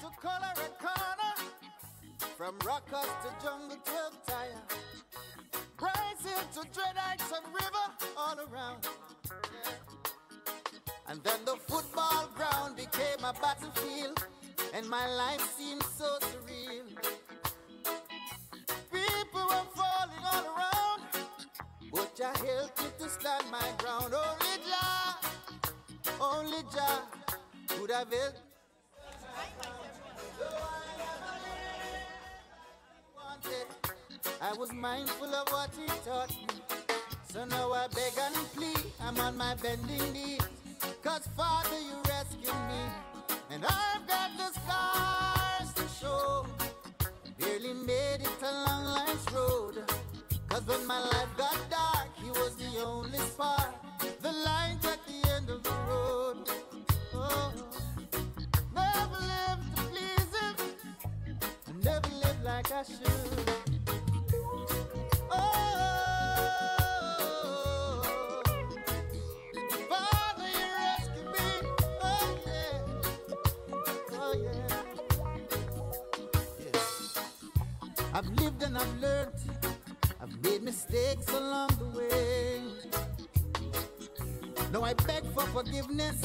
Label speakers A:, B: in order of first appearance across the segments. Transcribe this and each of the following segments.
A: to Colorado Corner, from Rockers to Jungle 12 Tire, Brazil to Dread Heights and River, all around. Yeah. And then the football ground became a battlefield, and my life seemed so surreal. People were falling all around, but Jah helped me to stand my ground. Only Jah could have helped. I was mindful of what He taught me, so now I beg and plead, I'm on my bending knees, 'cause Father, you rescued me, and I've got the scars to show. Barely made it along life's road, 'cause when my life got dark, He was the only spark, the light at the end of the road. Oh, never lived to please Him, I never lived like I should. I've lived and I've learned, I've made mistakes along the way. Now I beg for forgiveness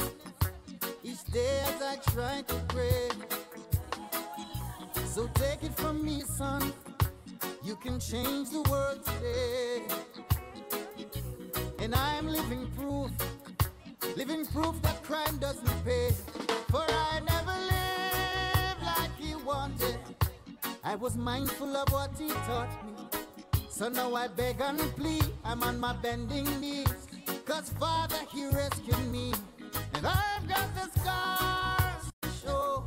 A: each day as I try to pray. So take it from me, son, you can change the world today. And I'm living proof that crime doesn't pay. For I never lived like He wanted, I was mindful of what He taught me, so now I beg and plead, I'm on my bending knees, 'cause Father, He rescued me, and I've got the scars to show.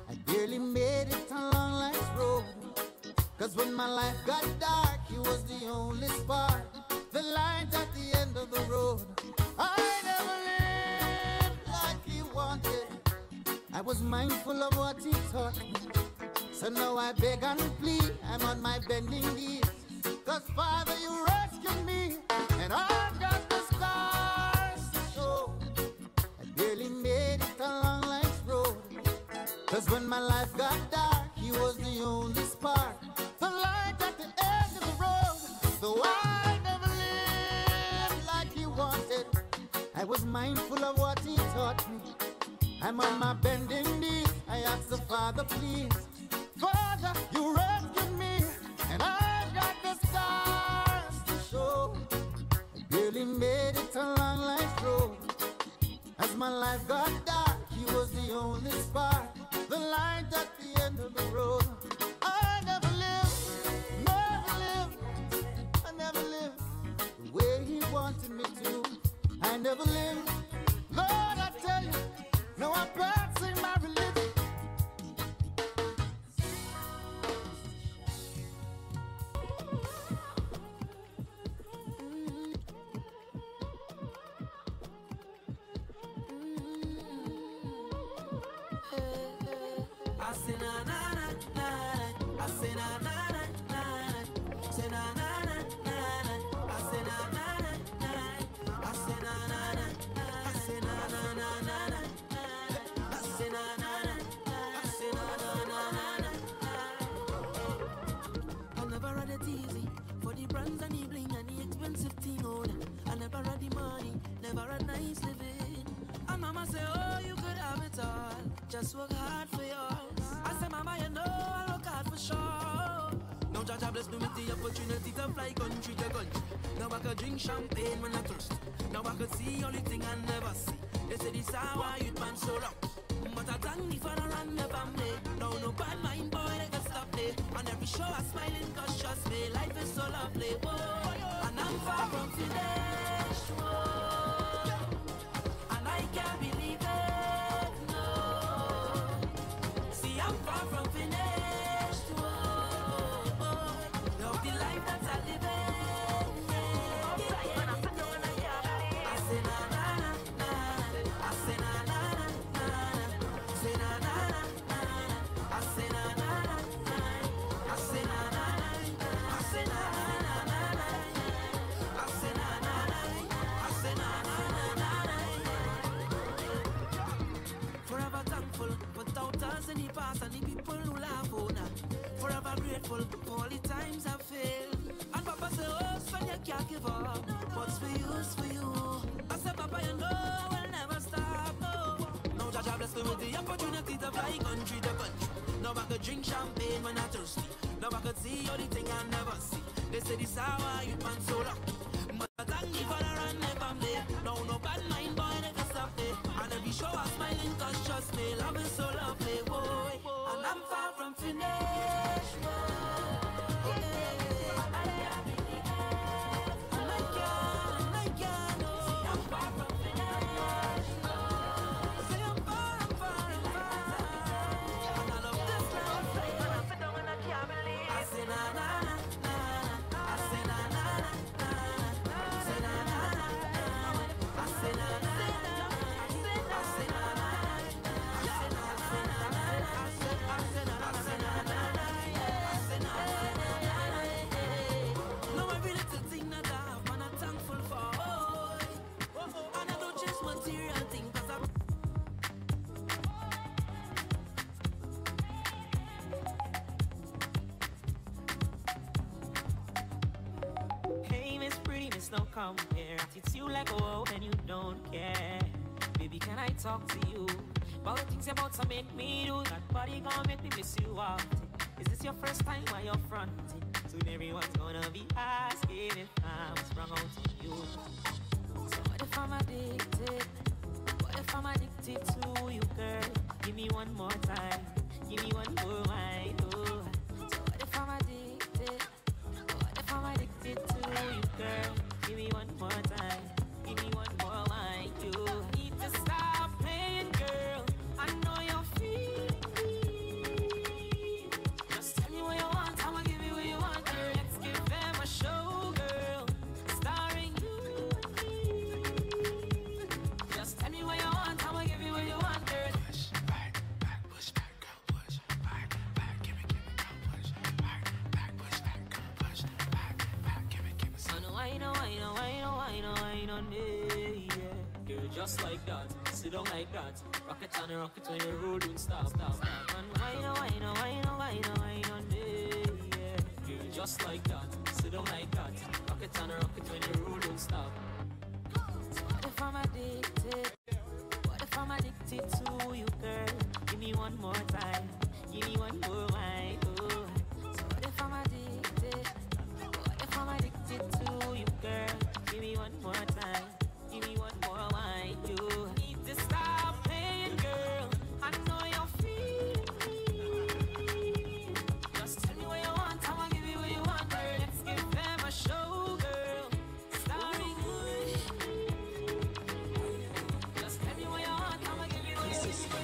A: I barely made it along life's road, 'cause when my life got dark, He was the only spark, the light at the end of the road. I never lived like He wanted, I was mindful of what He taught me, so now I beg and plead, I'm on my bending knees, 'cause Father, you rescued me, and I've got the scars to show. I barely made it along life's road, 'cause when my life got dark, He was the only spark, the light at the end of the road. Though I never lived like He wanted, I was mindful of what He taught me. I'm on my bending knees, I ask the Father, please, Father, you rescued me, and I've got the scars to show. I barely made it along life's road, as my life got dark, He was the only spark, the light at the end of the road. I never lived the way He wanted me to. I never lived, Lord, I tell you, no, I'm practicing my religion.
B: Just work hard for yours. I say, Mama, you know I look hard for sure. Now Jah bless me with the opportunity to fly country to country. Now I could drink champagne when I thirst. Now I could see only thing I never see. They say this how I youth man so long, but I thank me for the run the family. Now no bad mind boy they can stop me. On every show I smiling 'cause trust me, life is so lovely. Whoa. And I'm far from finished. Whoa. And I can't believe it. I'm far from finished. Whoa, love the life that I live in. I say na na na na. I say na na na na. Say na na na na. I say na na na na. I say na na na. I say na na na na. I say na na na. I say na. thankful for all the times I failed. And Papa say, oh, son, you can't give up. What's for you is for you. I said, Papa, you know I will never stop, no. Now Jaja bless me with the opportunity to fly country to country. Now I could drink champagne when I'm thirsty. Now I could see all the thing I never see. They say this hour you man so lucky. But thank you for the run if I'm there. No, no bad mind boy, they can stop there. And every show I'm smiling cause trust me, love is so lovely, boy. And I'm far from finished, boy. Don't come here. It's you like oh and you don't care. Baby, can I talk to you about the things you're about to make me do? That body gonna make me miss you often. Is this your first time while you're fronting? Soon everyone's gonna be asking if I'm sprung out on you. So what if I'm addicted? What if I'm addicted to you, girl? Give me one more time. Give me one more wine. Oh. So what if I'm addicted? What if I'm addicted to you, girl? Give me one more time. Give me one more wine. You need to stop playing, girl. I know you're feeling. Just tell me what you want. I'ma give you what you want, girl. Let's give them a show, girl. Starring you and me. Just tell me what you want. I'ma give you what you want, girl. Push back, push back, girl, push back, give it, girl, push back, push back, girl, push back, give it. I know, I know on me, yeah. Girl, just like that, sit down like that. Rocket on the rocket when the road don't stop. And I know on me, yeah. Girl, just like that, sit down like that. Rocket on the rocket when the road don't stop. So what if I'm addicted? What if I'm addicted to you, girl? Give me one more time. Give me one more wine. Oh. So what if I'm addicted? What if I'm addicted to you, girl? Give me one more time. Give me one more wine. You need to stop playing, girl. I know you're feeling. Just tell me what you want. I'ma give you what you want, girl. Let's give them a show, girl. Starring good. Just tell me what you want. I'ma give you what you want.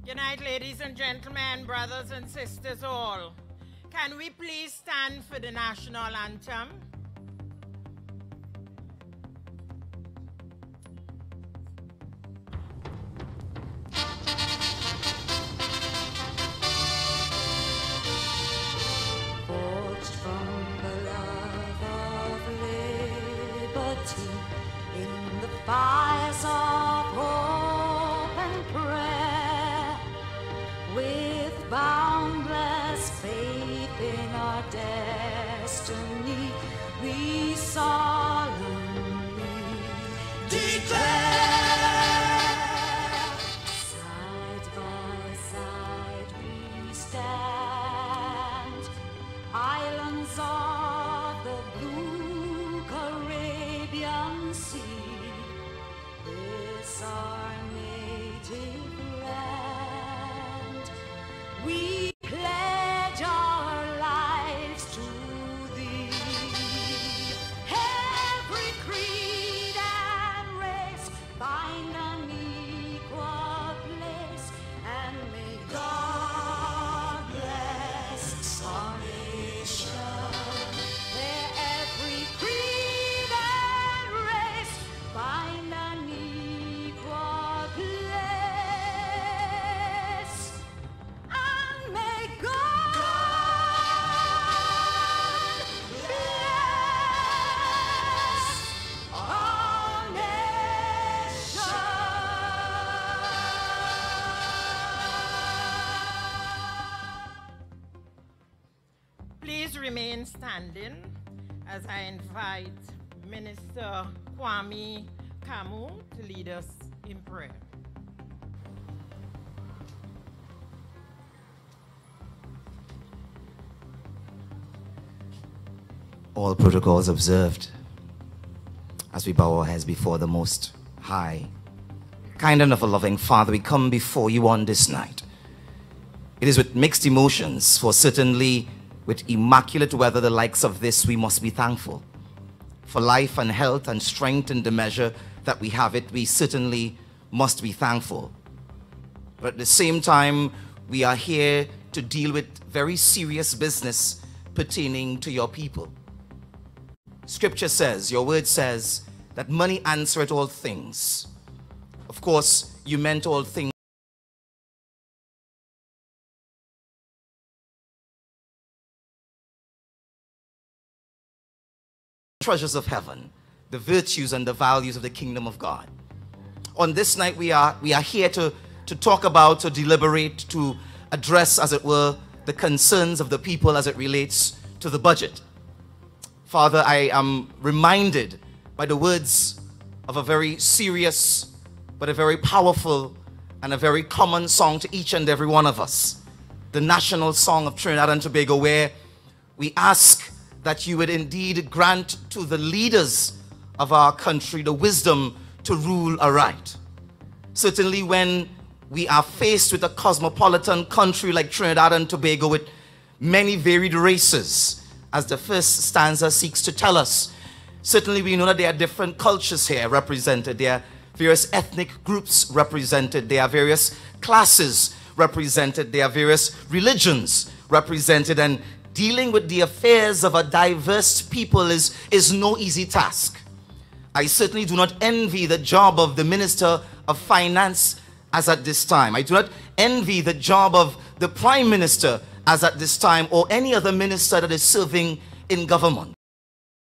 C: Good night, ladies and gentlemen, brothers and sisters all. Can we please stand for the national anthem?
D: Forged from the love of liberty in the fires of hope and prayer, with boundless faith in our destiny, we solemnly declare. Side by side we stand, islands of the blue Caribbean Sea, this our native land. We pledge our lives to thee. Every creed and race find an equal place, and may God bless our nation. Every creed and race find an equal place, and may God bless our nation.
C: Please remain standing as I invite Minister Kwame Kamu to lead us in prayer.
E: All protocols observed as we bow our heads before the Most High. Kind and ever-loving Father, we come before you on this night. It is with mixed emotions, for certainly with immaculate weather the likes of this, we must be thankful. For life and health and strength in the measure that we have it, we certainly must be thankful. But at the same time, we are here to deal with very serious business pertaining to your people. Scripture says, your word says, that money answereth all things. Of course, you meant all things. Treasures of heaven, the virtues and the values of the kingdom of God. On this night, we are here to talk about, to deliberate, to address, as it were, the concerns of the people as it relates to the budget. Father, I am reminded by the words of a very serious, but a very powerful and a very common song to each and every one of us. The national song of Trinidad and Tobago, where we ask that you would indeed grant to the leaders of our country the wisdom to rule aright. Certainly when we are faced with a cosmopolitan country like Trinidad and Tobago with many varied races, as the first stanza seeks to tell us, certainly we know that there are different cultures here represented. There are various ethnic groups represented. There are various classes represented. There are various religions represented. And dealing with the affairs of a diverse people is no easy task. I certainly do not envy the job of the Minister of Finance as at this time. I do not envy the job of the Prime Minister as at this time, or any other minister that is serving in government.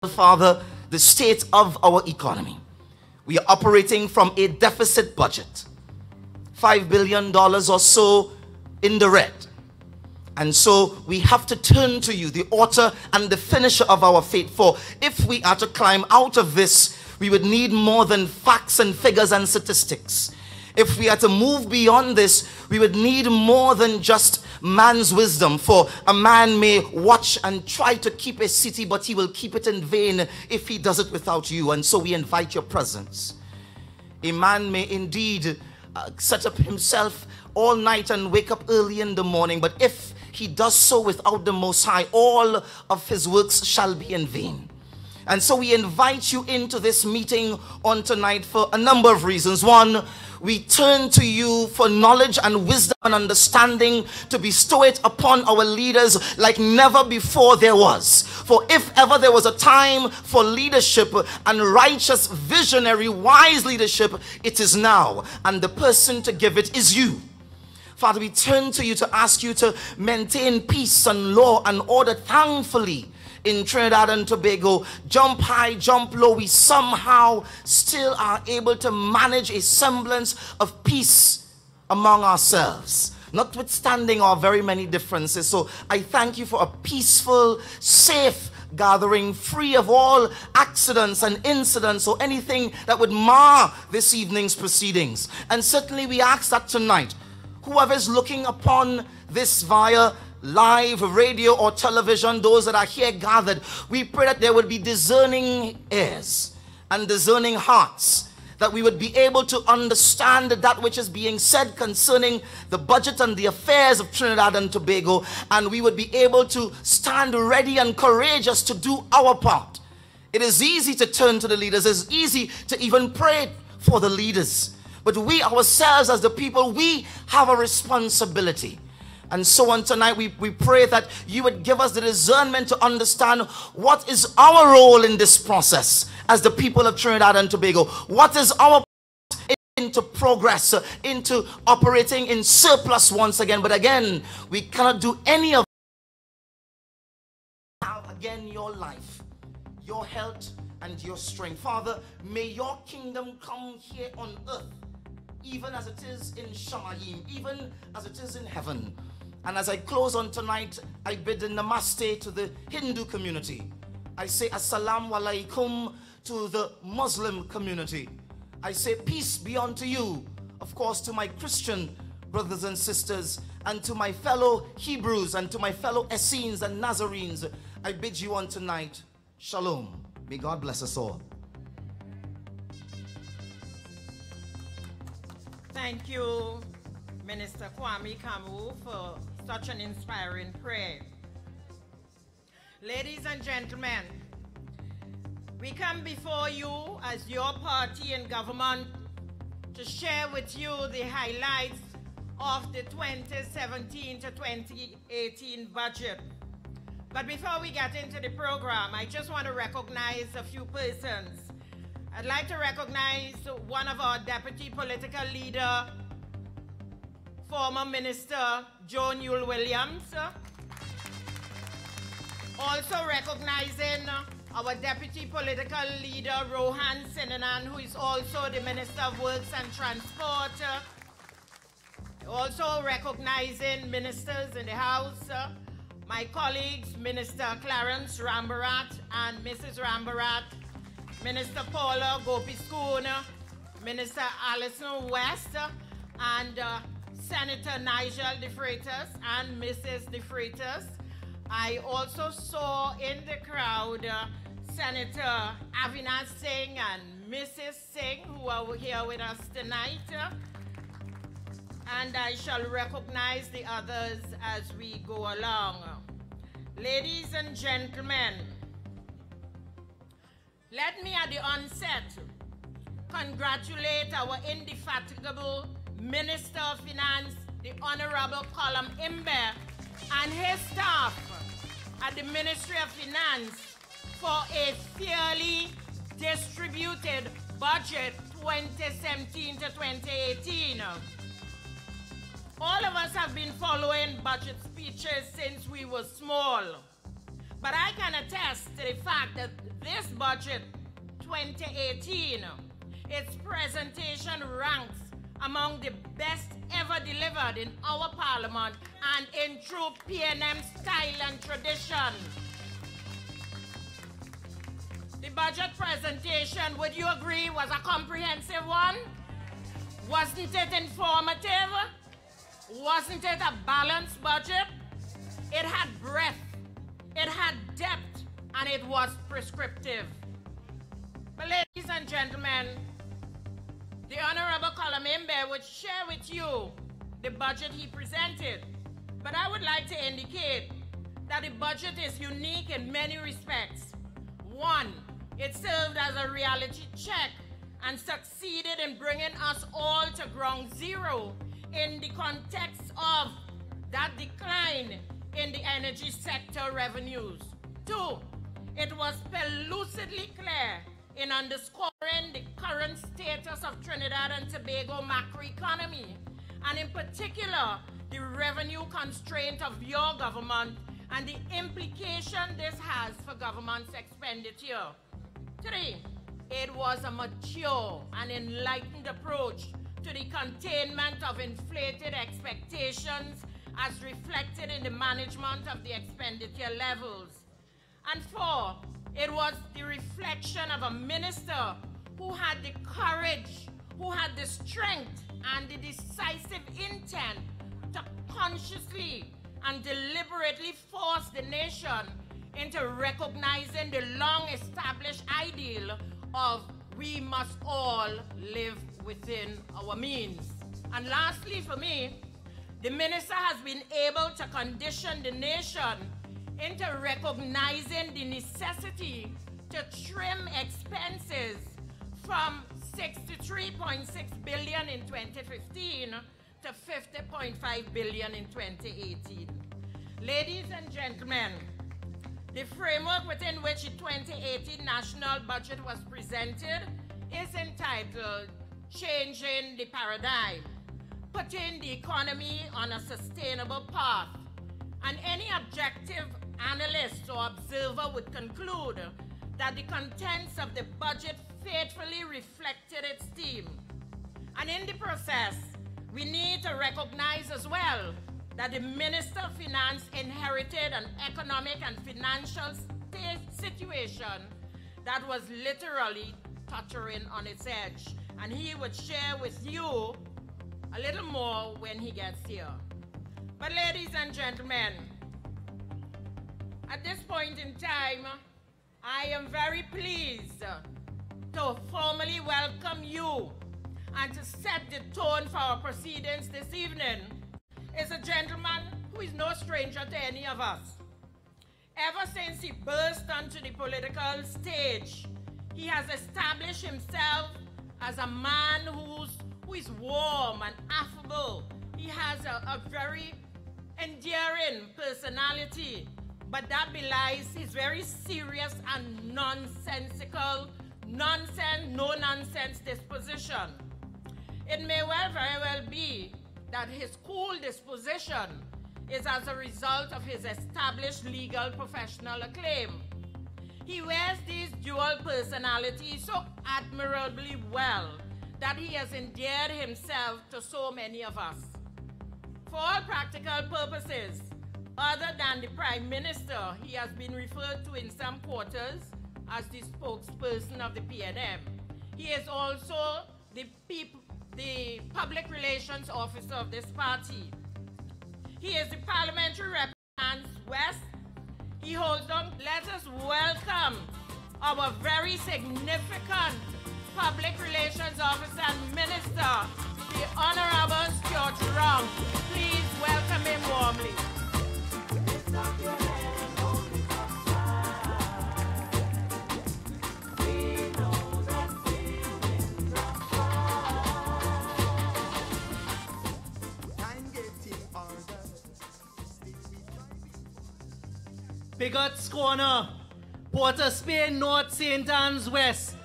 E: Father, the state of our economy. We are operating from a deficit budget, $5 billion or so in the red. And so we have to turn to you, the author and the finisher of our faith. For if we are to climb out of this, we would need more than facts and figures and statistics. If we are to move beyond this, we would need more than just man's wisdom. For a man may watch and try to keep a city, but he will keep it in vain if he does it without you. And so we invite your presence. A man may indeed set up himself all night and wake up early in the morning, but if he does so without the Most High, all of his works shall be in vain. And so we invite you into this meeting on tonight for a number of reasons. One, we turn to you for knowledge and wisdom and understanding to bestow it upon our leaders like never before there was. For if ever there was a time for leadership and righteous, visionary, wise leadership, it is now. And the person to give it is you. Father, we turn to you to ask you to maintain peace and law and order. Thankfully, in Trinidad and Tobago, jump high, jump low, we somehow still are able to manage a semblance of peace among ourselves, notwithstanding our very many differences. So I thank you for a peaceful, safe gathering, free of all accidents and incidents or anything that would mar this evening's proceedings. And certainly we ask that tonight, whoever is looking upon this via live radio or television, those that are here gathered, we pray that there would be discerning ears and discerning hearts, that we would be able to understand that which is being said concerning the budget and the affairs of Trinidad and Tobago, and we would be able to stand ready and courageous to do our part. It is easy to turn to the leaders. It's easy to even pray for the leaders. But we ourselves as the people, we have a responsibility. And so on tonight, we pray that you would give us the discernment to understand what is our role in this process as the people of Trinidad and Tobago. What is our part into progress, into operating in surplus once again. But again, we cannot do any of it. Again, your life, your health, and your strength. Father, may your kingdom come here on earth, even as it is in Shamayim, even as it is in heaven. And as I close on tonight, I bid a namaste to the Hindu community. I say assalamu alaikum to the Muslim community. I say peace be unto you, of course, to my Christian brothers and sisters, and to my fellow Hebrews, and to my fellow Essenes and Nazarenes. I bid you on tonight, shalom. May God bless us all.
C: Thank you, Minister Kwame Kamu, for such an inspiring prayer. Ladies and gentlemen, we come before you as your party in government to share with you the highlights of the 2017 to 2018 budget. But before we get into the program, I just want to recognize a few persons. I'd like to recognize one of our deputy political leader, former Minister Joan Yule Williams. Also recognizing our deputy political leader, Rohan Sinanan, who is also the Minister of Works and Transport. Also recognizing ministers in the House, my colleagues, Minister Clarence Rambarat and Mrs. Rambarat, Minister Paula Gopiskoon, Minister Alison West, and Senator Nigel De Freitas and Mrs. De Freitas. I also saw in the crowd Senator Avinash Singh and Mrs. Singh, who are here with us tonight. And I shall recognize the others as we go along. Ladies and gentlemen, let me at the onset congratulate our indefatigable Minister of Finance, the Honorable Colum Imbe, and his staff at the Ministry of Finance for a fairly distributed budget 2017 to 2018. All of us have been following budget speeches since we were small. But I can attest to the fact that this budget 2018, its presentation ranks among the best ever delivered in our parliament and in true PNM style and tradition. The budget presentation, would you agree, was a comprehensive one? Wasn't it informative? Wasn't it a balanced budget? It had breadth, it had depth, and it was prescriptive. But ladies and gentlemen, the Honorable Colum Imbe would share with you the budget he presented. But I would like to indicate that the budget is unique in many respects. One, It served as a reality check and succeeded in bringing us all to ground zero in the context of that decline in the energy sector revenues. 2, it was pellucidly clear in underscoring the current status of Trinidad and Tobago macroeconomy, and in particular, the revenue constraint of your government and the implication this has for government's expenditure. 3, it was a mature and enlightened approach to the containment of inflated expectations as reflected in the management of the expenditure levels. And 4, it was the reflection of a minister who had the courage, who had the strength and the decisive intent to consciously and deliberately force the nation into recognizing the long-established ideal of we must all live within our means. And lastly, for me, the minister has been able to condition the nation into recognizing the necessity to trim expenses from 63.6 billion in 2015 to 50.5 billion in 2018. Ladies and gentlemen, the framework within which the 2018 national budget was presented is entitled Changing the Paradigm, putting the economy on a sustainable path. And any objective analyst or observer would conclude that the contents of the budget faithfully reflected its theme. And in the process, we need to recognize as well that the Minister of Finance inherited an economic and financial situation that was literally tottering on its edge. And he would share with you a little more when he gets here. But ladies and gentlemen, at this point in time, I am very pleased to formally welcome you and to set the tone for our proceedings this evening is a gentleman who is no stranger to any of us. Ever since he burst onto the political stage, he has established himself as a man who is warm and affable. He has a very endearing personality, but that belies his very serious and nonsensical, no-nonsense disposition. It may very well be that his cool disposition is as a result of his established legal professional acclaim. He wears these dual personalities so admirably well that he has endeared himself to so many of us. For all practical purposes, other than the Prime Minister, he has been referred to in some quarters as the spokesperson of the PNM. He is also the public relations officer of this party. He is the parliamentary representative West. He holds on. Let us welcome our very significant public relations officer and minister, the Honorable Stuart Rong. Please welcome him warmly.
F: Bigots Corner, Port of Spain North, St. Anne's West.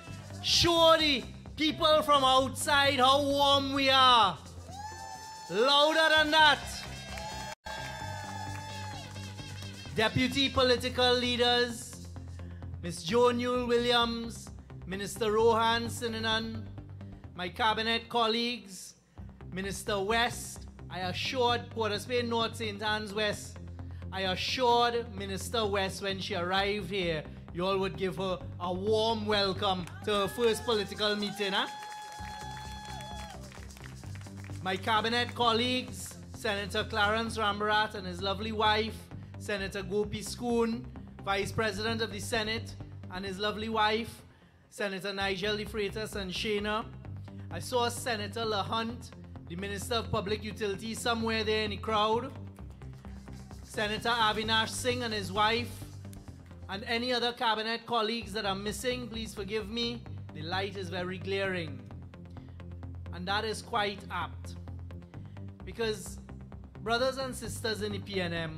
F: Show the people from outside how warm we are. Louder than that. Deputy political leaders, Ms. Jo Newell Williams, Minister Rohan Sinanan, my cabinet colleagues, Minister West, I assured Port of Spain North, St. Anne's West, I assured Minister West when she arrived here, you all would give her a warm welcome to her first political meeting. Huh? My cabinet colleagues, Senator Clarence Rambarat and his lovely wife, Senator Gopi Schoon, Vice President of the Senate, and his lovely wife, Senator Nigel De Freitas and Shana. I saw Senator LaHunt, the Minister of Public Utilities, somewhere there in the crowd. Senator Avinash Singh and his wife, And any other cabinet colleagues that are missing, please forgive me. The light is very glaring. And that is quite apt. Because, brothers and sisters in the PNM,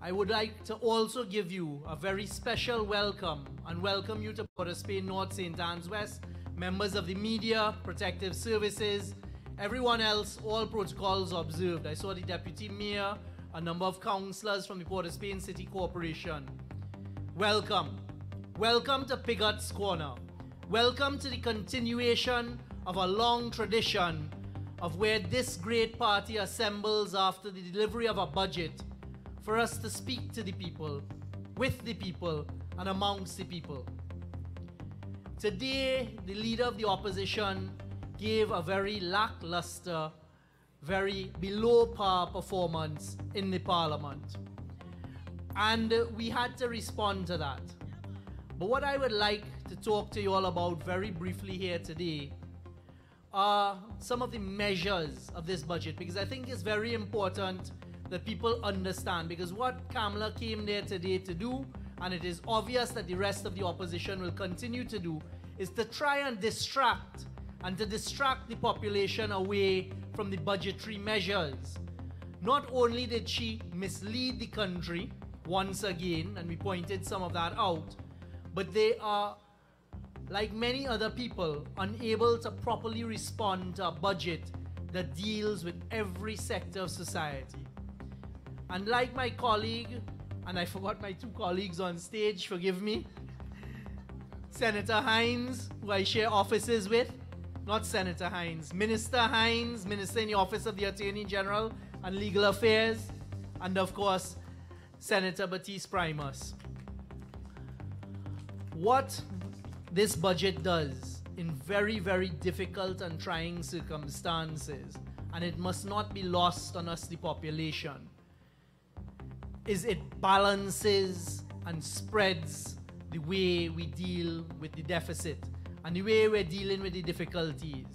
F: I would like to also give you a very special welcome and welcome you to Port of Spain North, St. Anne's West, members of the media, protective services, everyone else, all protocols observed. I saw the Deputy Mayor, a number of councillors from the Port of Spain City Corporation. Welcome. Welcome to Pigot's Corner. Welcome to the continuation of a long tradition of where this great party assembles after the delivery of a budget for us to speak to the people, with the people, and amongst the people. Today, the leader of the opposition gave a very lackluster, very below par performance in the parliament. And we had to respond to that. But what I would like to talk to you all about very briefly here today are some of the measures of this budget, because I think it's very important that people understand, because what Kamala came there today to do, and it is obvious that the rest of the opposition will continue to do, is to try and distract the population away from the budgetary measures. Not only did she mislead the country once again, and we pointed some of that out, but they are, like many other people, unable to properly respond to a budget that deals with every sector of society. And like my colleague, and I forgot my two colleagues on stage, forgive me, Senator Hines, who I share offices with, not Senator Hines, Minister Hines, Minister in the Office of the Attorney General and Legal Affairs, and of course, Senator Batiste Primus. What this budget does in very, very difficult and trying circumstances, and it must not be lost on us, the population, is it balances and spreads the way we deal with the deficit and the way we're dealing with the difficulties.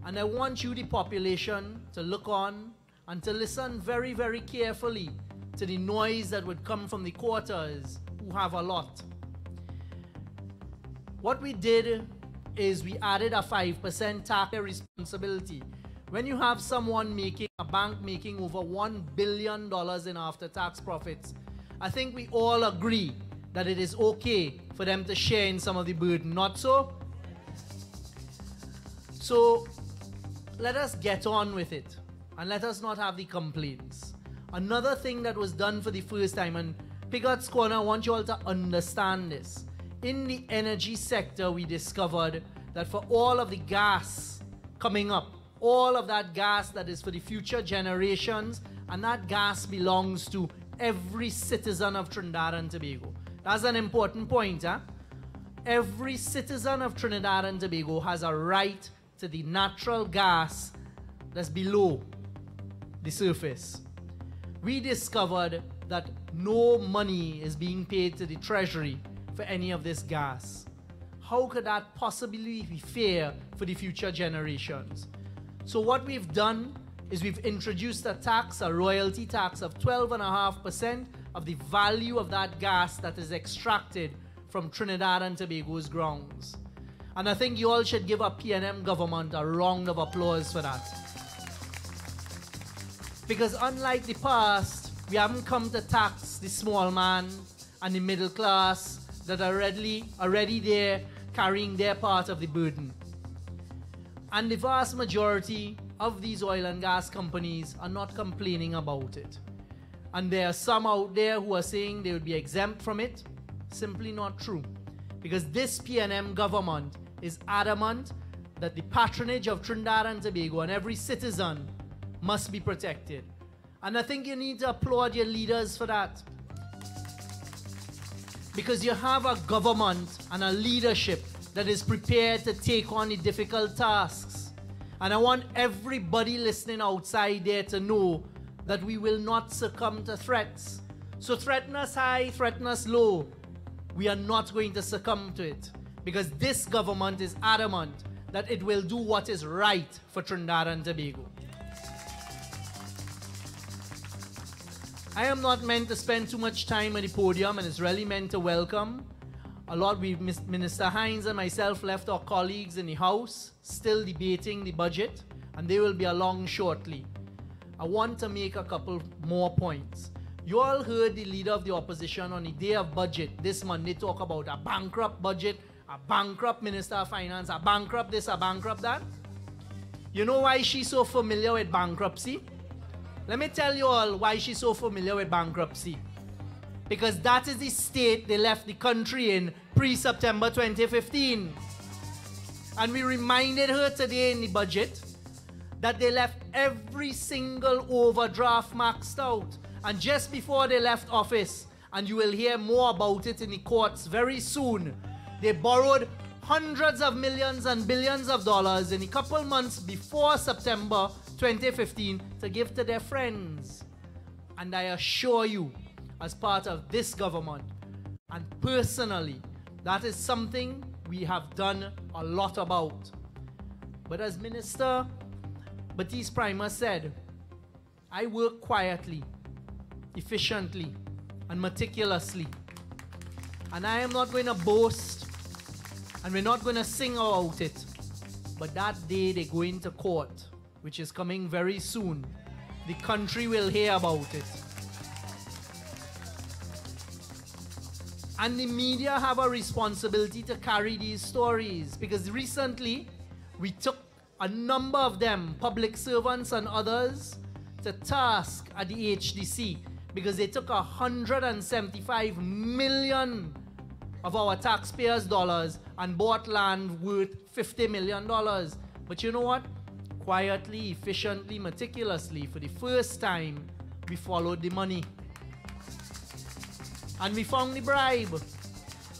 F: And I want you, the population, to look on and to listen very, very carefully to the noise that would come from the quarters who have a lot. What we did is we added a 5% tax responsibility. When you have someone a bank making over $1 billion in after-tax profits, I think we all agree that it is okay for them to share in some of the burden, not so? So let us get on with it and let us not have the complaints. Another thing that was done for the first time, and Pigot's Corner, I want you all to understand this. In the energy sector, we discovered that for all of the gas coming up, all of that gas that is for the future generations, and that gas belongs to every citizen of Trinidad and Tobago. That's an important point, huh? Every citizen of Trinidad and Tobago has a right to the natural gas that's below the surface. We discovered that no money is being paid to the Treasury for any of this gas. How could that possibly be fair for the future generations? So what we've done is we've introduced a tax, a royalty tax of 12.5% of the value of that gas that is extracted from Trinidad and Tobago's grounds. And I think you all should give our PNM government a round of applause for that. Because unlike the past, we haven't come to tax the small man and the middle class that are already there carrying their part of the burden. And the vast majority of these oil and gas companies are not complaining about it. And there are some out there who are saying they would be exempt from it. Simply not true. Because this PNM government is adamant that the patronage of Trinidad and Tobago and every citizen must be protected. And I think you need to applaud your leaders for that. Because you have a government and a leadership that is prepared to take on the difficult tasks. And I want everybody listening outside there to know that we will not succumb to threats. So threaten us high, threaten us low. We are not going to succumb to it. Because this government is adamant that it will do what is right for Trinidad and Tobago. I am not meant to spend too much time at the podium, and it's really meant to welcome. A lot, Minister Hines and myself left our colleagues in the House, still debating the budget, and they will be along shortly. I want to make a couple more points. You all heard the leader of the opposition on the day of budget this Monday talk about a bankrupt budget, a bankrupt Minister of Finance, a bankrupt this, a bankrupt that. You know why she's so familiar with bankruptcy? Let me tell you all why she's so familiar with bankruptcy. Because that is the state they left the country in pre-September 2015. And we reminded her today in the budget that they left every single overdraft maxed out. And just before they left office, and you will hear more about it in the courts very soon, they borrowed hundreds of millions and billions of dollars in a couple months before September 2015 to give to their friends. And I assure you, as part of this government, and personally, that is something we have done a lot about. But as Minister Baptiste Primer said, I work quietly, efficiently, and meticulously. And I am not going to boast, and we're not going to sing about it. But that day they go into court, which is coming very soon, the country will hear about it. And the media have a responsibility to carry these stories, because recently we took a number of them, public servants and others, to task at the HDC because they took 175 million of our taxpayers' dollars and bought land worth $50 million. But you know what? Quietly, efficiently, meticulously, for the first time, we followed the money. And we found the bribe.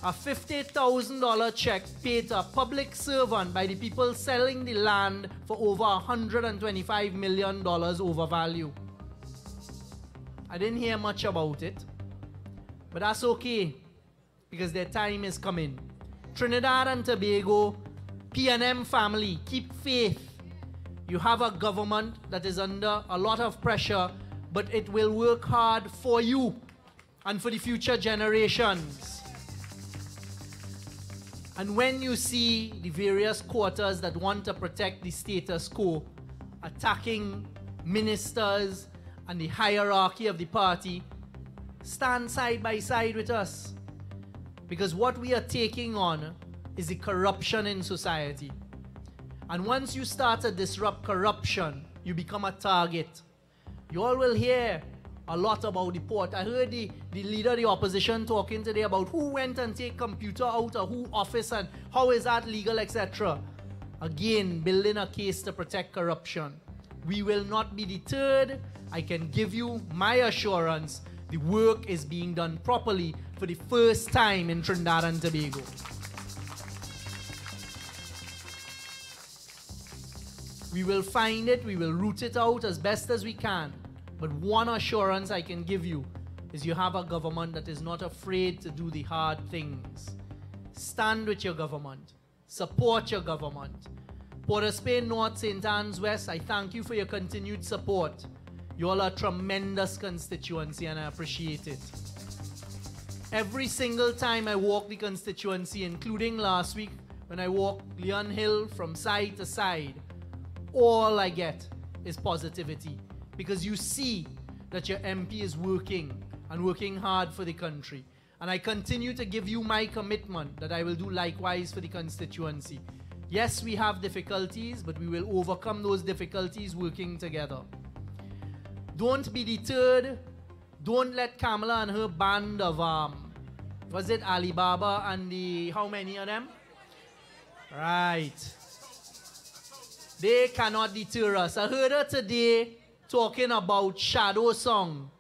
F: A $50,000 check paid to a public servant by the people selling the land for over $125 million over value. I didn't hear much about it, but that's okay, because their time is coming. Trinidad and Tobago, PNM family, keep faith. You have a government that is under a lot of pressure, but it will work hard for you and for the future generations. And when you see the various quarters that want to protect the status quo attacking ministers and the hierarchy of the party, stand side by side with us. Because what we are taking on is the corruption in society. And once you start to disrupt corruption, you become a target. You all will hear a lot about the port. I heard the leader of the opposition talking today about who went and take computer out of who office and how is that legal, etc. Again, building a case to protect corruption. We will not be deterred. I can give you my assurance the work is being done properly for the first time in Trinidad and Tobago. We will find it, we will root it out as best as we can. But one assurance I can give you is you have a government that is not afraid to do the hard things. Stand with your government. Support your government. Port of Spain North, St. Anne's West, I thank you for your continued support. You all are a tremendous constituency and I appreciate it. Every single time I walk the constituency, including last week when I walked Leon Hill from side to side, all I get is positivity. Because you see that your MP is working and working hard for the country. And I continue to give you my commitment that I will do likewise for the constituency. Yes, we have difficulties, but we will overcome those difficulties working together. Don't be deterred. Don't let Kamala and her band of, was it Alibaba and the, how many of them? Right. They cannot deter us. I heard her today talking about Shadow song,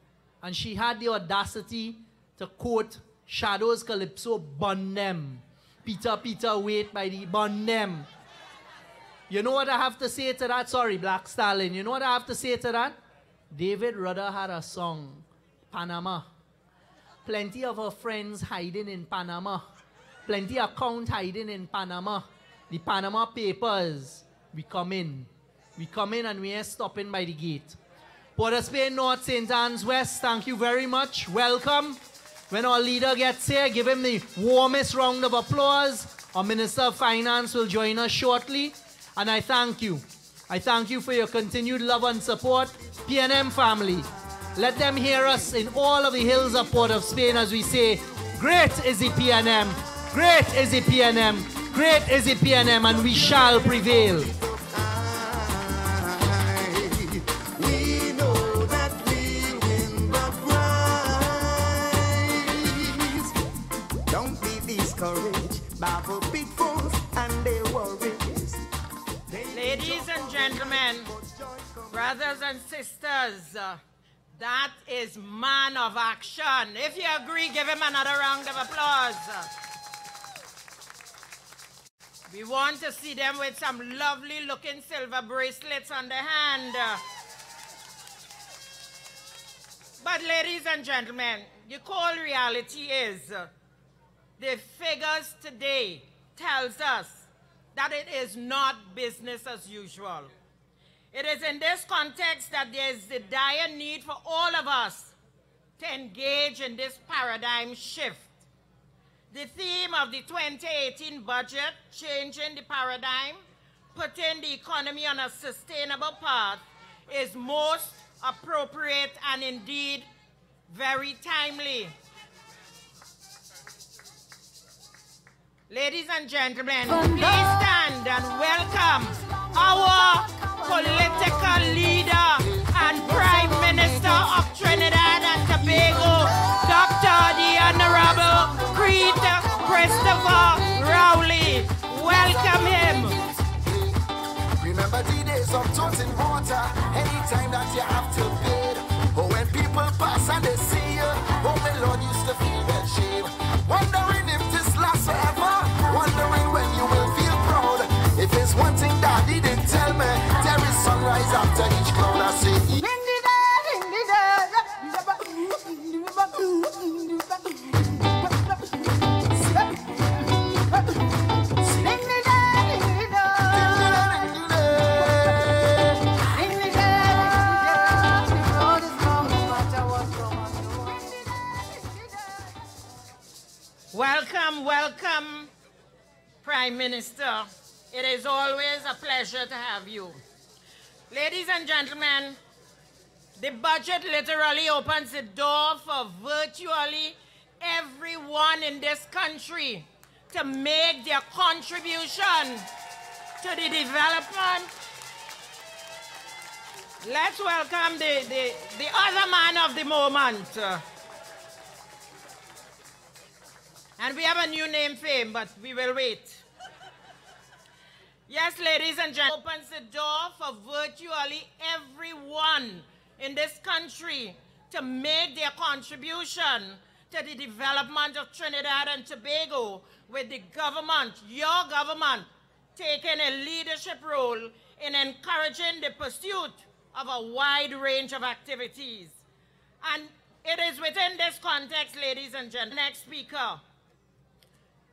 F: and she had the audacity to quote Shadow's Calypso, "Bun them. Peter, Peter, wait by the bun them." You know what I have to say to that? Sorry, Black Stalin. You know what I have to say to that? David Rudder had a song, Panama. Plenty of her friends hiding in Panama. Plenty of accounts hiding in Panama. The Panama Papers. We come in. We come in and we ain't stopping by the gate. Port of Spain North, St. Anne's West, thank you very much. Welcome. When our leader gets here, give him the warmest round of applause. Our Minister of Finance will join us shortly. And I thank you. I thank you for your continued love and support. PNM family, let them hear us in all of the hills of Port of Spain as we say, great is the PNM, great is the PNM, great is the PNM, and we shall prevail.
B: We know that we'll win the prize. Don't be discouraged by the pitfalls and their worries.
C: Ladies and gentlemen, brothers and sisters, that is man of action. If you agree, give him another round of applause. We want to see them with some lovely looking silver bracelets on their hand. But ladies and gentlemen, the cold reality is the figures today tells us that it is not business as usual. It is in this context that there is the dire need for all of us to engage in this paradigm shift. The theme of the 2018 budget, changing the paradigm, putting the economy on a sustainable path, is most appropriate and indeed very timely. Ladies and gentlemen, please stand and welcome our political leader and Prime Minister of Trinidad and Tobago, Dr. the Honorable Christopher Rowley. Welcome him.
B: Remember the days of tossing water, anytime that you have to bid. But when people pass and they see you, oh my Lord, used to feel that shame. Wondering if this lasts forever, wondering when you will feel proud. If it's one thing that he didn't tell me, there is sunrise after each cloud. I say,
C: welcome, welcome, Prime Minister. It is always a pleasure to have you. Ladies and gentlemen, the budget literally opens the door for virtually everyone in this country to make their contribution to the development. Let's welcome the other man of the moment. And we have a new name for him, but we will wait. Yes, ladies and gentlemen, opens the door for virtually everyone in this country to make their contribution to the development of Trinidad and Tobago, with the government, your government, taking a leadership role in encouraging the pursuit of a wide range of activities. And it is within this context, ladies and gentlemen, next speaker.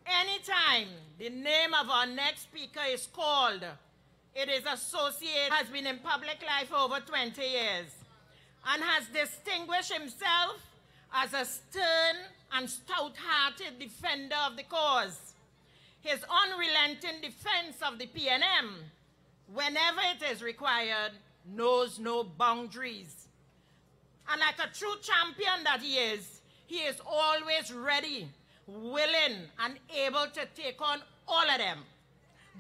C: Anytime the name of our next speaker is called, it is associated, has been in public life for over 20 years, and has distinguished himself as a stern and stout-hearted defender of the cause. His unrelenting defense of the PNM, whenever it is required, knows no boundaries. And like a true champion that he is always ready, willing, and able to take on all of them.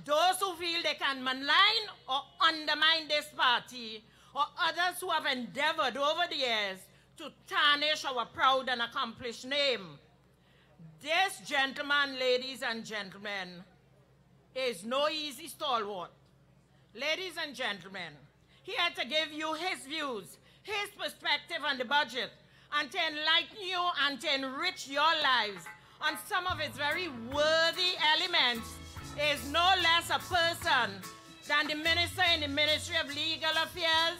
C: Those who feel they can malign or undermine this party, or others who have endeavored over the years to tarnish our proud and accomplished name. This gentleman, ladies and gentlemen, is no easy stalwart. Ladies and gentlemen, he had to give you his views, his perspective on the budget, and to enlighten you and to enrich your lives on some of its very worthy elements, is no less a person than the Minister in the Ministry of Legal Affairs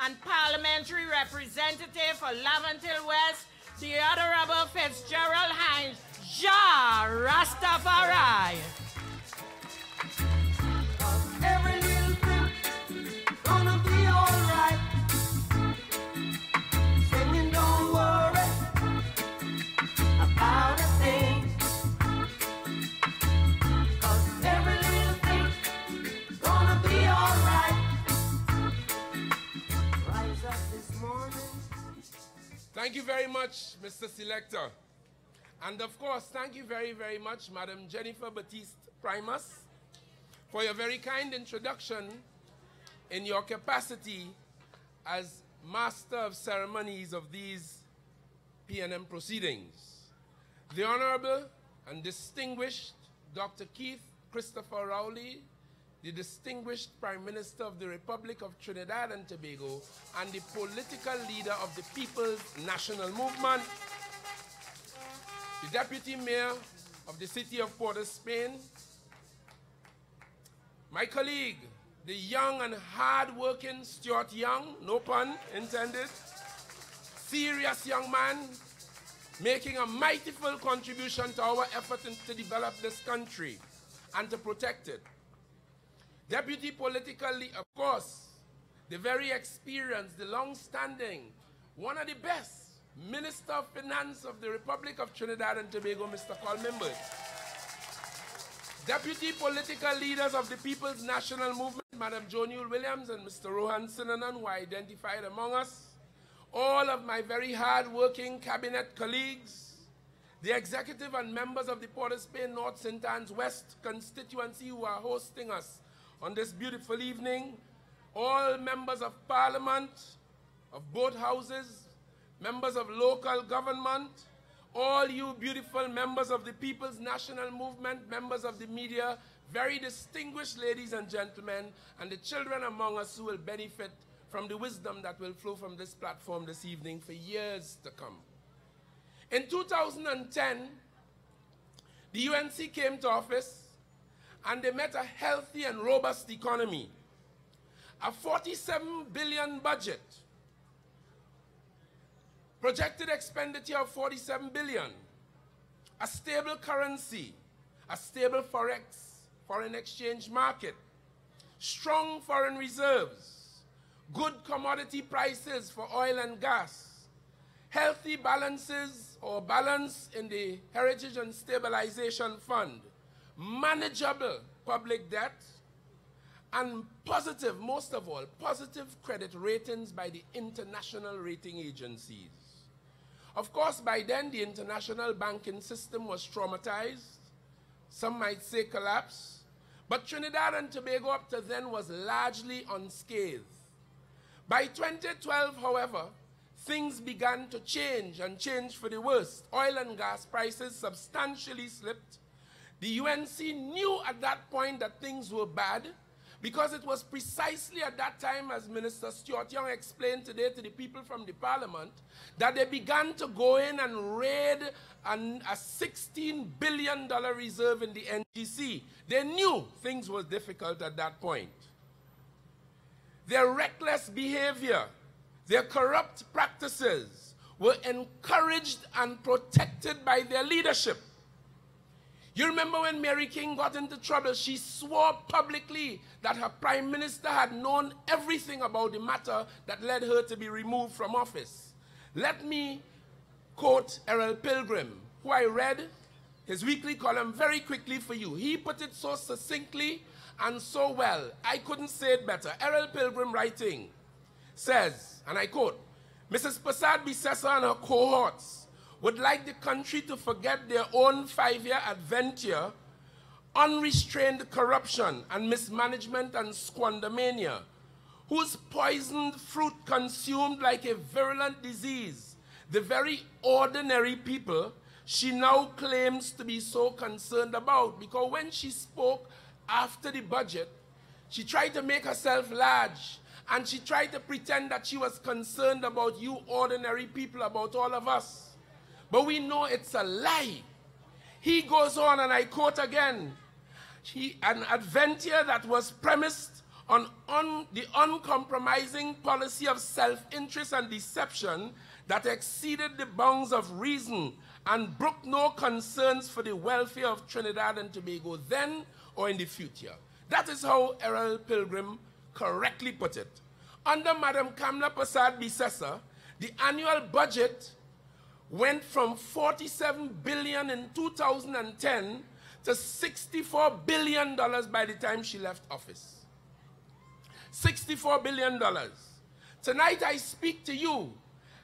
C: and Parliamentary Representative for Laventille West, the Honorable Fitzgerald Hines, Jah Rastafari.
B: every little thing gonna be alright.
G: Thank you very much, Mr. Selector. And of course, thank you very, very much, Madam Jennifer Batiste Primus, for your very kind introduction in your capacity as Master of Ceremonies of these PNM proceedings. The Honorable and distinguished Dr. Keith Christopher Rowley, the distinguished Prime Minister of the Republic of Trinidad and Tobago and the political leader of the People's National Movement, the Deputy Mayor of the city of Port-au-Spain, my colleague, the young and hard-working Stuart Young, no pun intended, serious young man, making a mightyful contribution to our effort to develop this country and to protect it. Deputy political leader, of course, the very experienced, the long-standing, one of the best, Minister of Finance of the Republic of Trinidad and Tobago, Mr. Colman Bird. Deputy political leaders of the People's National Movement, Madam Joniel Williams and Mr. Rohan Sinanan, who are identified among us. All of my very hard-working cabinet colleagues, the executive and members of the Port-au-Spain North St. Anne's West constituency who are hosting us on this beautiful evening, all members of Parliament, of both houses, members of local government, all you beautiful members of the People's National Movement, members of the media, very distinguished ladies and gentlemen, and the children among us who will benefit from the wisdom that will flow from this platform this evening for years to come. In 2010, the UNC came to office and they met a healthy and robust economy, a 47 billion budget, projected expenditure of 47 billion, a stable currency, a stable foreign exchange market, strong foreign reserves, good commodity prices for oil and gas, healthy balances or balance in the Heritage and Stabilization Fund, manageable public debt, and positive, most of all, positive credit ratings by the international rating agencies. Of course, by then, the international banking system was traumatized. Some might say collapsed. But Trinidad and Tobago up to then was largely unscathed. By 2012, however, things began to change and change for the worse. Oil and gas prices substantially slipped. The UNC knew at that point that things were bad because it was precisely at that time, as Minister Stuart Young explained today to the people from the Parliament, that they began to go in and raid a $16 billion reserve in the NGC. They knew things were difficult at that point. Their reckless behavior, their corrupt practices were encouraged and protected by their leadership. You remember when Mary King got into trouble, she swore publicly that her prime minister had known everything about the matter that led her to be removed from office. Let me quote Errol Pilgrim, who I read his weekly column very quickly for you. He put it so succinctly and so well, I couldn't say it better. Errol Pilgrim writing says, and I quote, Mrs. Prasad Bisesa and her cohorts would like the country to forget their own 5-year adventure, unrestrained corruption and mismanagement and squandermania, whose poisoned fruit consumed like a virulent disease the very ordinary people she now claims to be so concerned about. Because when she spoke after the budget, she tried to make herself large and she tried to pretend that she was concerned about you ordinary people, about all of us. But we know it's a lie. He goes on, and I quote again, an adventure that was premised on the uncompromising policy of self-interest and deception that exceeded the bounds of reason and brook no concerns for the welfare of Trinidad and Tobago then or in the future. That is how Errol Pilgrim correctly put it. Under Madam Kamla Prasad Bisesa, the annual budget went from $47 billion in 2010 to $64 billion by the time she left office. $64 billion. Tonight I speak to you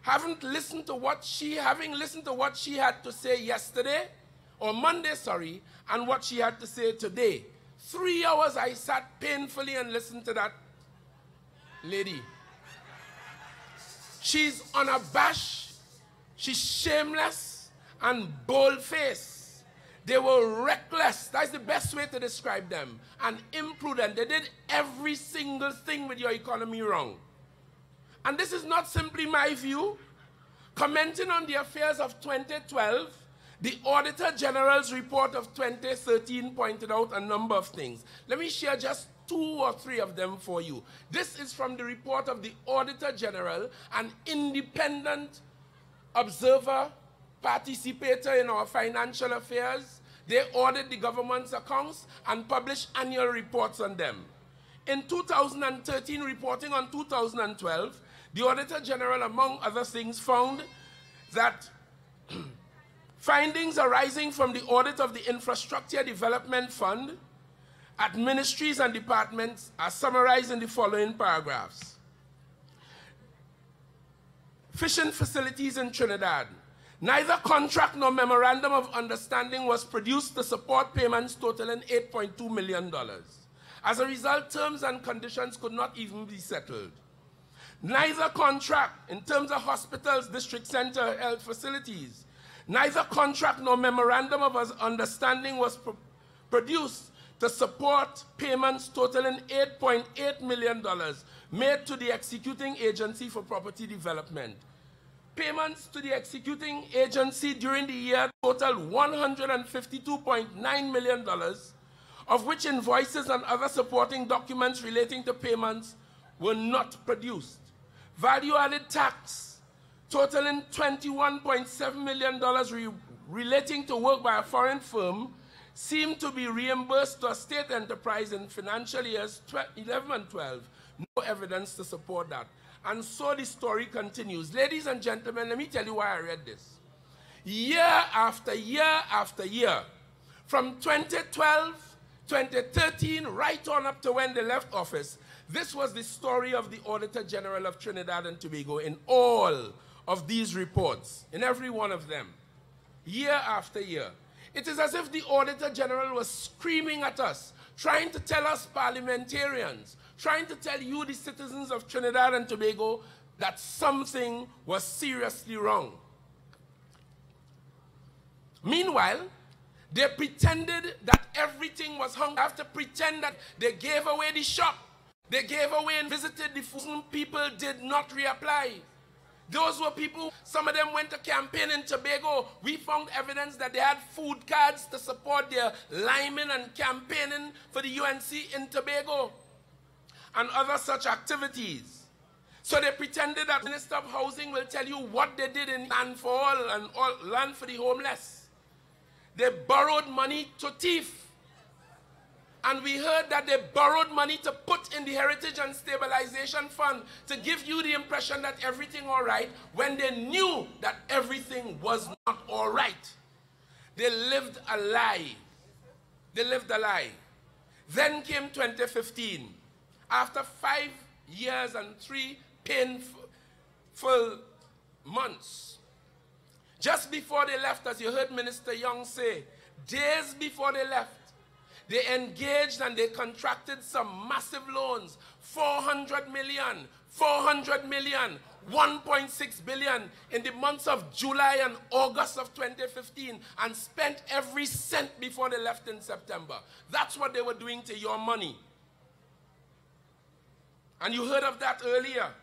G: having listened to what she had to say yesterday, or Monday, sorry, and what she had to say today. 3 hours I sat painfully and listened to that lady. She's unabashed, she's shameless and bold-faced. They were reckless, that's the best way to describe them, and imprudent. They did every single thing with your economy wrong. And this is not simply my view. Commenting on the affairs of 2012, the Auditor General's report of 2013 pointed out a number of things. Let me share just 2 or 3 of them for you. This is from the report of the Auditor General, an independent observer, participator in our financial affairs. They audit the government's accounts and publish annual reports on them. In 2013, reporting on 2012, the Auditor General, among other things, found that findings arising from the audit of the Infrastructure Development Fund at ministries and departments are summarized in the following paragraphs. Fishing facilities in Trinidad. Neither contract nor memorandum of understanding was produced to support payments totaling $8.2 million. As a result, terms and conditions could not even be settled. Neither contract, in terms of hospitals, district center health facilities, neither contract nor memorandum of understanding was produced to support payments totaling $8.8 million made to the executing agency for property development. Payments to the executing agency during the year totaled $152.9 million, of which invoices and other supporting documents relating to payments were not produced. Value-added tax totaling $21.7 million relating to work by a foreign firm seemed to be reimbursed to a state enterprise in financial years 11 and 12. No evidence to support that. And so the story continues. Ladies and gentlemen, let me tell you why I read this. Year after year after year, from 2012, 2013, right on up to when they left office, this was the story of the Auditor General of Trinidad and Tobago in all of these reports, in every one of them, year after year. It is as if the Auditor General was screaming at us, trying to tell us parliamentarians, trying to tell you, the citizens of Trinidad and Tobago, that something was seriously wrong. Meanwhile, they pretended that everything was hung. They have to pretend that they gave away the shop. They gave away and visited the food. People did not reapply. Those were people, some of them went to campaign in Tobago. We found evidence that they had food cards to support their liming and campaigning for the UNC in Tobago and other such activities. So they pretended that Minister of Housing will tell you what they did in Land for All and Land for the Homeless. They borrowed money to thief. And we heard that they borrowed money to put in the Heritage and Stabilization Fund to give you the impression that everything all right when they knew that everything was not all right. They lived a lie. They lived a lie. Then came 2015. After 5 years and 3 painful months, just before they left, as you heard Minister Young say, days before they left, they engaged and they contracted some massive loans, 400 million, 1.6 billion in the months of July and August of 2015 and spent every cent before they left in September. That's what they were doing to your money. And you heard of that earlier.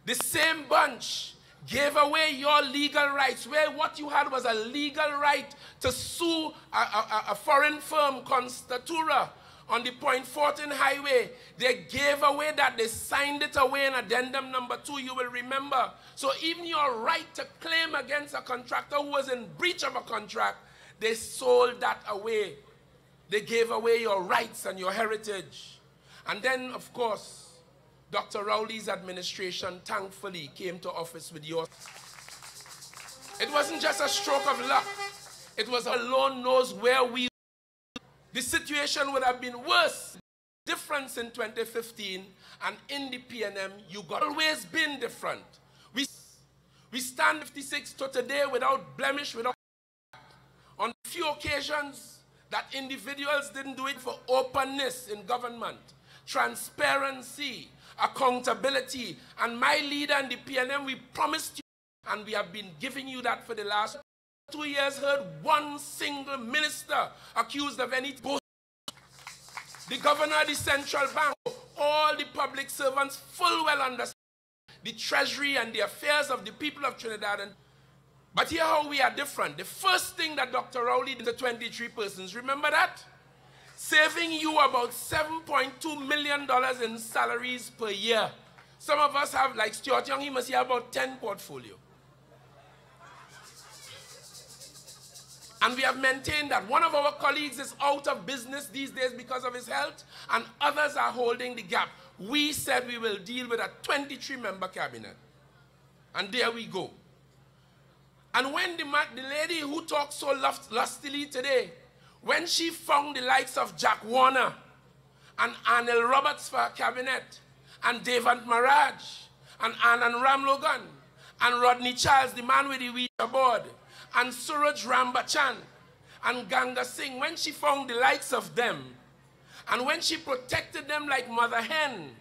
G: The same bunch gave away your legal rights, where what you had was a legal right to sue a foreign firm, Constatura, on the Point Fortin Highway. They gave away that. They signed it away in addendum number 2, you will remember. So even your right to claim against a contractor who was in breach of a contract, they sold that away. They gave away your rights and your heritage. And then, of course, Dr. Rowley's administration thankfully came to office with yours. It wasn't just a stroke of luck. It was alone knows where we. The situation would have been worse. Difference in 2015 and in the PNM, you got always been different. We stand 56 to today without blemish, without on a few occasions that individuals didn't do it for openness in government, transparency, accountability. And my leader and the PNM, we promised you, and we have been giving you that for the last 2 years, heard one single minister accused of any bullshit. The governor of the central bank, all the public servants full well understand the treasury and the affairs of the people of Trinidad. But here how we are different. The first thing that Dr. Rowley did to 23 persons, remember that? Saving you about $7.2 million in salaries per year. Some of us have, like Stuart Young, he must have about 10 portfolio. And we have maintained that one of our colleagues is out of business these days because of his health, and others are holding the gap. We said we will deal with a 23-member cabinet. And there we go. And when the lady who talked so lustily today, when she found the likes of Jack Warner and Arnel Roberts for her cabinet, and Devant Maraj, and Anand Ramlogan, and Rodney Charles, the man with the Ouija board, and Suraj Rambachan, and Ganga Singh, when she found the likes of them, and when she protected them like mother hen,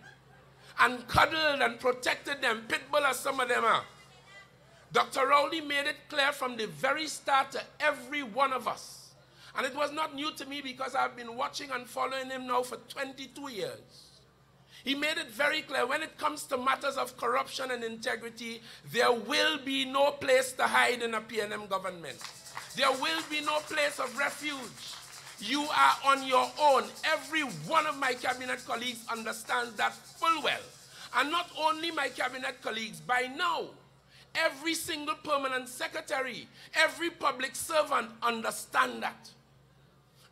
G: and cuddled and protected them, pitbull as some of them are, Dr. Rowley made it clear from the very start to every one of us, and it was not new to me because I've been watching and following him now for 22 years. He made it very clear, when it comes to matters of corruption and integrity, there will be no place to hide in a PNM government. There will be no place of refuge. You are on your own. Every one of my cabinet colleagues understands that full well. And not only my cabinet colleagues, by now, every single permanent secretary, every public servant understand that.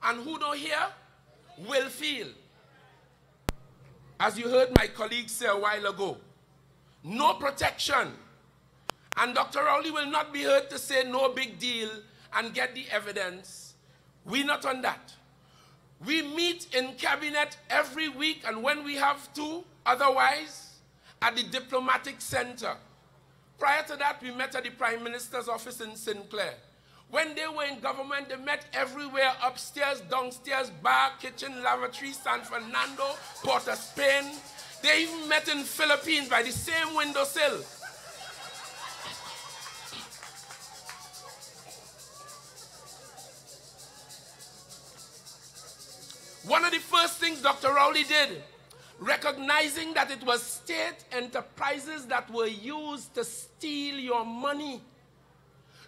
G: And who don't hear will feel. As you heard my colleague say a while ago, no protection. And Dr. Rowley will not be heard to say no big deal and get the evidence. We're not on that. We meet in cabinet every week, and when we have to, otherwise, at the diplomatic center. Prior to that, we met at the Prime Minister's office in Sinclair. When they were in government, they met everywhere, upstairs, downstairs, bar, kitchen, lavatory, San Fernando, Port of Spain. They even met in Philippines by the same windowsill. One of the first things Dr. Rowley did, recognizing that it was state enterprises that were used to steal your money,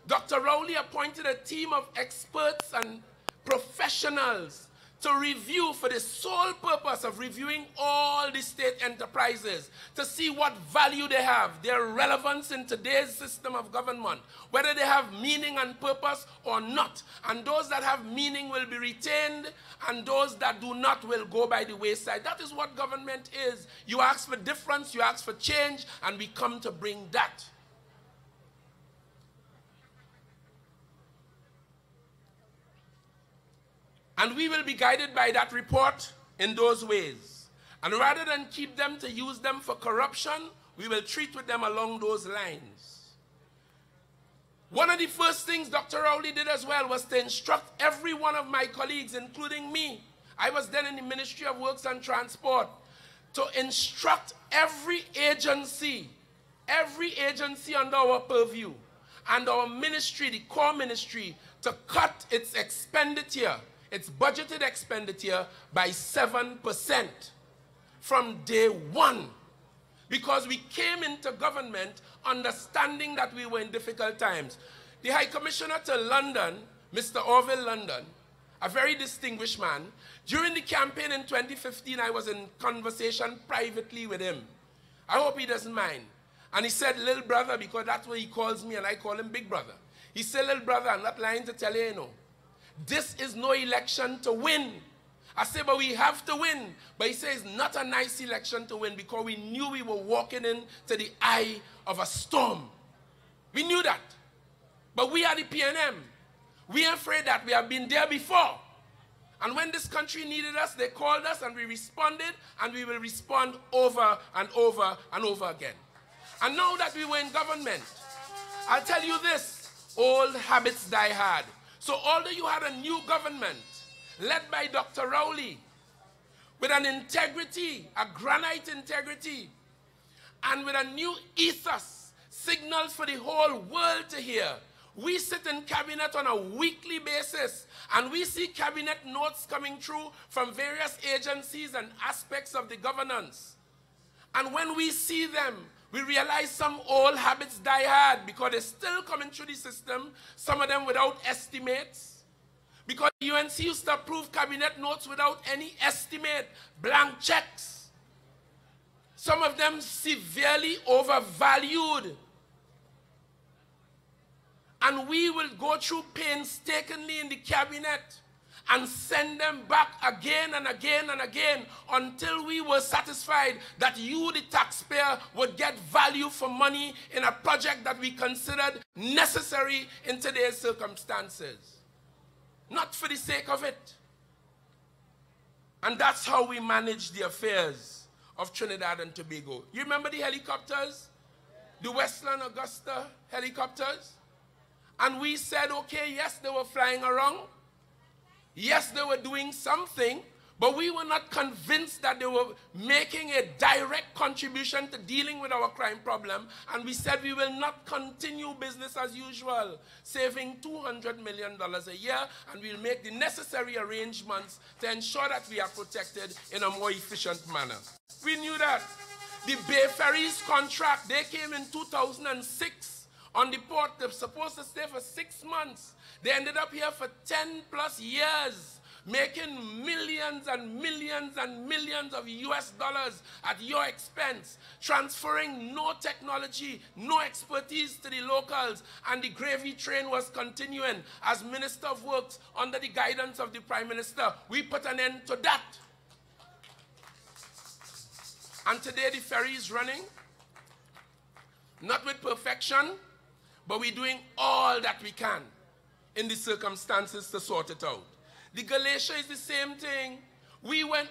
G: Dr. Rowley appointed a team of experts and professionals to review, for the sole purpose of reviewing all the state enterprises, to see what value they have, their relevance in today's system of government, whether they have meaning and purpose or not. And those that have meaning will be retained, and those that do not will go by the wayside. That is what government is. You ask for difference, you ask for change, and we come to bring that. And we will be guided by that report in those ways. And rather than keep them to use them for corruption, we will treat with them along those lines. One of the first things Dr. Rowley did as well was to instruct every one of my colleagues, including me. I was then in the Ministry of Works and Transport, to instruct every agency under our purview, and our ministry, the core ministry, to cut its expenditure, its budgeted expenditure, by 7% from day one. Because we came into government understanding that we were in difficult times. The High Commissioner to London, Mr. Orville London, a very distinguished man, during the campaign in 2015, I was in conversation privately with him. I hope he doesn't mind. And he said, little brother, because that's what he calls me, and I call him big brother. He said, little brother, I'm not lying to tell you, you know, this is no election to win. I say, but we have to win. But he says, not a nice election to win, because we knew we were walking into the eye of a storm. We knew that. But we are the PNM. We are afraid that we have been there before. And when this country needed us, they called us and we responded, and we will respond over and over and over again. And now that we were in government, I'll tell you this, old habits die hard. So although you had a new government led by Dr. Rowley with an integrity, a granite integrity, and with a new ethos, signals for the whole world to hear, we sit in cabinet on a weekly basis and we see cabinet notes coming through from various agencies and aspects of the governance. And when we see them, we realize some old habits die hard because they're still coming through the system, some of them without estimates. Because the UNC used to approve cabinet notes without any estimate, blank checks. Some of them severely overvalued. And we will go through painstakingly in the cabinet and send them back again and again and again until we were satisfied that you, the taxpayer, would get value for money in a project that we considered necessary in today's circumstances. Not for the sake of it. And that's how we manage the affairs of Trinidad and Tobago. You remember the helicopters? The Westland Augusta helicopters? And we said, okay, yes, they were flying around. Yes, they were doing something, but we were not convinced that they were making a direct contribution to dealing with our crime problem. And we said we will not continue business as usual, saving $200 million a year, and we'll make the necessary arrangements to ensure that we are protected in a more efficient manner. We knew that. The Bay Ferries contract, they came in 2006. On the port, they're supposed to stay for 6 months. They ended up here for 10 plus years, making millions and millions and millions of US dollars at your expense, transferring no technology, no expertise to the locals, and the gravy train was continuing. As Minister of Works, under the guidance of the Prime Minister, we put an end to that. And today the ferry is running, not with perfection, but we're doing all that we can in the circumstances to sort it out. The Galatia is the same thing. We were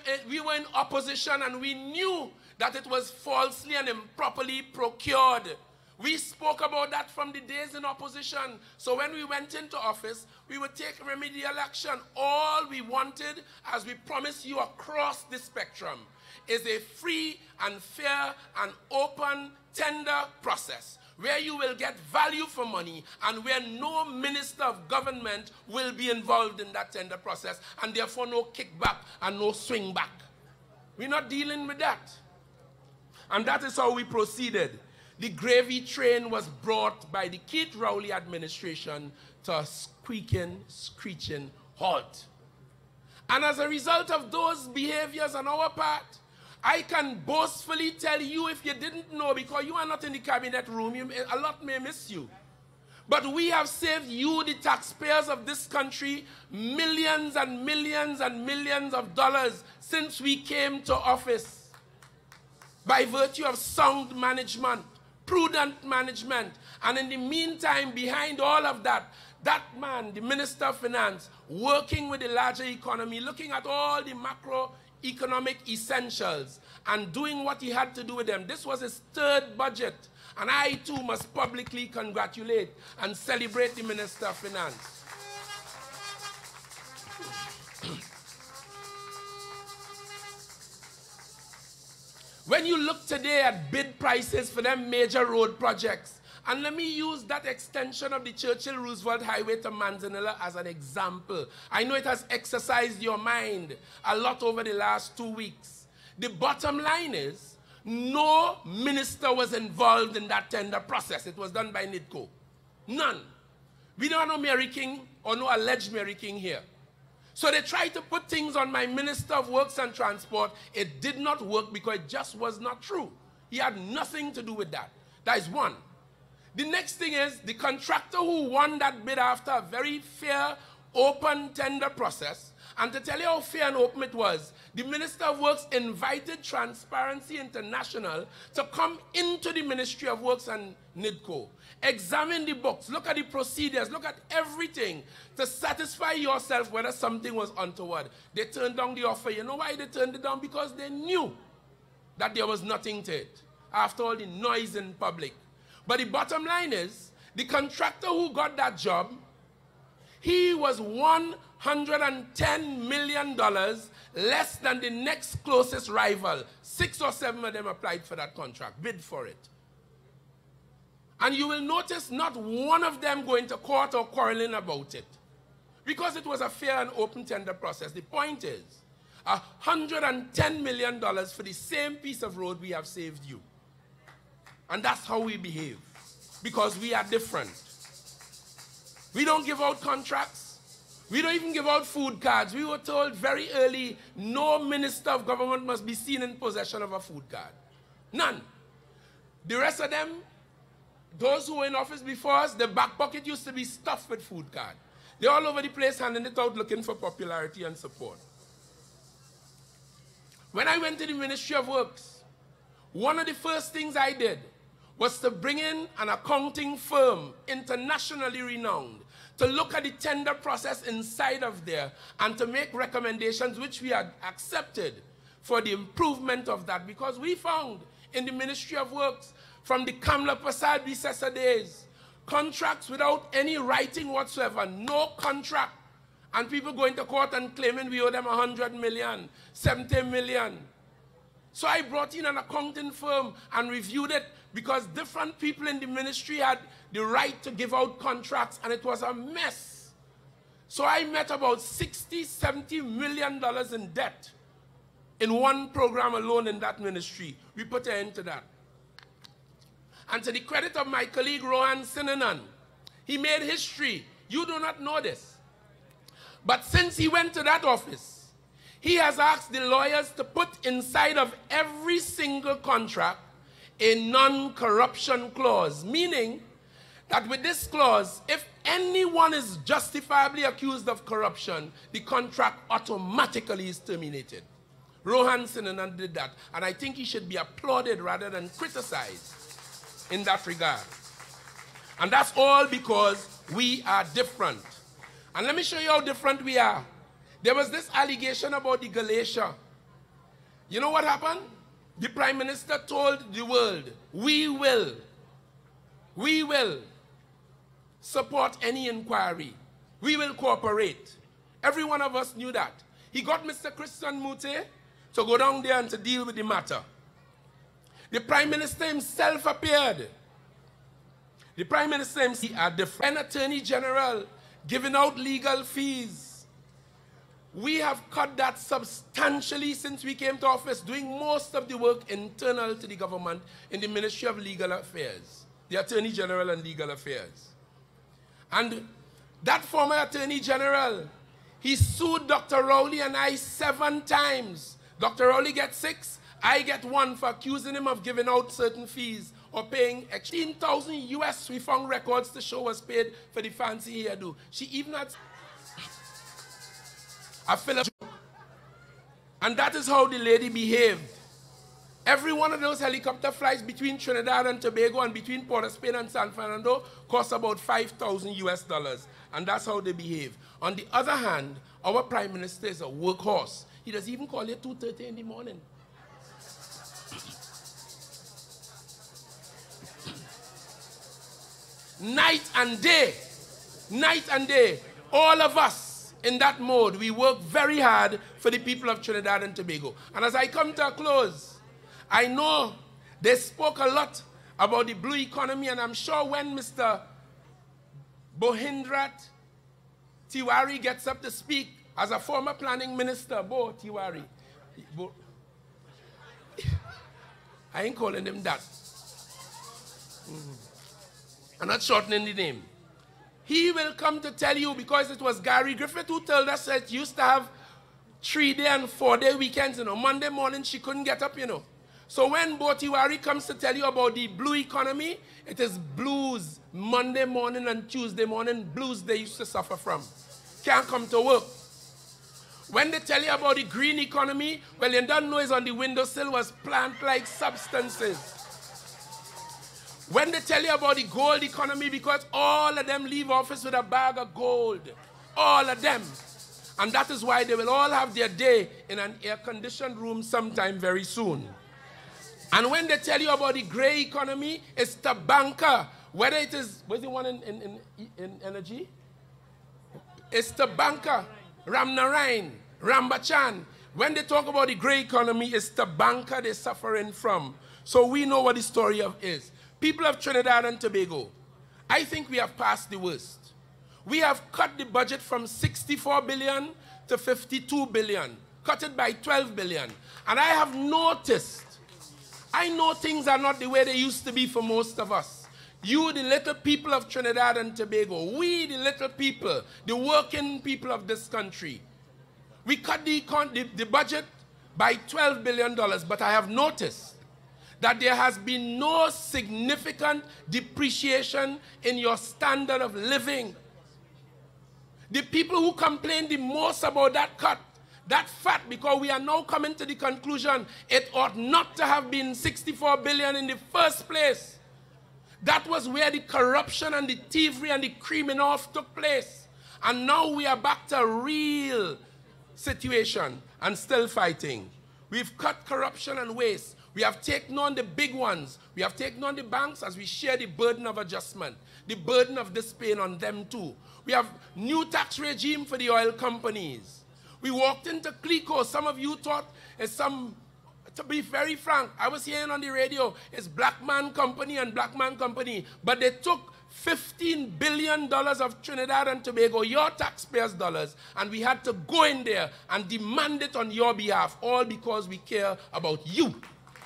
G: in opposition and we knew that it was falsely and improperly procured. We spoke about that from the days in opposition. So when we went into office, we would take remedial action. All we wanted, as we promised you across the spectrum, is a free and fair and open tender process, where you will get value for money and where no minister of government will be involved in that tender process, and therefore no kickback and no swing back. We're not dealing with that. And that is how we proceeded. The gravy train was brought by the Keith Rowley administration to a squeaking, screeching halt. And as a result of those behaviors on our part, I can boastfully tell you, if you didn't know, because you are not in the cabinet room, a lot may miss you. But we have saved you, the taxpayers of this country, millions and millions and millions of dollars since we came to office, by virtue of sound management, prudent management. And in the meantime, behind all of that, that man, the Minister of Finance, working with the larger economy, looking at all the macroeconomic essentials and doing what he had to do with them. This was his third budget. And I too must publicly congratulate and celebrate the Minister of Finance. When you look today at bid prices for them major road projects, and let me use that extension of the Churchill-Roosevelt Highway to Manzanilla as an example. I know it has exercised your mind a lot over the last 2 weeks. The bottom line is, no minister was involved in that tender process. It was done by NIDCO. None. We don't have no Mary King or no alleged Mary King here. So they tried to put things on my Minister of Works and Transport. It did not work because it just was not true. He had nothing to do with that. That is one. The next thing is, the contractor who won that bid after a very fair, open tender process, and to tell you how fair and open it was, the Minister of Works invited Transparency International to come into the Ministry of Works and NIDCO, examine the books, look at the procedures, look at everything to satisfy yourself whether something was untoward. They turned down the offer. You know why they turned it down? Because they knew that there was nothing to it, after all the noise in public. But the bottom line is, The contractor who got that job, he was $110 million less than the next closest rival. 6 or 7 of them applied for that contract, bid for it. And you will notice not one of them going to court or quarreling about it, because it was a fair and open tender process. The point is, $110 million for the same piece of road we have saved you. And that's how we behave, because we are different. We don't give out contracts. We don't even give out food cards. We were told very early, no minister of government must be seen in possession of a food card. None. The rest of them, those who were in office before us, the back pocket used to be stuffed with food cards. They're all over the place handing it out looking for popularity and support. When I went to the Ministry of Works, one of the first things I did was to bring in an accounting firm, internationally renowned, to look at the tender process inside of there and to make recommendations which we had accepted for the improvement of that, because we found in the Ministry of Works from the Kamla Prasad Bisesa days, contracts without any writing whatsoever, no contract, and people going to court and claiming we owe them 100 million, 70 million. So I brought in an accounting firm and reviewed it, because different people in the ministry had the right to give out contracts, and it was a mess. So I met about $60, $70 million in debt in one program alone in that ministry. We put an end to that. And to the credit of my colleague Rohan Sinanan, he made history. You do not know this. But since he went to that office, he has asked the lawyers to put inside of every single contract a non-corruption clause, meaning that with this clause, if anyone is justifiably accused of corruption, the contract automatically is terminated. Rohan Sinanan did that, and I think he should be applauded rather than criticized in that regard. And that's all because we are different. And let me show you how different we are. There was this allegation about the Galatia. You know what happened? The Prime Minister told the world, we will support any inquiry. We will cooperate. Every one of us knew that. He got Mr. Christian Mute to go down there and to deal with the matter. The Prime Minister himself appeared. The Prime Minister himself, a different Attorney General, giving out legal fees. We have cut that substantially since we came to office, doing most of the work internal to the government in the Ministry of Legal Affairs, the Attorney General and Legal Affairs. And that former Attorney General, he sued Dr. Rowley and I 7 times. Dr. Rowley gets 6, I get 1 for accusing him of giving out certain fees or paying $18,000 US. We found records to show was paid for the fancy hairdo. She even had a filler. And that is how the lady behaved. Every one of those helicopter flights between Trinidad and Tobago and between Port of Spain and San Fernando cost about $5,000 US. And that's how they behave. On the other hand, our Prime Minister is a workhorse. He doesn't even call you 2:30 in the morning. Night and day, all of us in that mode, we work very hard for the people of Trinidad and Tobago. And as I come to a close, I know they spoke a lot about the blue economy, and I'm sure when Mr. Bohindrat Tiwari gets up to speak as a former planning minister, Tiwari, I ain't calling him that. I'm not shortening the name. He will come to tell you, because it was Gary Griffith who told us that used to have 3-day and 4-day weekends, Monday morning she couldn't get up, So when Tiwari comes to tell you about the blue economy, it is blues Monday morning and Tuesday morning, blues they used to suffer from. Can't come to work. When they tell you about the green economy, well, you don't know it's on the windowsill was plant-like substances. When they tell you about the gold economy, because all of them leave office with a bag of gold. All of them. And that is why they will all have their day in an air-conditioned room sometime very soon. And when they tell you about the gray economy, it's the banker Whether it is, what's the one in energy? It's Tabanka, Ramnarain, Rambachan. When they talk about the grey economy, it's Tabanka they're suffering from. So we know what the story of is. People of Trinidad and Tobago, I think we have passed the worst. We have cut the budget from 64 billion to 52 billion, cut it by 12 billion. And I have noticed, I know things are not the way they used to be for most of us. You, the little people of Trinidad and Tobago, we, the little people, the working people of this country, we cut the budget by $12 billion, but I have noticed that there has been no significant depreciation in your standard of living. The people who complain the most about that cut, that fact, because we are now coming to the conclusion it ought not to have been 64 billion in the first place. That was where the corruption and the thievery and the creaming off took place. And now we are back to a real situation and still fighting. We've cut corruption and waste. We have taken on the big ones. We have taken on the banks as we share the burden of adjustment, the burden of this pain on them too. We have new tax regime for the oil companies. We walked into CLICO. Some of you thought it's some, to be very frank, I was hearing on the radio, it's black man company and black man company, but they took $15 billion of Trinidad and Tobago, your taxpayers' dollars, and we had to go in there and demand it on your behalf, all because we care about you.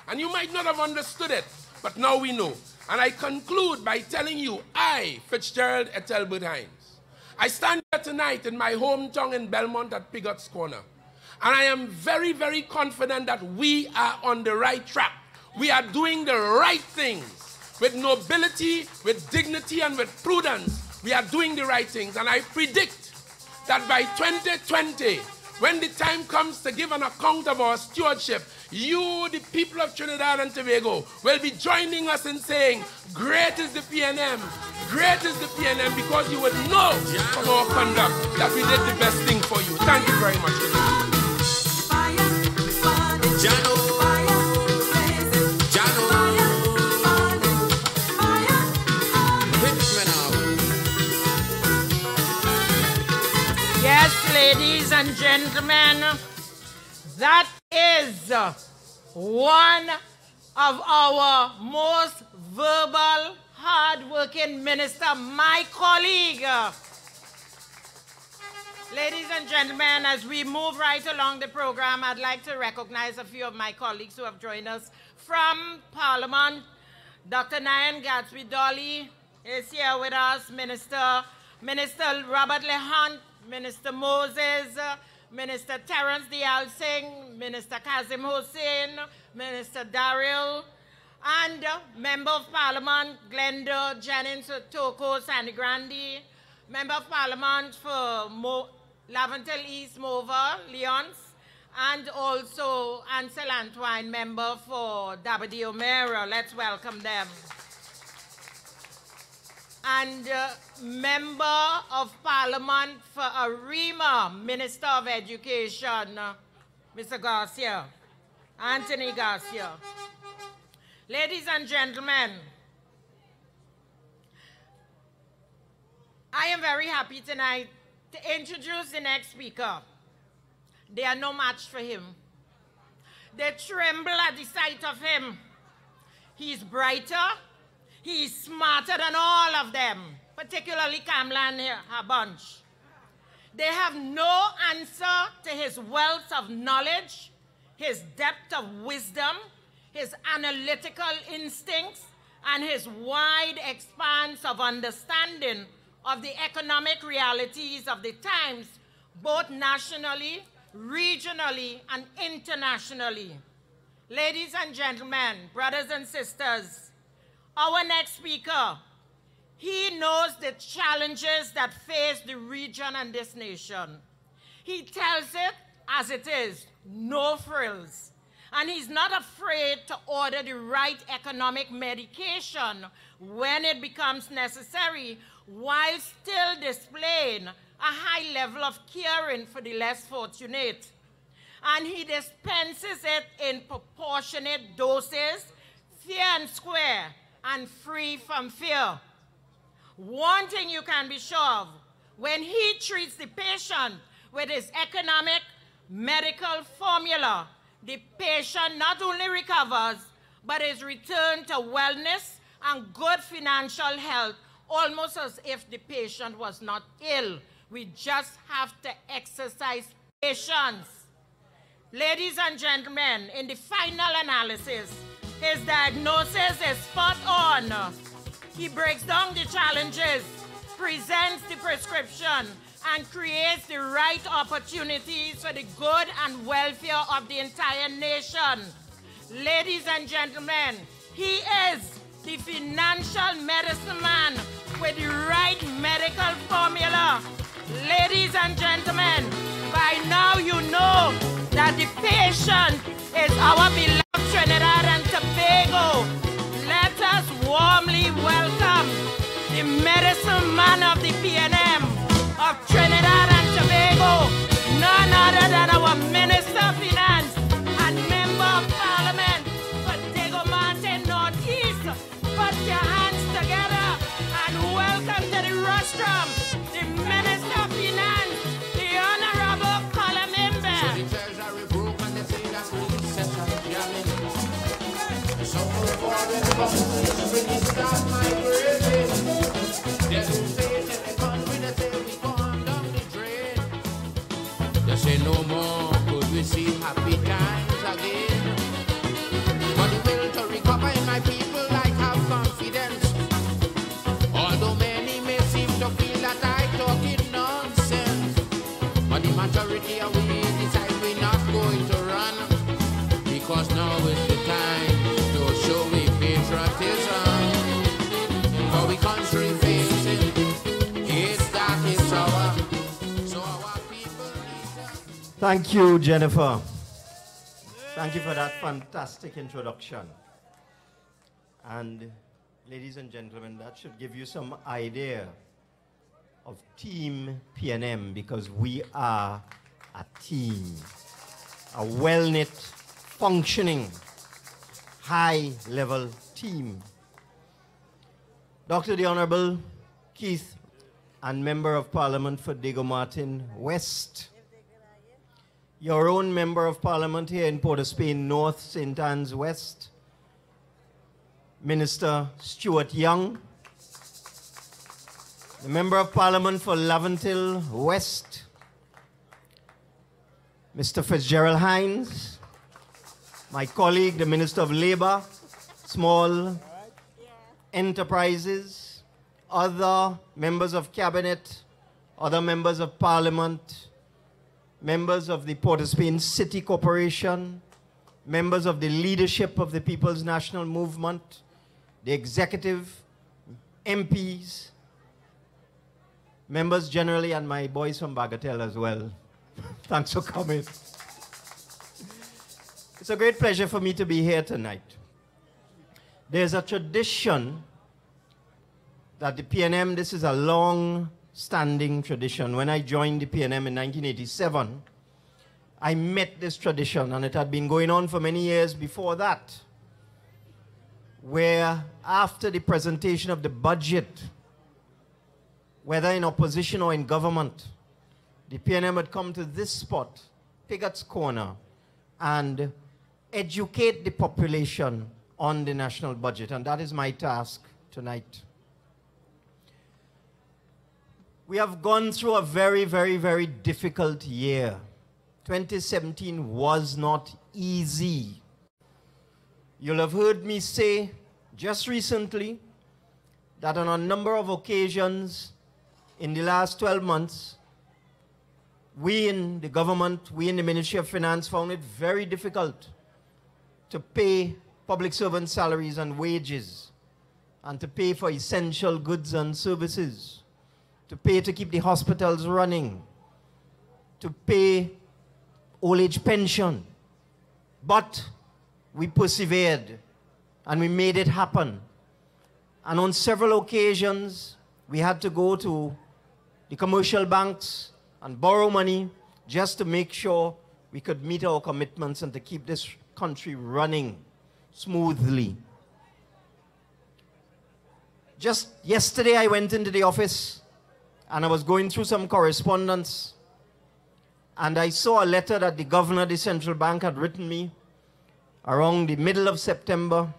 G: And you might not have understood it, but now we know. And I conclude by telling you, I, Fitzgerald Ethelbert Hines, I stand here tonight in my hometown in Belmont at Pigot's Corner. And I am very, very confident that we are on the right track. We are doing the right things. With nobility, with dignity, and with prudence, we are doing the right things. And I predict that by 2020, when the time comes to give an account of our stewardship, you, the people of Trinidad and Tobago, will be joining us in saying, great is the PNM, great is the PNM, because you would know from our conduct that we did the best thing for you. Thank you very much.
C: Yes, ladies and gentlemen, that is one of our most verbal, hard-working minister, my colleague. Ladies and gentlemen, as we move right along the program, I'd like to recognize a few of my colleagues who have joined us from Parliament. Dr. Nayan Gatsby-Dolly is here with us, Minister Robert Lehunt, Minister Moses, Minister Terence Dial Singh, Minister Kazim Hussain, Minister Daryl, and Member of Parliament Glenda Jennings Toko Sanigrandi, Member of Parliament for Laventel East Mova, Leons, and also Ansel Antoine, Member for Dabadi O'Meara. Let's welcome them. And Member of Parliament for Arima, Minister of Education, Mr. Garcia, Anthony Garcia. Ladies and gentlemen, I am very happy tonight to introduce the next speaker. They are no match for him. They tremble at the sight of him. He's brighter, he's smarter than all of them, particularly Kamla and her bunch. They have no answer to his wealth of knowledge, his depth of wisdom, his analytical instincts, and his wide expanse of understanding of the economic realities of the times, both nationally, regionally, and internationally. Ladies and gentlemen, brothers and sisters, our next speaker, he knows the challenges that face the region and this nation. He tells it as it is, no frills. And he's not afraid to order the right economic medication when it becomes necessary, while still displaying a high level of caring for the less fortunate. And he dispenses it in proportionate doses, fair and square, and free from fear. one thing you can be sure of, when he treats the patient with his economic medical formula, the patient not only recovers, but is returned to wellness and good financial health, almost as if the patient was not ill. We just have to exercise patience. Ladies and gentlemen, in the final analysis, his diagnosis is spot on. He breaks down the challenges, presents the prescription, and creates the right opportunities for the good and welfare of the entire nation. Ladies and gentlemen, he is the financial medicine man with the right medical formula. Ladies and gentlemen, by now you know that the patient is our beloved Trinidad and Tobago. Let us warmly welcome the medicine man of the PNM of Trinidad and Tobago, none other than our Minister of Finance and Member of Parliament for Diego Martin Northeast. Put your hands together and welcome to the rostrum, the Minister of Finance, the Honorable Colum Imbe.
H: So the treasury broke and they say that's really session jamming. So for the government, when you start migrating, they do say it in the country, they say we gone down the drain. They say no more could we see happy times again. But the will to recover in my people, like have confidence. Although many may seem to feel that I talking nonsense, but the majority of we decide we're not going to run, because now is the time to show we patriotism. For we country facing, it's that it's our, so our people need us.
I: Thank you, Jennifer. Thank you for that fantastic introduction. And ladies and gentlemen, that should give you some idea of Team PNM, because we are a team, a well-knit, functioning, high-level team. Dr. the Honorable Keith, and Member of Parliament for Diego Martin West. Your own Member of Parliament here in Port of Spain North, St. Anne's West, Minister Stuart Young. The Member of Parliament for Laventille West, Mr. Fitzgerald Hines. My colleague, the Minister of Labour, Small Enterprises, other members of Cabinet, other members of Parliament, members of the Port of Spain City Corporation, members of the leadership of the People's National Movement, the executive, MPs, members generally, and my boys from Bagatelle as well. Thanks for coming. It's a great pleasure for me to be here tonight. There's a tradition that the PNM, this is a long-standing tradition. When I joined the PNM in 1987, I met this tradition, and it had been going on for many years before that, where after the presentation of the budget, whether in opposition or in government, the PNM had come to this spot, Pigot's Corner, and educate the population on the national budget, and that is my task tonight. We have gone through a very, very, very difficult year. 2017 was not easy. You'll have heard me say just recently that on a number of occasions in the last 12 months, we in the government, we in the Ministry of Finance found it very difficult to pay public servant salaries and wages, and to pay for essential goods and services, to pay to keep the hospitals running, to pay old age pension. But we persevered and we made it happen. And on several occasions, we had to go to the commercial banks and borrow money just to make sure we could meet our commitments and to keep this country running smoothly. Just yesterday I went into the office and I was going through some correspondence, and I saw a letter that the governor of the central bank had written me around the middle of September.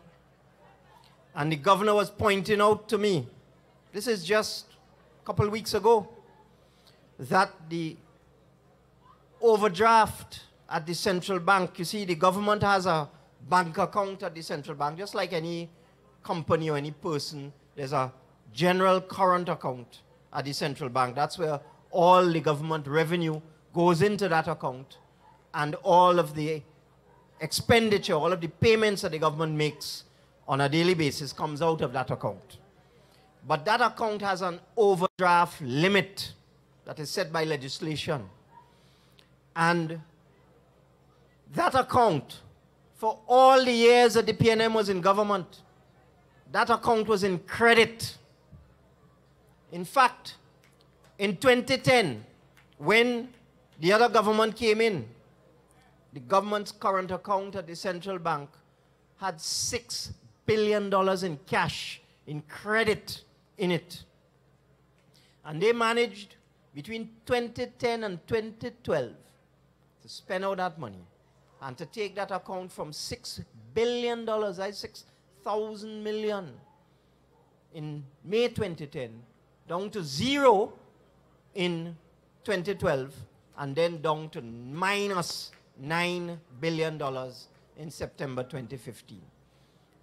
I: And the governor was pointing out to me, this is just a couple of weeks ago, that the overdraft at the central bank, you see, the government has a bank account at the central bank, just like any company or any person. There's a general current account at the central bank. That's where all the government revenue goes into that account, and all of the expenditure, all of the payments that the government makes on a daily basis comes out of that account. But that account has an overdraft limit that is set by legislation. And that account, for all the years that the PNM was in government, that account was in credit. In fact, in 2010, when the other government came in, the government's current account at the central bank had $6 billion in cash, in credit in it. And they managed between 2010 and 2012 to spend all that money and to take that account from $6 billion, that's 6,000 million in May 2010, down to zero in 2012, and then down to minus $9 billion in September 2015.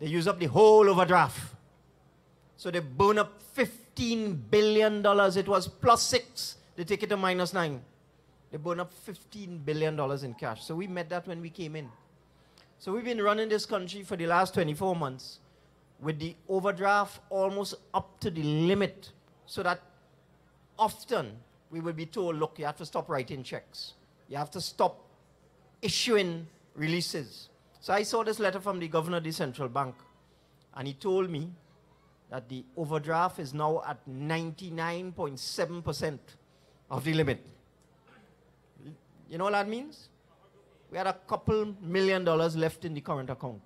I: They use up the whole overdraft. So they burn up $15 billion. It was plus 6. They take it to minus 9. They burn up $15 billion in cash. So we met that when we came in. So we've been running this country for the last 24 months with the overdraft almost up to the limit, so that often we will be told, look, you have to stop writing checks. You have to stop issuing releases. So I saw this letter from the governor of the central bank, and he told me that the overdraft is now at 99.7% of the limit. You know what that means? We had a couple $1 million left in the current account.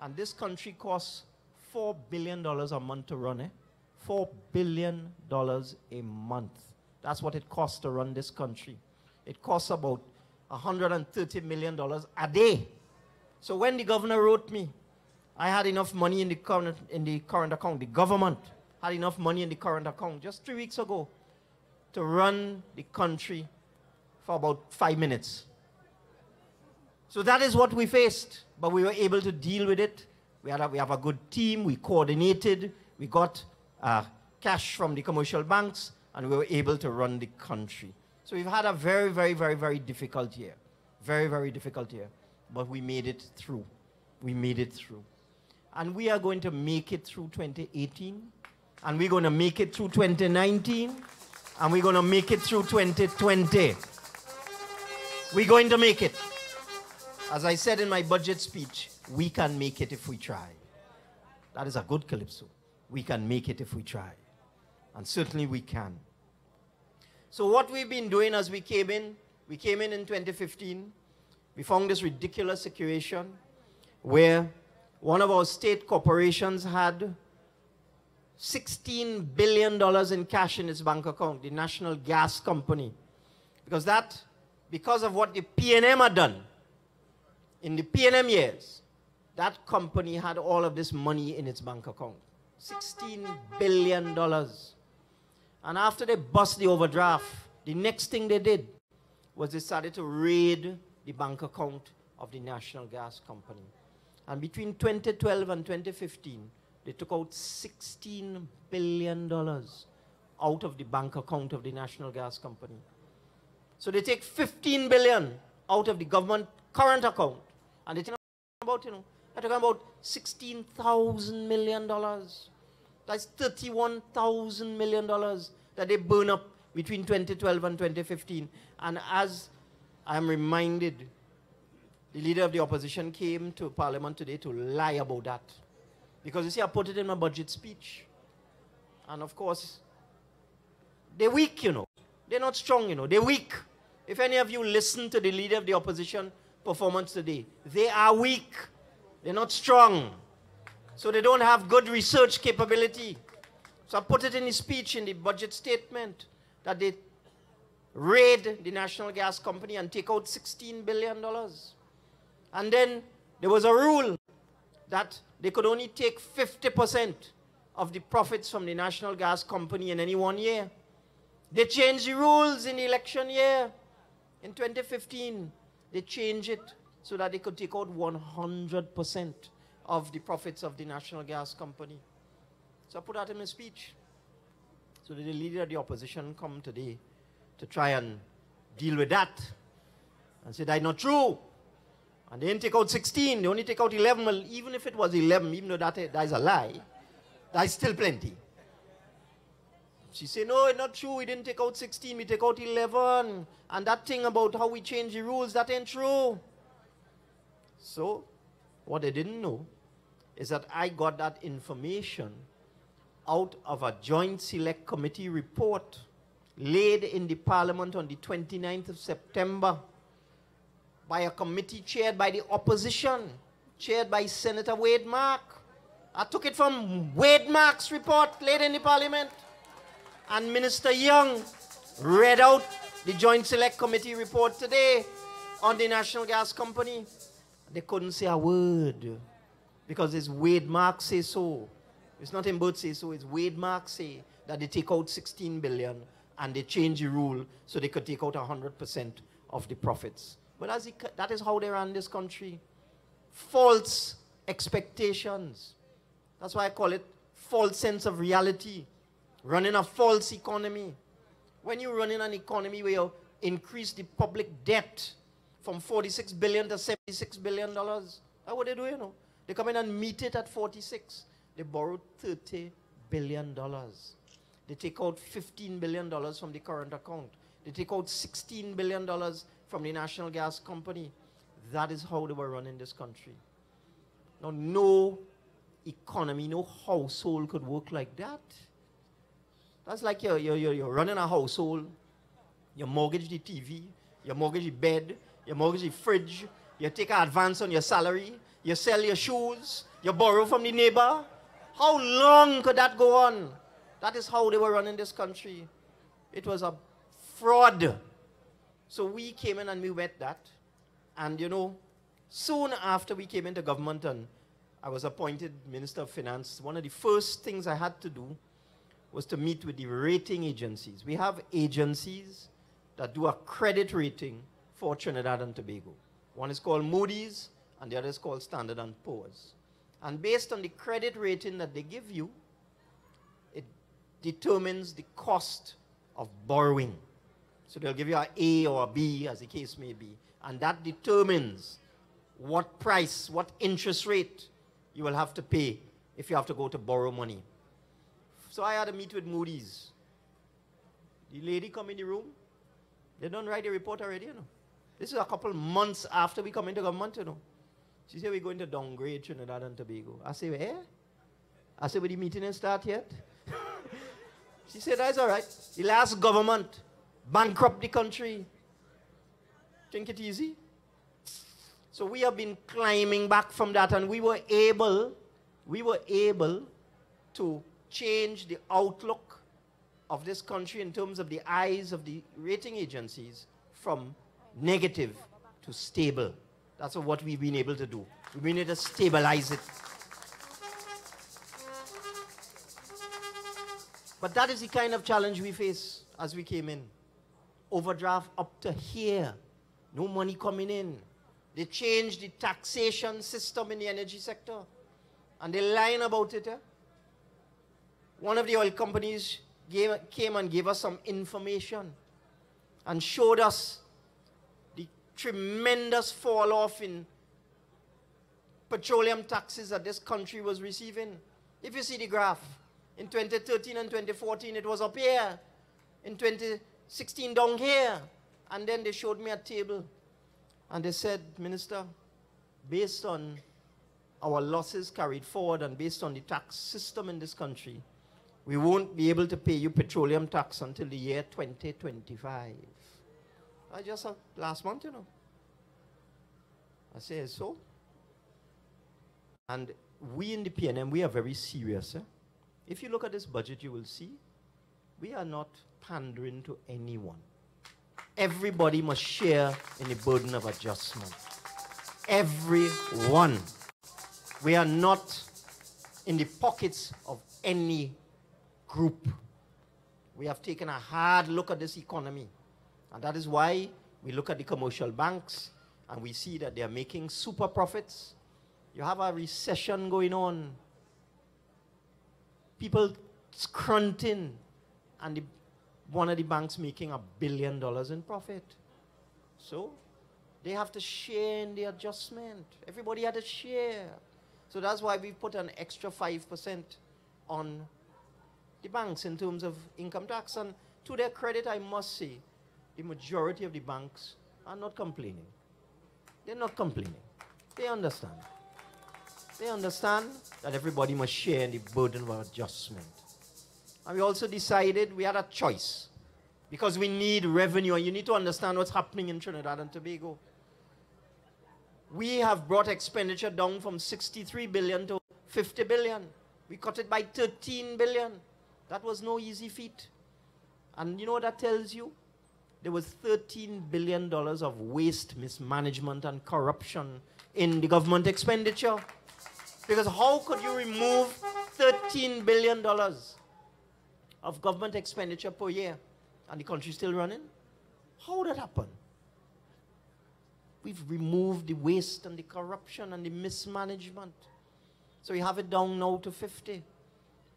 I: And this country costs $4 billion a month to run, $4 billion a month. That's what it costs to run this country. It costs about $130 million a day. So when the governor wrote me, I had enough money in the current account. The government had enough money in the current account just 3 weeks ago to run the country for about 5 minutes. So that is what we faced, but we were able to deal with it. We have a good team. We coordinated. We got cash from the commercial banks, and we were able to run the country. So we've had a very, very, very, very difficult year. Very, very difficult year. But we made it through. We made it through. And we are going to make it through 2018. And we're going to make it through 2019. And we're going to make it through 2020. We're going to make it. As I said in my budget speech, we can make it if we try. That is a good calypso. We can make it if we try. And certainly we can. So what we've been doing as we came in 2015, we found this ridiculous situation where one of our state corporations had $16 billion in cash in its bank account, the National Gas Company. Because of what the PNM had done in the PNM years, that company had all of this money in its bank account. $16 billion. And after they bust the overdraft, the next thing they did was they started to raid the bank account of the National Gas Company. And between 2012 and 2015, they took out $16 billion out of the bank account of the National Gas Company. So they take $15 billion out of the government current account, and they're talking about $16,000 million. That's $31,000 million that they burn up between 2012 and 2015. And as I'm reminded, the leader of the opposition came to Parliament today to lie about that. Because you see, I put it in my budget speech. And of course, they're weak, you know. They're not strong, you know. They're weak. If any of you listen to the leader of the opposition performance today, they are weak. They're not strong. So they don't have good research capability. So I put it in the speech in the budget statement that they raid the National Gas Company and take out $16 billion. And then there was a rule that they could only take 50% of the profits from the National Gas Company in any 1 year. They changed the rules in the election year. In 2015, they changed it so that they could take out 100% of the profits of the National Gas Company. So I put that in my speech. So the leader of the opposition come today to try and deal with that and say that's not true. And they didn't take out 16, they only take out 11. Well, even if it was 11, even though that is a lie, that's still plenty. She said, no, it's not true, we didn't take out 16, we take out 11. And that thing about how we change the rules, that ain't true. So, what they didn't know is that I got that information out of a Joint Select Committee report laid in the Parliament on the 29th of September by a committee chaired by the opposition, chaired by Senator Wade Mark. I took it from Wade Mark's report laid in the Parliament. And Minister Young read out the Joint Select Committee report today on the National Gas Company. They couldn't say a word because it's Wade Mark say so. It's not him both say so, it's Wade Mark say that they take out 16 billion and they change the rule so they could take out 100% of the profits. But that is how they run this country. False expectations. That's why I call it false sense of reality. Running a false economy. When you run in an economy where you increase the public debt from $46 billion to $76 billion, that's what they do, you know. They come in and meet it at 46. They borrowed $30 billion. They take out $15 billion from the current account. They take out $16 billion from the National Gas Company. That is how they were running this country. Now, no economy, no household could work like that. That's like you're running a household, you mortgage the TV, you mortgage the bed, you mortgage the fridge, you take an advance on your salary, you sell your shoes, you borrow from the neighbor. How long could that go on? That is how they were running this country. It was a fraud. So we came in and we met that. And you know, soon after we came into government and I was appointed Minister of Finance, one of the first things I had to do was to meet with the rating agencies. We have agencies that do a credit rating for Trinidad and Tobago. One is called Moody's and the other is called Standard & Poor's. And based on the credit rating that they give you, it determines the cost of borrowing. So they'll give you an A or a B, as the case may be, and that determines what price, what interest rate you will have to pay if you have to go to borrow money. So I had a meet with Moody's. The lady come in the room. They don't write the report already, you know. This is a couple months after we come into government, you know. She said, we're going to downgrade Trinidad and Tobago. I said, eh? I said, will the meeting ain't start yet? She said, that's all right. The last government bankrupt the country. Think it easy? So we have been climbing back from that, and we were able to change the outlook of this country in terms of the eyes of the rating agencies from negative to stable. That's what we've been able to do. We've been able to stabilize it. But that is the kind of challenge we face as we came in. Overdraft up to here. No money coming in. They changed the taxation system in the energy sector. And they lying about it. One of the oil companies came and gave us some information and showed us the tremendous fall off in petroleum taxes that this country was receiving. If you see the graph, in 2013 and 2014 it was up here, in 2016 down here, and then they showed me a table and they said, Minister, based on our losses carried forward and based on the tax system in this country, we won't be able to pay you petroleum tax until the year 2025. I just last month, you know. I say so. And we in the PNM, we are very serious. If you look at this budget, you will see we are not pandering to anyone. Everybody must share in the burden of adjustment. Everyone. We are not in the pockets of any group. We have taken a hard look at this economy. And that is why we look at the commercial banks and we see that they are making super profits. You have a recession going on. People scrunting, and one of the banks making $1 billion in profit. So they have to share in the adjustment. Everybody had to share. So that's why we put an extra 5% on the banks in terms of income tax. And to their credit, I must say, the majority of the banks are not complaining. They're not complaining. They understand. They understand that everybody must share in the burden of adjustment. And we also decided we had a choice because we need revenue, and you need to understand what's happening in Trinidad and Tobago. We have brought expenditure down from 63 billion to 50 billion. We cut it by 13 billion. That was no easy feat. And you know what that tells you? There was $13 billion of waste, mismanagement, and corruption in the government expenditure. Because how could you remove $13 billion of government expenditure per year and the country still running? How would that happen? We've removed the waste and the corruption and the mismanagement. So we have it down now to 50.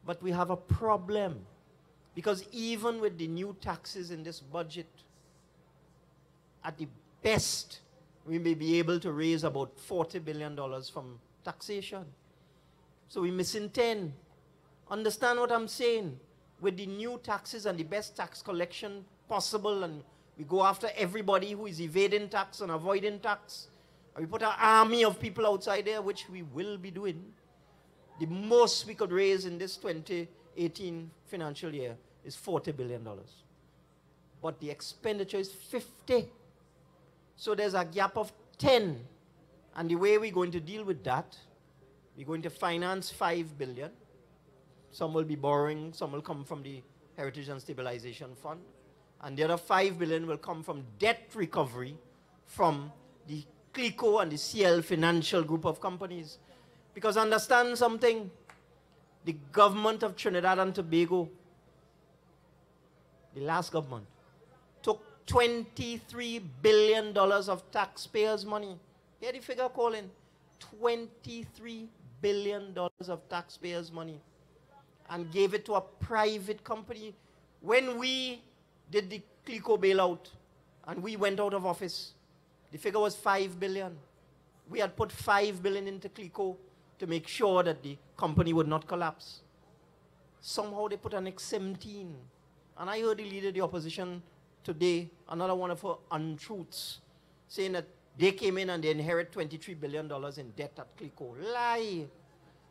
I: But we have a problem. Because even with the new taxes in this budget, at the best, we may be able to raise about $40 billion from taxation. So we're missing 10. Understand what I'm saying? With the new taxes and the best tax collection possible, and we go after everybody who is evading tax and avoiding tax, and we put an army of people outside there, which we will be doing, the most we could raise in this 2018 financial year is $40 billion. But the expenditure is 50. So there's a gap of 10. And the way we're going to deal with that, we're going to finance 5 billion. Some will be borrowing, some will come from the Heritage and Stabilization Fund. And the other 5 billion will come from debt recovery from the CLICO and the CL Financial Group of companies. Because understand something, the government of Trinidad and Tobago, the last government, took $23 billion of taxpayers' money. Hear the figure calling. $23 billion of taxpayers' money. And gave it to a private company. When we did the CLICO bailout and we went out of office, the figure was 5 billion. We had put 5 billion into CLICO to make sure that the company would not collapse. Somehow they put an next 17. And I heard the leader of the opposition today, another one of her untruths, saying that they came in and they inherit $23 billion in debt at CLICO. Lie.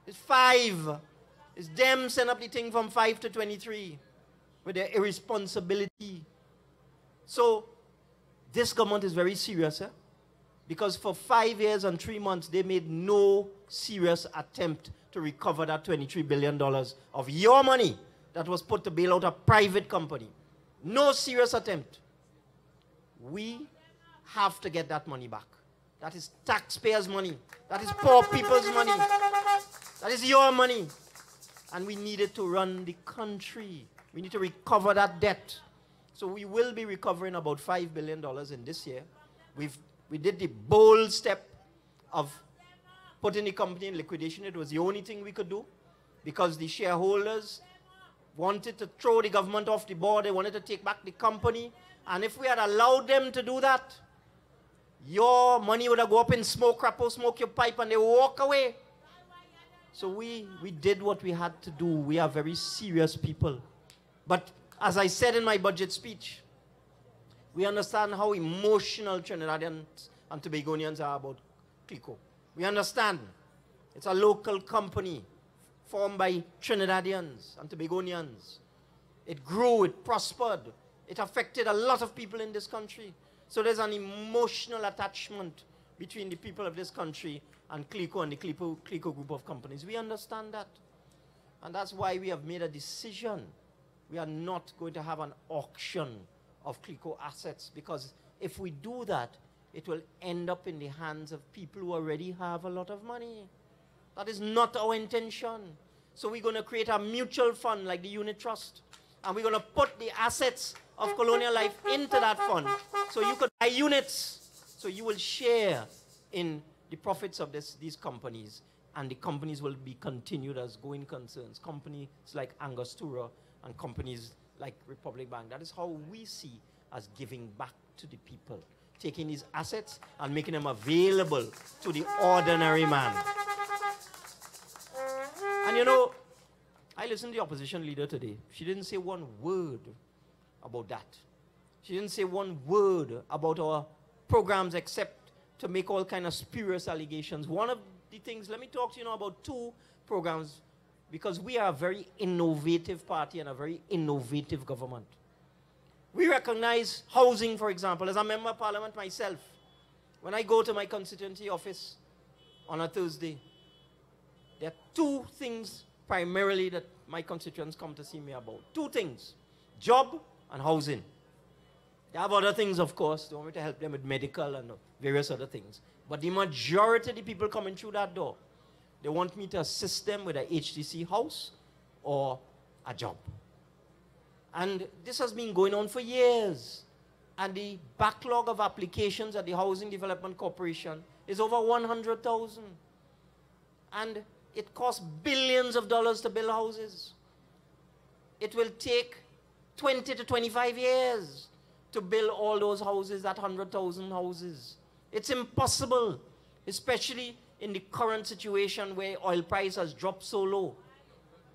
I: It's 5. It's them send up the thing from 5 to 23 with their irresponsibility. So this government is very serious, eh? Because for 5 years and 3 months, they made no serious attempt to recover that $23 billion of your money that was put to bail out a private company. No serious attempt. We have to get that money back. That is taxpayers' money. That is poor people's money. That is your money. And we need it to run the country. We need to recover that debt. So we will be recovering about $5 billion in this year. We did the bold step of putting the company in liquidation. It was the only thing we could do because the shareholders wanted to throw the government off the board. They wanted to take back the company. And if we had allowed them to do that, your money would have go up in smoke, crapo, smoke your pipe, and they walk away. So we did what we had to do. We are very serious people. But as I said in my budget speech, we understand how emotional Trinidadians and Tobagonians are about CLICO. We understand. It's a local company formed by Trinidadians and Tobagonians. It grew, it prospered. It affected a lot of people in this country. So there's an emotional attachment between the people of this country and CLICO and the CLICO group of companies. We understand that. And that's why we have made a decision. We are not going to have an auction of CLICO assets, because if we do that, it will end up in the hands of people who already have a lot of money. That is not our intention. So we're going to create a mutual fund like the unit trust. And we're going to put the assets of Colonial Life into that fund. So you could buy units. So you will share in the profits of these companies. And the companies will be continued as going concerns. Companies like Angostura and companies like Republic Bank. That is how we see as giving back to the people. Taking these assets and making them available to the ordinary man. And you know, I listened to the opposition leader today. She didn't say one word about that. She didn't say one word about our programs except to make all kind of spurious allegations. One of the things, let me talk to you now about two programs, because we are a very innovative party and a very innovative government. We recognize housing, for example. As a member of parliament myself, when I go to my constituency office on a Thursday, there are two things primarily that my constituents come to see me about. Two things: job and housing. They have other things, of course. They want me to help them with medical and various other things. But the majority of the people coming through that door, they want me to assist them with a HTC house or a job. And this has been going on for years. And the backlog of applications at the Housing Development Corporation is over 100,000. And it costs billions of dollars to build houses. It will take 20 to 25 years to build all those houses, that 100,000 houses. It's impossible, especially in the current situation where oil price has dropped so low.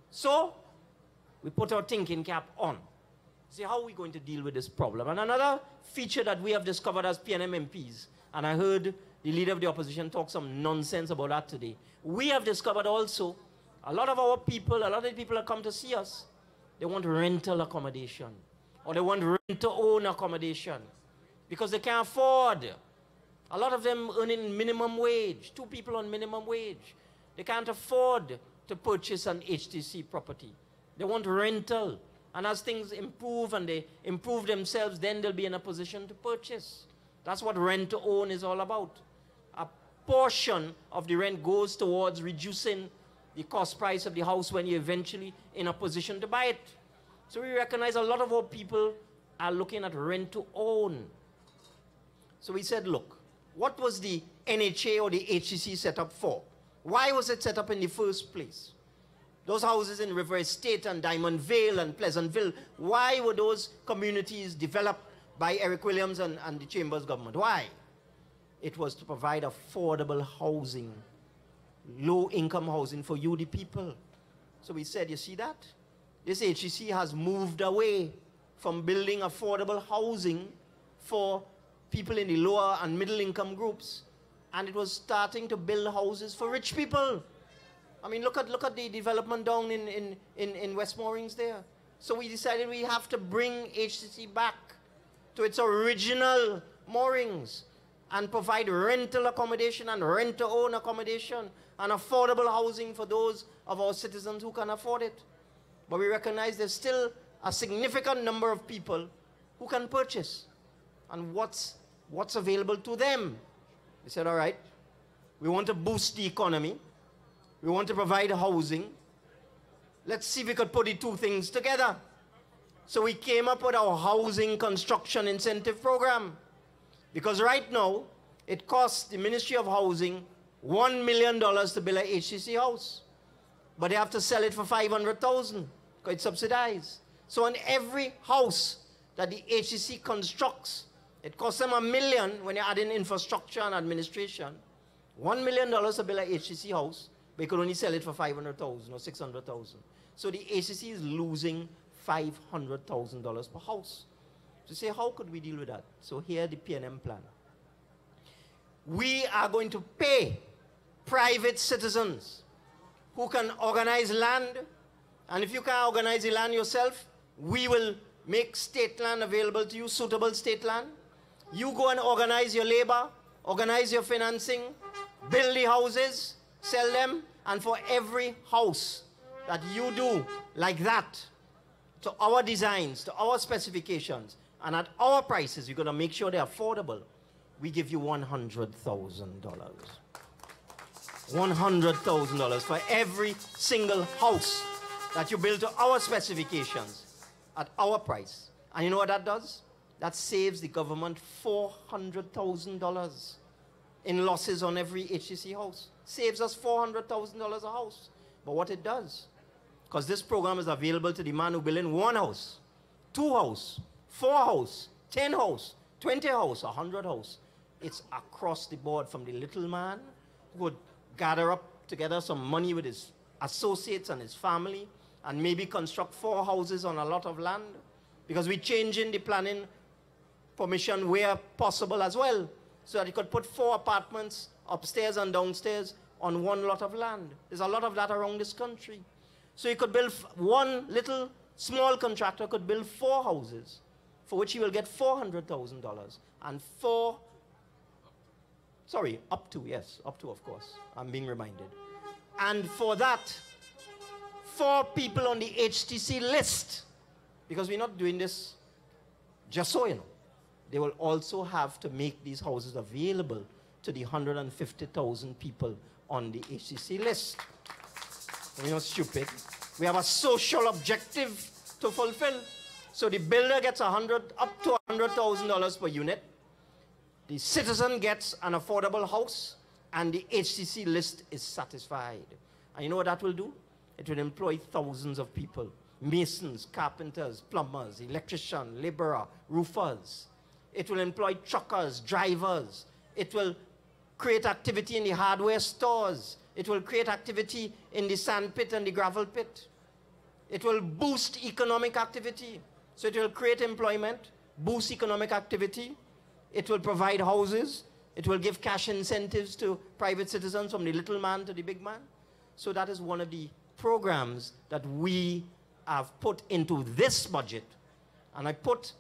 I: So, we put our thinking cap on. See, how are we going to deal with this problem? And another feature that we have discovered as PNM MPs, and I heard the leader of the opposition talk some nonsense about that today. We have discovered also, a lot of our people, a lot of the people that come to see us, they want rental accommodation, or they want rent-to-own accommodation, because they can't afford. A lot of them earning minimum wage, 2 people on minimum wage. They can't afford to purchase an HTC property. They want rental. And as things improve and they improve themselves, then they'll be in a position to purchase. That's what rent-to-own is all about. A portion of the rent goes towards reducing the cost price of the house when you're eventually in a position to buy it. So we recognize a lot of our people are looking at rent-to-own. So we said, look, what was the NHA or the HCC set up for? Why was it set up in the first place? Those houses in River Estate and Diamond Vale and Pleasantville, why were those communities developed by Eric Williams and the Chambers government? Why? It was to provide affordable housing, low-income housing for you, the people. So we said, you see that? This HCC has moved away from building affordable housing for people in the lower and middle-income groups, and it was starting to build houses for rich people. I mean, look at the development down in West Moorings there. So we decided we have to bring HCC back to its original moorings and provide rental accommodation and rent-to-own accommodation and affordable housing for those of our citizens who can afford it. But we recognize there's still a significant number of people who can purchase. And what's available to them? We said, all right, we want to boost the economy. We want to provide housing. Let's see if we could put the two things together. So we came up with our housing construction incentive program. Because right now, it costs the Ministry of Housing $1 million to build a HCC house. But they have to sell it for $500,000 because it's subsidized. So on every house that the HCC constructs, it costs them $1 million when you add in infrastructure and administration. $1 million to build a HCC house, but you could only sell it for $500,000 or $600,000. So the HCC is losing $500,000 per house. So say, how could we deal with that? So here the PNM plan. We are going to pay private citizens who can organize land, and if you can't organize the land yourself, we will make state land available to you, suitable state land. You go and organize your labor, organize your financing, build the houses, sell them, and for every house that you do like that, to our designs, to our specifications, and at our prices, you're going to make sure they're affordable, we give you $100,000. $100,000 for every single house that you build to our specifications at our price. And you know what that does? That saves the government $400,000 in losses on every HTC house. Saves us $400,000 a house. But what it does, because this program is available to the man who built in 1 house, 2 house, 4 house, 10 house, 20 house, 100 house. It's across the board, from the little man who would gather up together some money with his associates and his family and maybe construct 4 houses on a lot of land, because we're changing the planning permission where possible as well, so that you could put 4 apartments upstairs and downstairs on 1 lot of land. There's a lot of that around this country. So you could build, one little small contractor could build 4 houses, for which he will get $400,000. And up to, of course. I'm being reminded. And for that, 4 people on the HTC list, because we're not doing this just so you know, they will also have to make these houses available to the 150,000 people on the HTC list. We're not stupid. We have a social objective to fulfill. So the builder gets up to $100,000 per unit. The citizen gets an affordable house, and the HTC list is satisfied. And you know what that will do? It will employ thousands of people: masons, carpenters, plumbers, electricians, laborers, roofers. It will employ truckers, drivers. It will create activity in the hardware stores. It will create activity in the sand pit and the gravel pit. It will boost economic activity. So it will create employment, boost economic activity. It will provide houses. It will give cash incentives to private citizens, from the little man to the big man. So that is one of the programs that we have put into this budget. And I put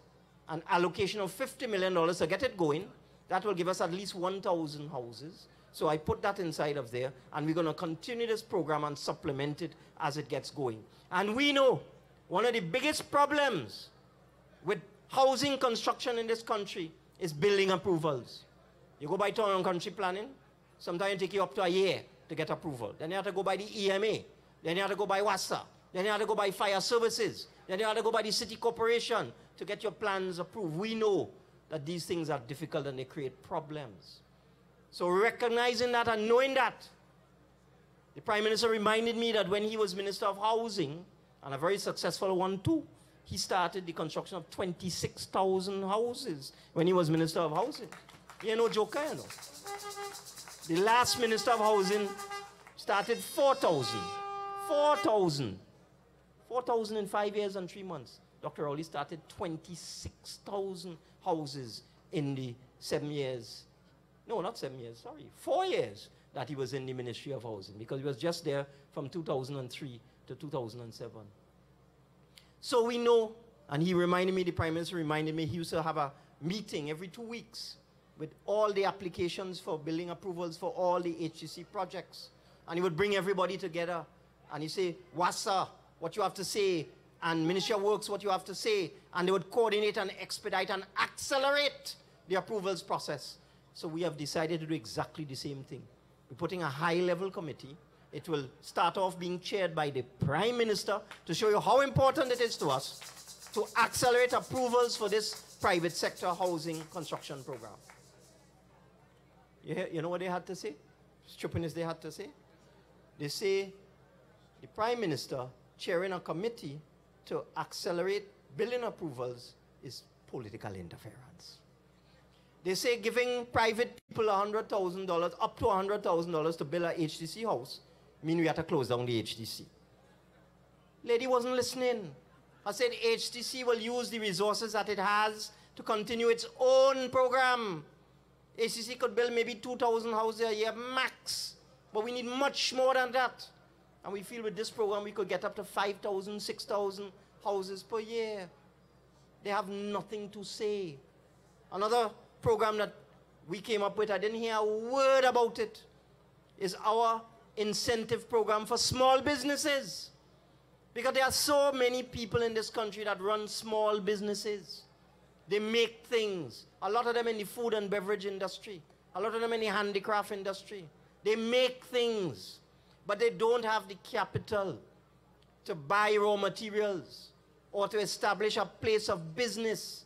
I: an allocation of $50 million to get it going. That will give us at least 1,000 houses. So I put that inside of there, and we're going to continue this program and supplement it as it gets going. And we know one of the biggest problems with housing construction in this country is building approvals. You go by town and country planning, sometimes it takes you up to a year to get approval. Then you have to go by the EMA. Then you have to go by WASA. Then you have to go by fire services. Then you have to go by the city corporation to get your plans approved. We know that these things are difficult and they create problems. So recognizing that and knowing that, the Prime Minister reminded me that when he was Minister of Housing, and a very successful one too, he started the construction of 26,000 houses when he was Minister of Housing. He ain't no joker, you know. The last Minister of Housing started 4,000. 4,000. 4,000 in 5 years and 3 months. Dr. Rowley started 26,000 houses in the 7 years. No, not 7 years, sorry. 4 years that he was in the Ministry of Housing, because he was just there from 2003 to 2007. So we know, and he reminded me, the Prime Minister reminded me, he used to have a meeting every 2 weeks with all the applications for building approvals for all the HTC projects. And he would bring everybody together, and he'd say, WASA, what you have to say, and Ministry of Works, what you have to say, and they would coordinate and expedite and accelerate the approvals process. So we have decided to do exactly the same thing. We're putting a high-level committee. It will start off being chaired by the Prime Minister to show you how important it is to us to accelerate approvals for this private sector housing construction program. You know what they had to say? Stupidness they had to say? They say the Prime Minister chairing a committee to accelerate building approvals is political interference. They say giving private people $100,000, up to $100,000 to build a HTC house, mean we have to close down the HTC. Lady wasn't listening. I said HTC will use the resources that it has to continue its own program. HTC could build maybe 2,000 houses a year max, but we need much more than that. And we feel with this program we could get up to 5,000, 6,000 houses per year. They have nothing to say. Another program that we came up with, I didn't hear a word about it, is our incentive program for small businesses. Because there are so many people in this country that run small businesses. They make things. A lot of them in the food and beverage industry. A lot of them in the handicraft industry. They make things, but they don't have the capital to buy raw materials or to establish a place of business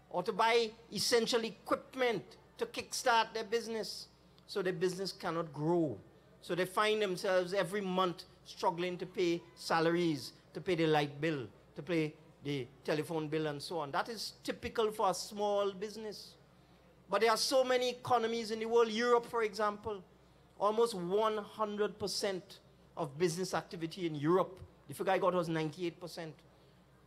I: or to buy essential equipment to kickstart their business. So their business cannot grow. So they find themselves every month struggling to pay salaries, to pay the light bill, to pay the telephone bill and so on. That is typical for a small business. But there are so many economies in the world. Europe, for example, almost 100% of business activity in Europe, the figure I got was 98%,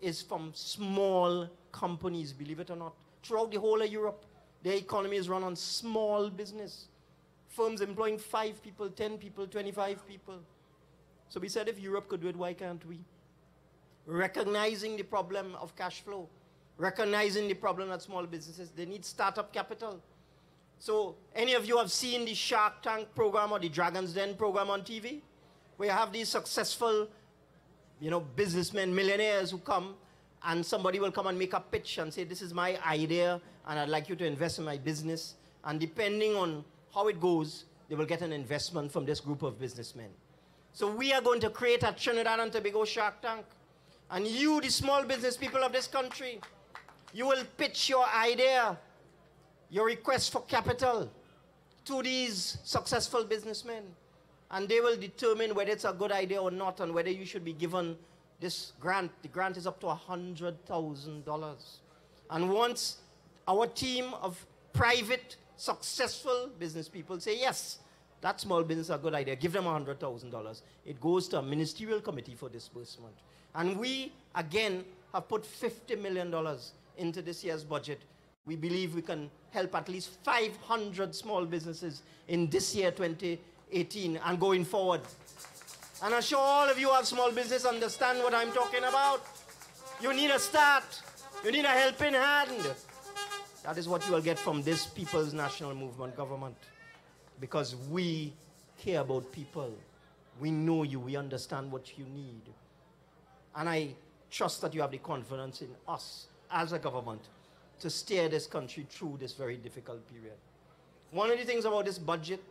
I: is from small companies, believe it or not. Throughout the whole of Europe, their economy is run on small business. Firms employing 5 people, 10 people, 25 people. So we said if Europe could do it, why can't we? Recognizing the problem of cash flow, recognizing the problem that small businesses, they need startup capital. So any of you have seen the Shark Tank program or the Dragon's Den program on TV? Where you have these successful, businessmen, millionaires who come, and somebody will come and make a pitch and say, this is my idea, and I'd like you to invest in my business. And depending on how it goes, they will get an investment from this group of businessmen. So we are going to create a Trinidad and Tobago Shark Tank. And you, the small business people of this country, you will pitch your idea, your request for capital to these successful businessmen. And they will determine whether it's a good idea or not and whether you should be given this grant. The grant is up to $100,000. And once our team of private, successful business people say, yes, that small business is a good idea, give them $100,000. It goes to a ministerial committee for disbursement. And we, again, have put $50 million into this year's budget. We believe we can help at least 500 small businesses in this year, 2018, and going forward. And I'm sure all of you who have small business understand what I'm talking about. You need a start. You need a helping hand. That is what you will get from this People's National Movement government. Because we care about people. We know you. We understand what you need. And I trust that you have the confidence in us as a government to steer this country through this very difficult period. One of the things about this budget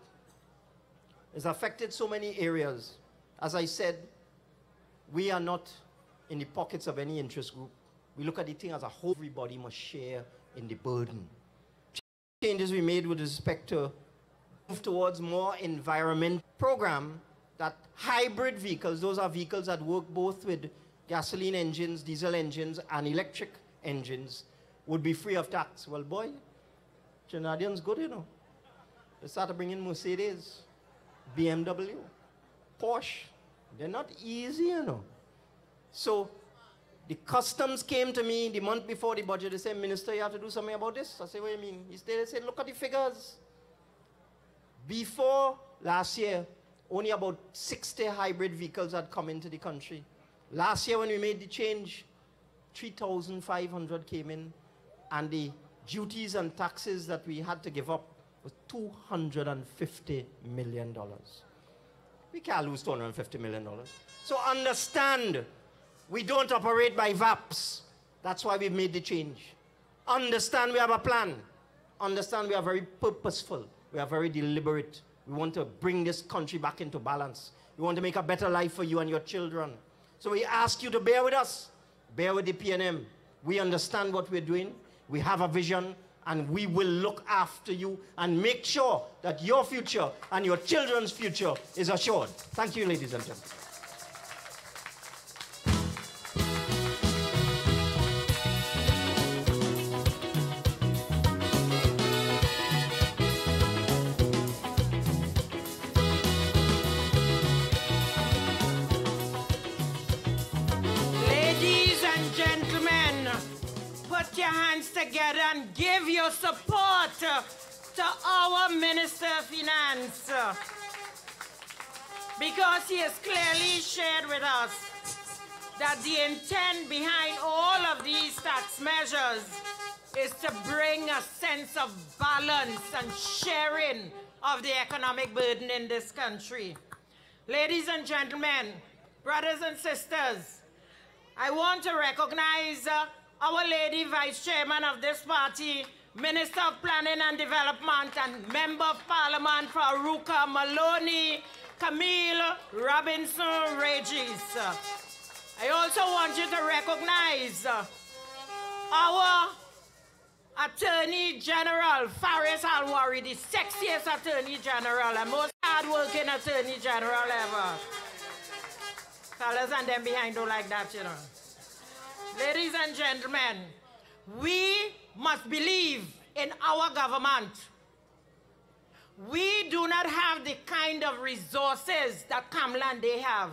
I: is affected so many areas. As I said, we are not in the pockets of any interest group. We look at the thing as a whole. Everybody must share in the burden. Changes we made with respect to move towards more environment program that hybrid vehicles, those are vehicles that work both with gasoline engines, diesel engines, and electric engines, would be free of tax. Well, boy, Trinidadians good, They started bringing Mercedes, BMW, Porsche. They're not easy, So the customs came to me the month before the budget. They said, Minister, you have to do something about this. I said, what do you mean? They said, look at the figures. Before last year, only about 60 hybrid vehicles had come into the country. Last year when we made the change, 3,500 came in, and the duties and taxes that we had to give up was $250 million. We can't lose $250 million. So understand, we don't operate by VAPs. That's why we've made the change. Understand we have a plan. Understand we are very purposeful. We are very deliberate. We want to bring this country back into balance. We want to make a better life for you and your children. So we ask you to bear with us. Bear with the PNM. We understand what we're doing. We have a vision, and we will look after you and make sure that your future and your children's future is assured. Thank you, ladies and gentlemen.
C: Put your hands together and give your support to our Minister of Finance, because he has clearly shared with us that the intent behind all of these tax measures is to bring a sense of balance and sharing of the economic burden in this country. Ladies and gentlemen, brothers and sisters, I want to recognize our lady vice chairman of this party, Minister of Planning and Development and Member of Parliament for Aruka Maloney, Camille Robinson Regis. I also want you to recognize our Attorney General, Faris Alwari, the sexiest Attorney General and most hard-working Attorney General ever. Fellas and them behind don't like that, you know. Ladies and gentlemen, we must believe in our government. We do not have the kind of resources that Kamlan they have.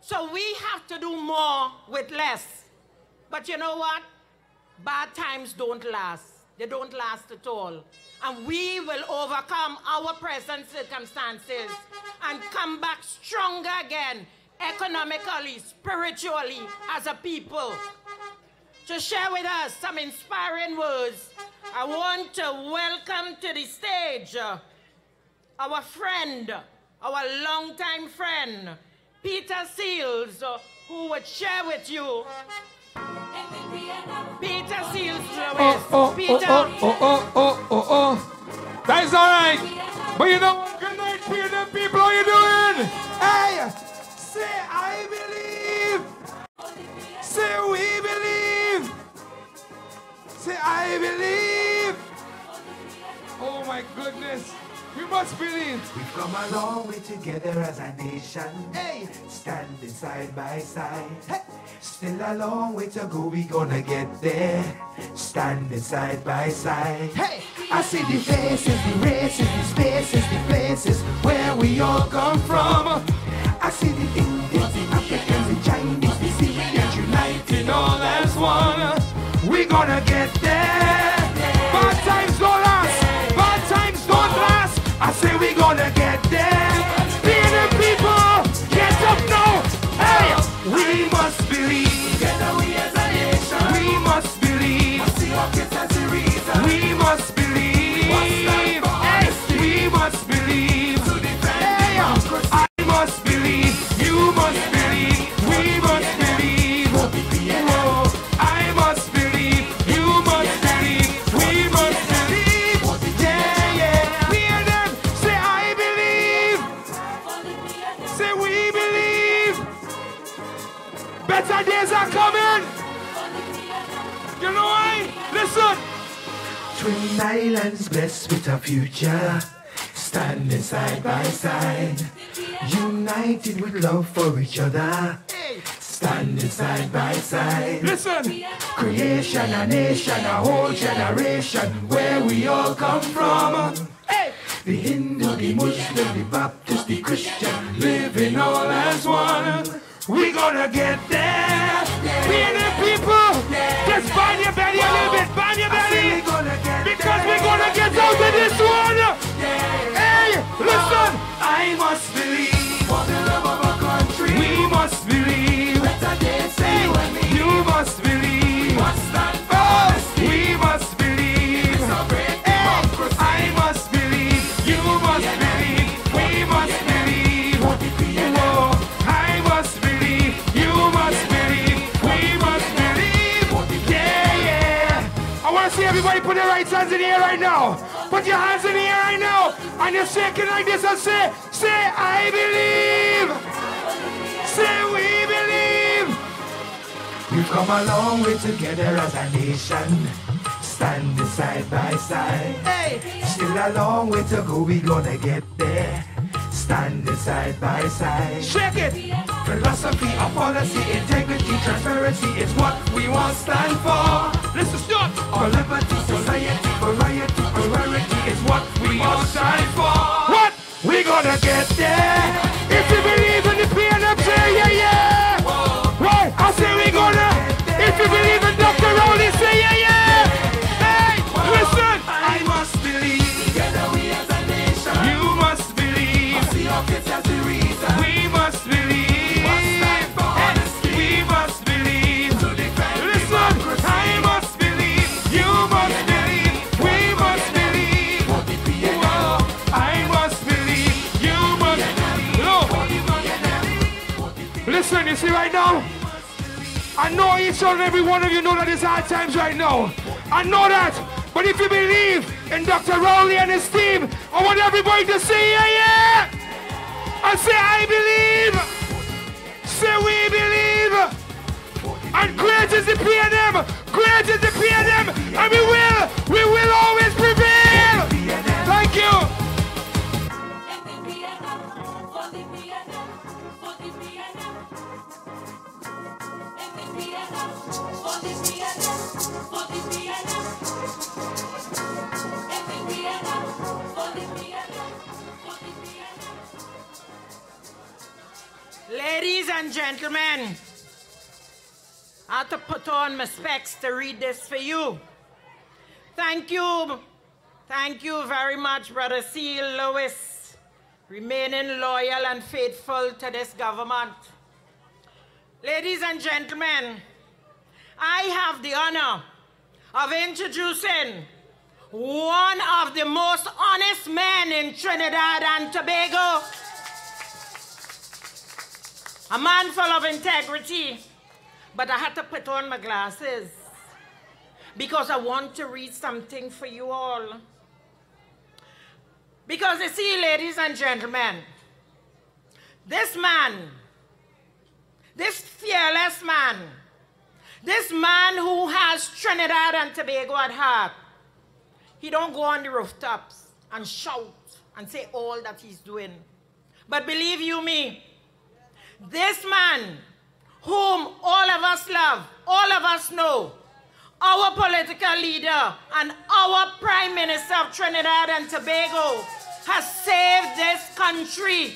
C: So we have to do more with less. But you know what? Bad times don't last. They don't last at all. And we will overcome our present circumstances and come back stronger again, economically, spiritually, as a people. To share with us some inspiring words, I want to welcome to the stage our friend, our longtime friend, Peter Seals, who would share with you. Peter Seals,
J: That's all right. But you know what? Good night, PNM people. How you doing? Hey, say I believe. Say we believe. Say I believe. Oh my goodness. We must believe.
K: We've come a long way together as a nation. Hey, standing side by side. Hey, still a long way to go. We gonna get there. Standing side by side. Hey, I see the faces, the races, the spaces, the places where we all come from. I see the Indians, the Africans, the Chinese, the Syrians united all as one. We gonna get there. Bad times don't last. Bad times don't last. I say we gonna get there. PNM people, get up now. Hey, we must believe. Together we as a nation. We must believe. We must believe. Hey, we must believe. Hey, I must believe. You must believe. We must believe. Whoa, I must believe. You must believe. We must believe. Yeah, yeah. PNM, say I believe. Say we believe. Better days are coming. You know why? Listen. Twin islands blessed with a future, standing side by side, united with love for each other, standing side by side. Listen. Creation, a nation, a whole generation, where we all come from. Hey. The Hindu, the Muslim, the Baptist, the Christian, living all as one. We gonna get there. We and the people, just bind your belly a little bit, bind your belly, because we're gonna get out of this one. Hey, listen, I must believe for the love of our country. We must believe. Hey, you must believe. Oh, we must believe. Hey, I must believe. You must believe. We must believe. Whoa, I must believe. You must believe. We must believe. Yeah, yeah. I want to see everybody put their right hands in the air right now. Put your hands in the air right now. And you're shaking like this and say, I believe. Say we believe. We've come a long way together as a nation, standing side by side. Hey. Still a long way to go, we gonna get there, standing side by side. Shake it! Philosophy, a policy, integrity, transparency is what we want stand for. Listen, stop! For liberty, society, variety, plurality is what we all stand for. What? We gonna get there. If you believe in the PNM, say yeah, yeah. Right? I say we gonna. If you believe in Dr. Rowley, say yeah, yeah. Hey, listen. I must believe. Together we as a nation. You must believe. I see your kids as the reason. We must believe. We must believe. Listen, I must believe. You must believe. We must believe. Whoa, I must believe. You must believe. Look. Listen, you see right now?
J: I know each and every one of you know that it's hard times right now. I know that. But if you believe in Dr. Rowley and his team, I want everybody to say, yeah, yeah. I say, I believe. Say, we believe. And great is the PNM. Great is the PNM. And we will always prevail. Thank you.
C: Ladies and gentlemen, I have to put on my specs to read this for you. Thank you. Thank you very much, Brother C. Lewis, remaining loyal and faithful to this government. Ladies and gentlemen, I have the honor of introducing one of the most honest men in Trinidad and Tobago, a man full of integrity, but I had to put on my glasses because I want to read something for you all. Because you see, ladies and gentlemen, this man, this fearless man, this man who has Trinidad and Tobago at heart, he don't go on the rooftops and shout and say all that he's doing. But believe you me, this man whom all of us love, all of us know, our political leader and our Prime Minister of Trinidad and Tobago has saved this country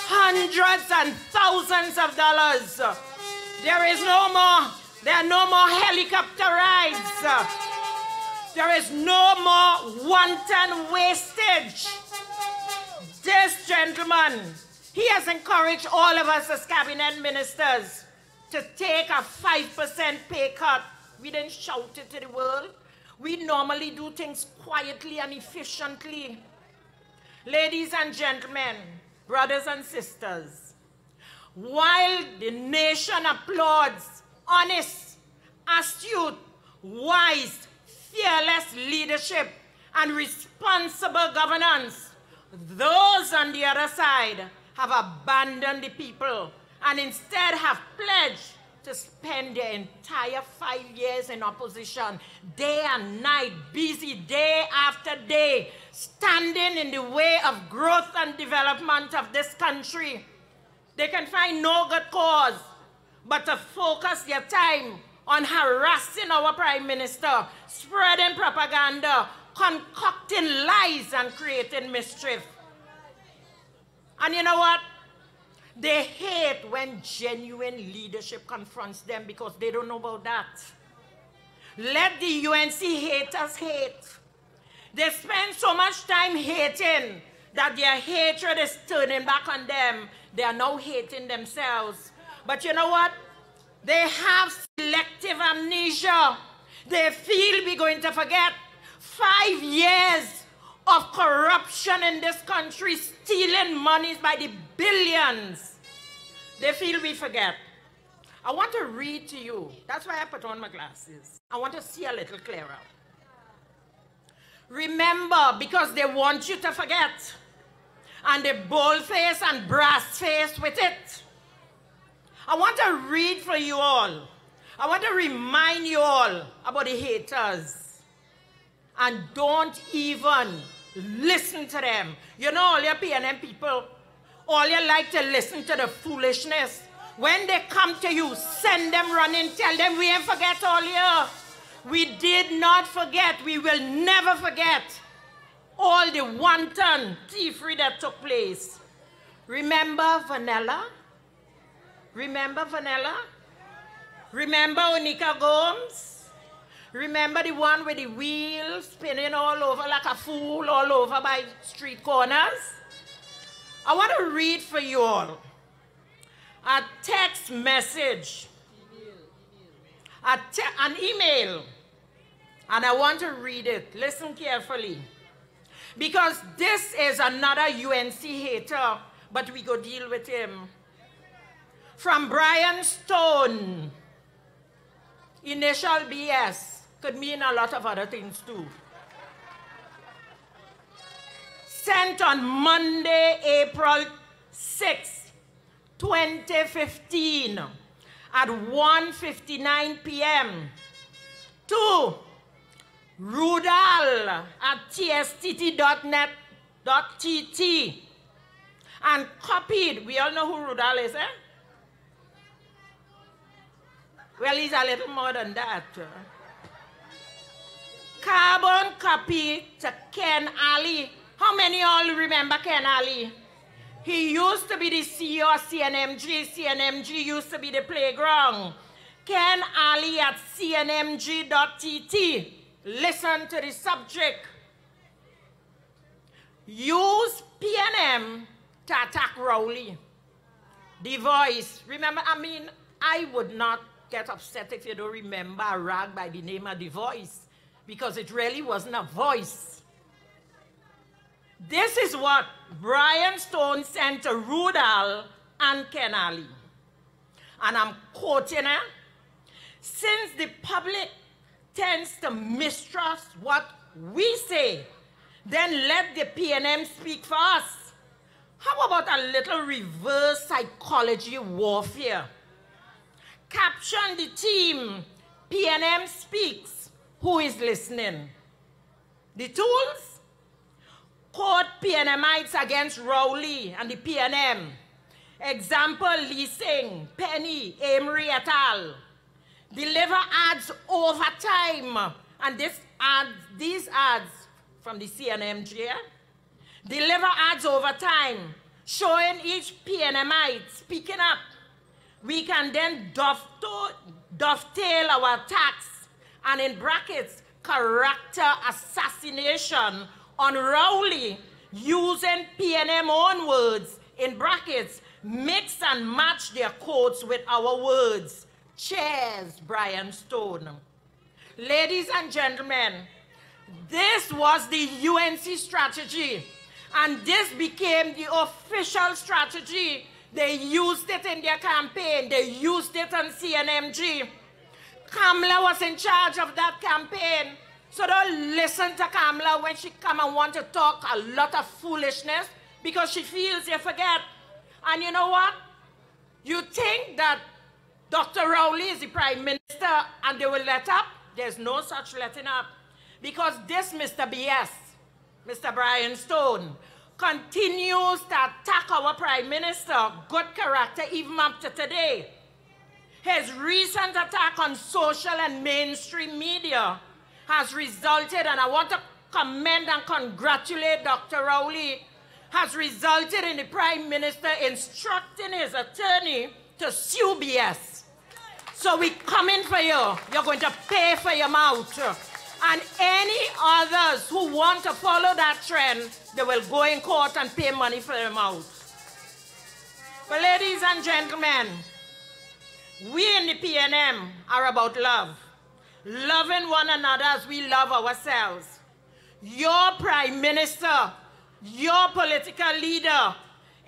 C: hundreds and thousands of dollars. There are no more helicopter rides. There is no more wanton wastage. This gentleman, he has encouraged all of us as cabinet ministers to take a 5% pay cut. We didn't shout it to the world. We normally do things quietly and efficiently. Ladies and gentlemen, brothers and sisters, while the nation applauds honest, astute, wise, fearless leadership and responsible governance, those on the other side have abandoned the people and instead have pledged to spend their entire 5 years in opposition, day and night, busy day after day, standing in the way of growth and development of this country. They can find no good cause but to focus their time on harassing our Prime Minister, spreading propaganda, concocting lies and creating mischief. And you know what? They hate when genuine leadership confronts them because they don't know about that. Let the UNC haters hate. They spend so much time hating that their hatred is turning back on them. They are now hating themselves. But you know what? They have selective amnesia. They feel we're going to forget 5 years of corruption in this country, stealing monies by the billions. They feel we forget. I want to read to you. That's why I put on my glasses. I want to see a little clearer. Remember, because they want you to forget. And they bold-faced and brass-faced with it. I want to read for you all. I want to remind you all about the haters. And don't even listen to them. You know, all your PNM people, all you like to listen to the foolishness. When they come to you, send them running, tell them we ain't forget all year. We did not forget, we will never forget all the wanton thievery that took place. Remember Vanilla? Remember Vanilla? Remember Onika Gomes? Remember the one with the wheels spinning all over like a fool all over by street corners? I want to read for you all a text message, an email, and I want to read it. Listen carefully. Because this is another UNC hater, but we go deal with him. From Brian Stone. Initial BS could mean a lot of other things too. Sent on Monday, April 6, 2015 at 1:59 p.m. to Rudal at tsttt.net.tt and copied. We all know who Rudal is, eh? Well, he's a little more than that. Carbon copy to Ken Ali. How many of you all remember Ken Ali? He used to be the CEO of CNMG. CNMG used to be the playground. Ken Ali at cnmg.tt. Listen to the subject. Use PNM to attack Rowley. The Voice. Remember, I would not get upset if you don't remember a rag by the name of The Voice, because it really wasn't a voice. This is what Brian Stone sent to Rudal and Ken Ali. And I'm quoting her. Since the public tends to mistrust what we say, then let the PNM speak for us. How about a little reverse psychology warfare? Caption the team, PNM speaks. Who is listening? The tools? Quote PNMites against Rowley and the PNM. Example, leasing, Penny, Amory et al. Deliver ads over time. And these ads from the CNMG, deliver ads over time, showing each PNMite speaking up. We can then dovetail our attacks and in brackets, character assassination on Rowley using PNM own words in brackets, mix and match their quotes with our words. Cheers, Brian Stone. Ladies and gentlemen, this was the UNC strategy, and this became the official strategy. They used it in their campaign. They used it on CNMG. Kamala was in charge of that campaign. So don't listen to Kamala when she come and want to talk a lot of foolishness because she feels you forget. And you know what? You think that Dr. Rowley is the Prime Minister and they will let up? There's no such letting up. Because this Mr. BS, Mr. Brian Stone, continues to attack our Prime Minister, good character, even up to today. His recent attack on social and mainstream media has resulted, and I want to commend and congratulate Dr. Rowley, has resulted in the Prime Minister instructing his attorney to sue BS. So we're coming for you. You're going to pay for your mouth. And any others who want to follow that trend, they will go in court and pay money for their mouth. But ladies and gentlemen, we in the PNM are about love. Loving one another as we love ourselves. Your Prime Minister, your political leader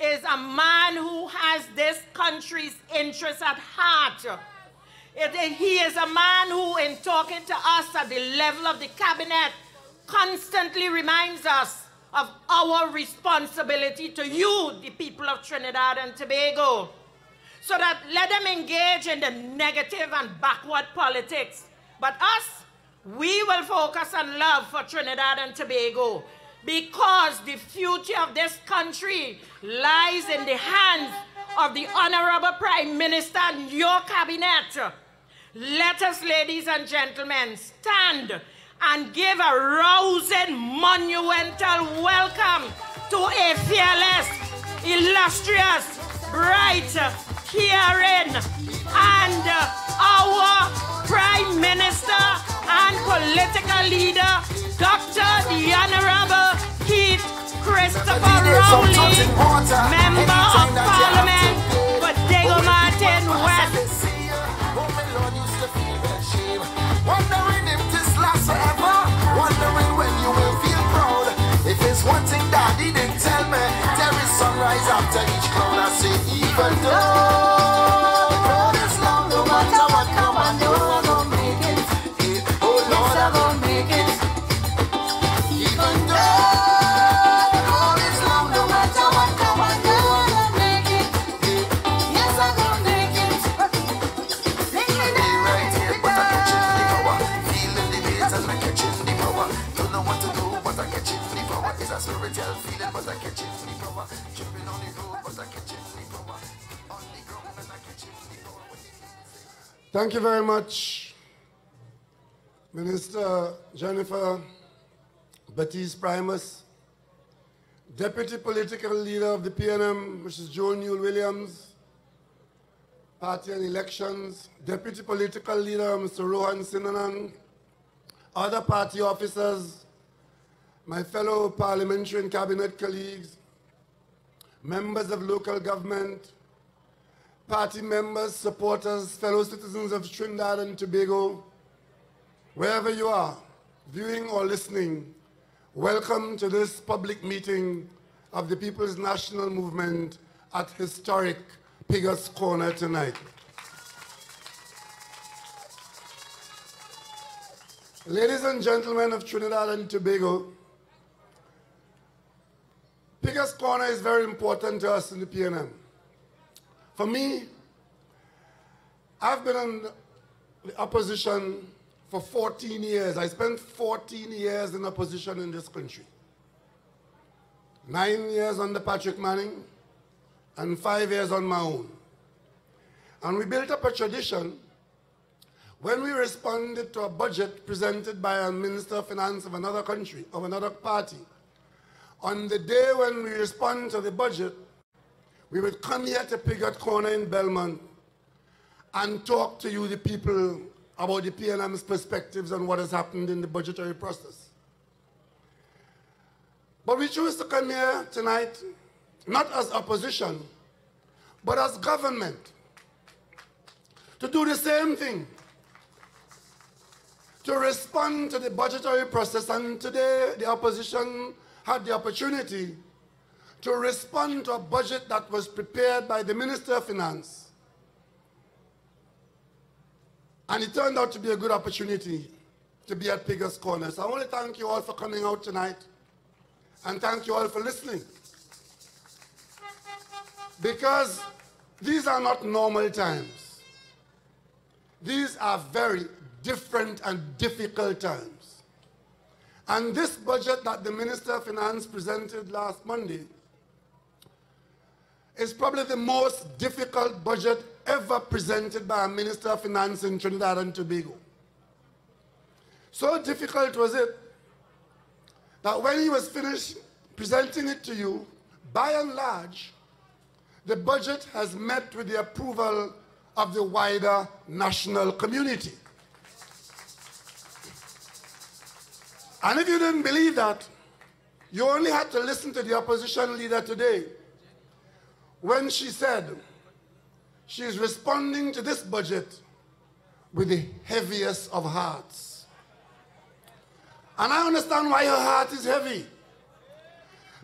C: is a man who has this country's interests at heart. He is a man who, in talking to us at the level of the cabinet, constantly reminds us of our responsibility to you, the people of Trinidad and Tobago. So that let them engage in the negative and backward politics. But us, we will focus on love for Trinidad and Tobago, because the future of this country lies in the hands of the Honorable Prime Minister and your cabinet. Let us, ladies and gentlemen, stand and give a rousing, monumental welcome to a fearless, illustrious, bright, caring, and our Prime Minister and political leader, Dr. the Honorable Keith Christopher Rowley, Member of Parliament for Dago Martin West.
K: Wondering if this lasts forever, wondering when you will feel proud. If it's one thing Daddy didn't tell me, there is sunrise after each cloud. I say even though the road is long, no matter what come and go, I don't
L: Thank you very much, Minister Jennifer Baptiste Primus, Deputy Political Leader of the PNM, Mrs. Joan Newell Williams, Party and Elections, Deputy Political Leader, Mr. Rohan Sinanan, other party officers, my fellow parliamentary and cabinet colleagues, members of local government, party members, supporters, fellow citizens of Trinidad and Tobago, wherever you are, viewing or listening, welcome to this public meeting of the People's National Movement at historic Piggett's Corner tonight. Ladies and gentlemen of Trinidad and Tobago, Piggett's Corner is very important to us in the PNM. For me, I've been in the opposition for 14 years. I spent 14 years in opposition in this country. 9 years under Patrick Manning and 5 years on my own. And we built up a tradition when we responded to a budget presented by a Minister of Finance of another country, of another party. On the day when we respond to the budget, we would come here to Piggett's Corner in Belmont and talk to you, the people, about the PNM's perspectives on what has happened in the budgetary process. But we choose to come here tonight, not as opposition, but as government, to do the same thing, to respond to the budgetary process. And today, the opposition had the opportunity to respond to a budget that was prepared by the Minister of Finance. And it turned out to be a good opportunity to be at Piggett's Corner. So I want to thank you all for coming out tonight, and thank you all for listening. Because these are not normal times. These are very different and difficult times. And this budget that the Minister of Finance presented last Monday is probably the most difficult budget ever presented by a Minister of Finance in Trinidad and Tobago. So difficult was it that when he was finished presenting it to you, by and large, the budget has met with the approval of the wider national community. And if you didn't believe that, you only had to listen to the opposition leader today when she said she is responding to this budget with the heaviest of hearts. And I understand why her heart is heavy.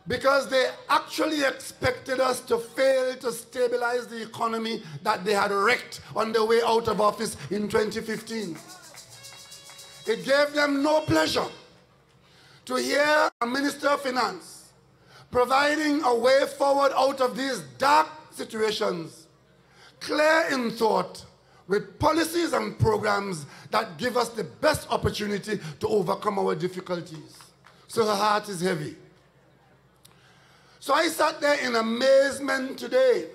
L: Because they actually expected us to fail to stabilize the economy that they had wrecked on their way out of office in 2015. It gave them no pleasure to hear a Minister of Finance providing a way forward out of these dark situations, clear in thought, with policies and programs that give us the best opportunity to overcome our difficulties. So her heart is heavy. So I sat there in amazement today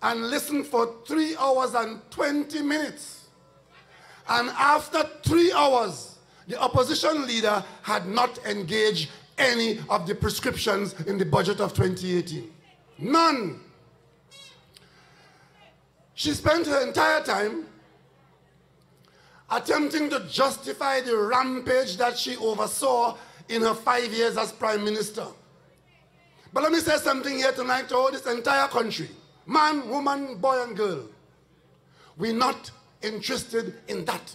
L: and listened for 3 hours and 20 minutes. And after 3 hours, the opposition leader had not engaged any of the prescriptions in the budget of 2018. None. She spent her entire time attempting to justify the rampage that she oversaw in her 5 years as Prime Minister. But let me say something here tonight to all this entire country. Man, woman, boy and girl. We're not interested in that.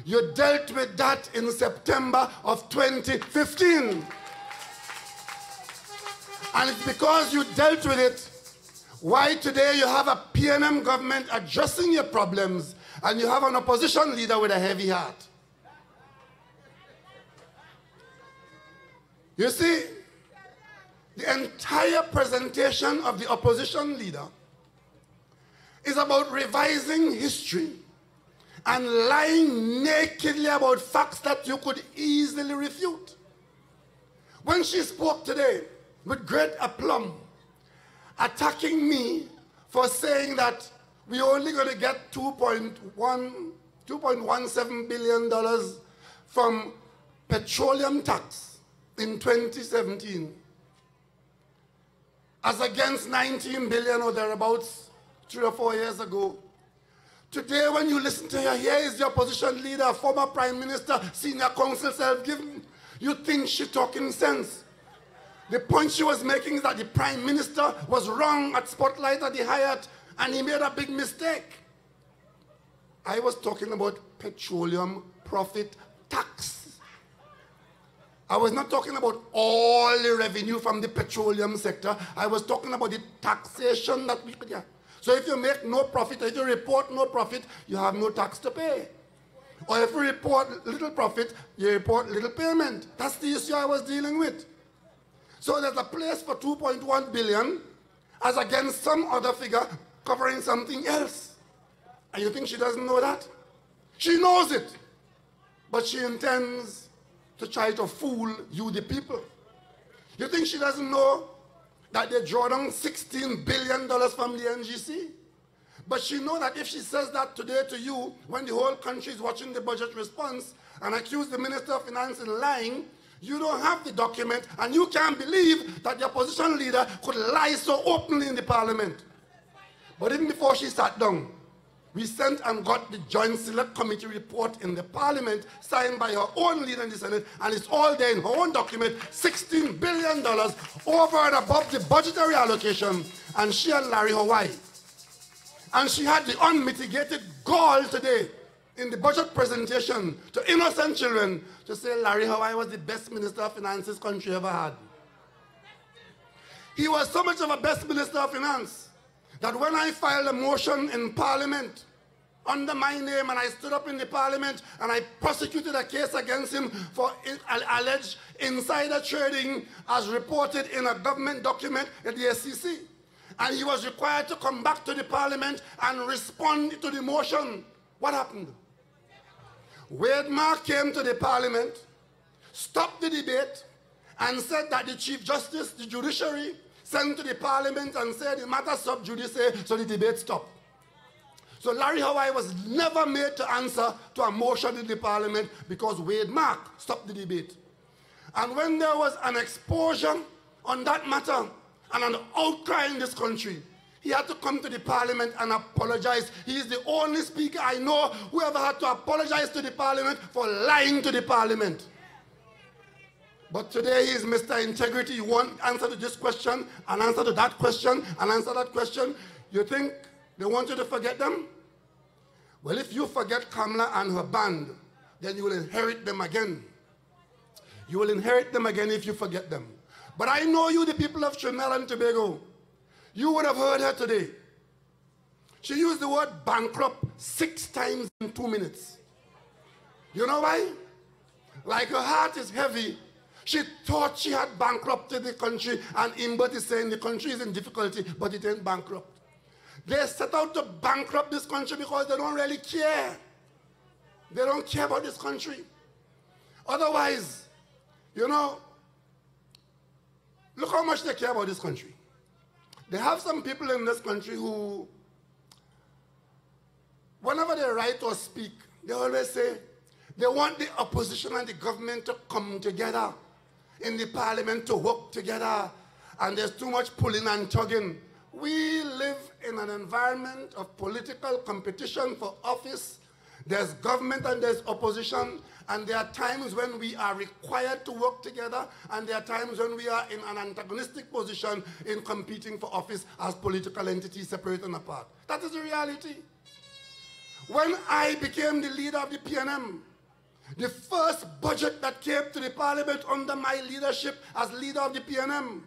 L: You dealt with that in September of 2015. And it's because you dealt with it why today you have a PNM government addressing your problems and you have an opposition leader with a heavy heart. You see, the entire presentation of the opposition leader is about revising history and lying nakedly about facts that you could easily refute. When she spoke today with great aplomb, attacking me for saying that we're only going to get $2.17 billion from petroleum tax in 2017, as against 19 billion or thereabouts 3 or 4 years ago. Today, when you listen to her, here is the opposition leader, former prime minister, senior counsel self-given. You think she's talking sense. The point she was making is that the prime minister was wrong at Spotlight at the Hyatt, and he made a big mistake. I was talking about petroleum profit tax. I was not talking about all the revenue from the petroleum sector. I was talking about the taxation that we could get. So if you make no profit, if you report no profit, you have no tax to pay. Or if you report little profit, you report little payment. That's the issue I was dealing with. So there's a place for 2.1 billion as against some other figure covering something else. And you think she doesn't know that? She knows it. But she intends to try to fool you, the people. You think she doesn't know that they draw down $16 billion from the NGC? But she knows that if she says that today to you, when the whole country is watching the budget response, and accuse the Minister of Finance in lying, you don't have the document, and you can't believe that the opposition leader could lie so openly in the parliament. But even before she sat down, we sent and got the Joint Select Committee report in the parliament, signed by her own leader in the Senate, and it's all there in her own document, $16 billion over and above the budgetary allocation, and she and Larry Hawaii. And she had the unmitigated gall today in the budget presentation to innocent children to say Larry Hawaii was the best Minister of Finance this country ever had. He was so much of a best Minister of Finance that when I filed a motion in Parliament under my name and I stood up in the Parliament and I prosecuted a case against him for alleged insider trading as reported in a government document at the SEC. And he was required to come back to the Parliament and respond to the motion. What happened? Wade Mark came to the Parliament, stopped the debate, and said that the Chief Justice, the judiciary, sent to the Parliament and said the matter sub judice, so the debate stopped. So Larry Hawaii was never made to answer to a motion in the Parliament because Wade Mark stopped the debate. And when there was an exposure on that matter and an outcry in this country, he had to come to the Parliament and apologize. He is the only speaker I know who ever had to apologize to the Parliament for lying to the Parliament. But today he is Mr. Integrity. You won't answer to this question, and answer to that question, and answer that question. You think they want you to forget them? Well, if you forget Kamala and her band, then you will inherit them again. You will inherit them again if you forget them. But I know you, the people of Trinidad and Tobago, you would have heard her today. She used the word bankrupt 6 times in 2 minutes. You know why? Like her heart is heavy. She thought she had bankrupted the country, and Imbert is saying the country is in difficulty, but it ain't bankrupt. They set out to bankrupt this country because they don't really care. They don't care about this country. Otherwise, you know, look how much they care about this country. They have some people in this country who, whenever they write or speak, they always say they want the opposition and the government to come together in the Parliament to work together, and there's too much pulling and tugging. We live in an environment of political competition for office. There's government and there's opposition, and there are times when we are required to work together, and there are times when we are in an antagonistic position in competing for office as political entities separate and apart. That is the reality. When I became the leader of the PNM, the first budget that came to the Parliament under my leadership as leader of the PNM,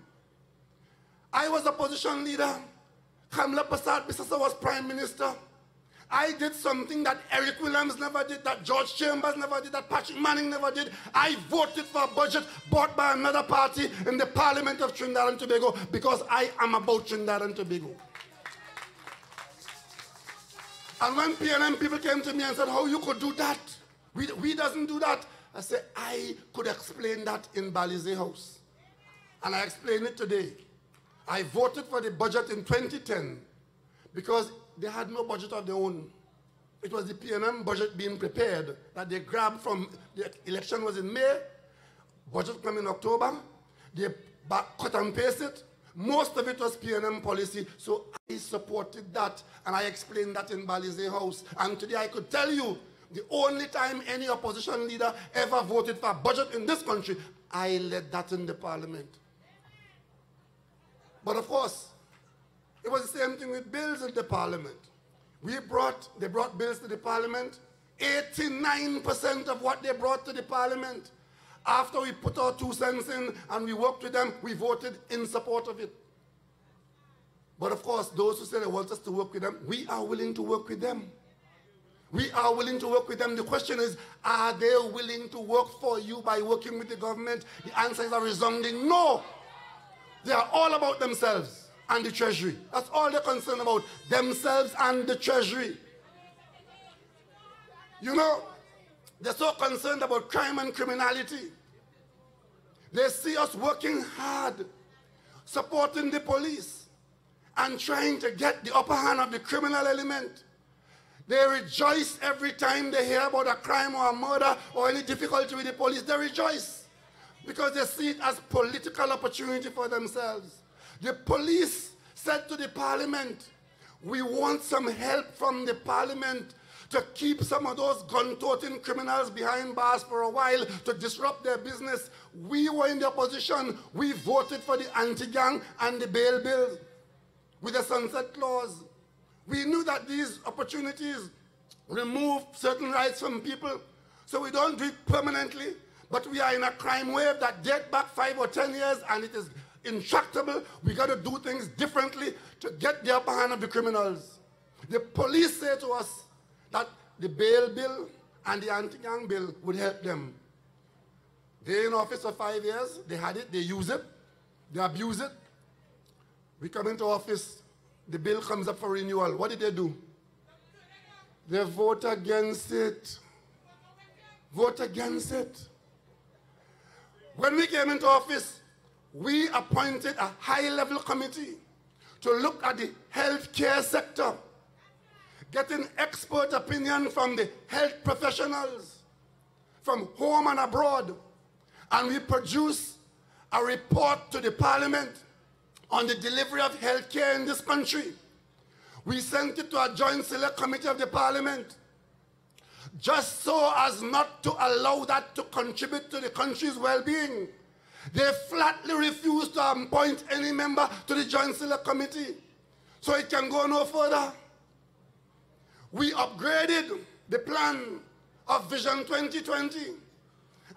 L: I was opposition leader. Kamala Persad-Bissessar was Prime Minister. I did something that Eric Williams never did, that George Chambers never did, that Patrick Manning never did. I voted for a budget brought by another party in the Parliament of Trinidad and Tobago because I am about Trinidad and Tobago. And when PNM people came to me and said, how you could do that? We doesn't do that. I said, I could explain that in Balize House. And I explained it today. I voted for the budget in 2010 because they had no budget of their own. It was the PNM budget being prepared that they grabbed from, the election was in May, budget came in October, they cut and paste it. Most of it was PNM policy, so I supported that, and I explained that in Balize House. And today I could tell you, the only time any opposition leader ever voted for a budget in this country, I led that in the parliament. But of course, it was the same thing with bills in the parliament. They brought bills to the parliament. 89% of what they brought to the parliament, after we put our 2 cents in and we worked with them, we voted in support of it. But of course, those who say they want us to work with them, we are willing to work with them. We are willing to work with them. The question is, are they willing to work for you by working with the government? The answer is a resounding no. They are all about themselves and the treasury. That's all they're concerned about, themselves and the treasury. You know, they're so concerned about crime and criminality. They see us working hard, supporting the police, and trying to get the upper hand of the criminal element. They rejoice every time they hear about a crime or a murder or any difficulty with the police. They rejoice because they see it as political opportunity for themselves. The police said to the parliament, we want some help from the parliament to keep some of those gun-toting criminals behind bars for a while, to disrupt their business. We were in the opposition. We voted for the anti-gang and the bail bill with a sunset clause. We knew that these opportunities remove certain rights from people, so we don't do it permanently, but we are in a crime wave that dates back 5 or 10 years, and it is intractable. We got to do things differently to get the upper hand of the criminals. The police say to us that the bail bill and the anti-gang bill would help them. They're in office for 5 years, they had it, they use it, they abuse it. We come into office, the bill comes up for renewal. What did they do? They vote against it. Vote against it. When we came into office, we appointed a high-level committee to look at the healthcare sector, getting expert opinion from the health professionals, from home and abroad. And we produced a report to the parliament on the delivery of health care in this country. We sent it to a joint select committee of the parliament, just so as not to allow that to contribute to the country's well-being. They flatly refused to appoint any member to the joint select committee, so it can go no further. We upgraded the plan of Vision 2020,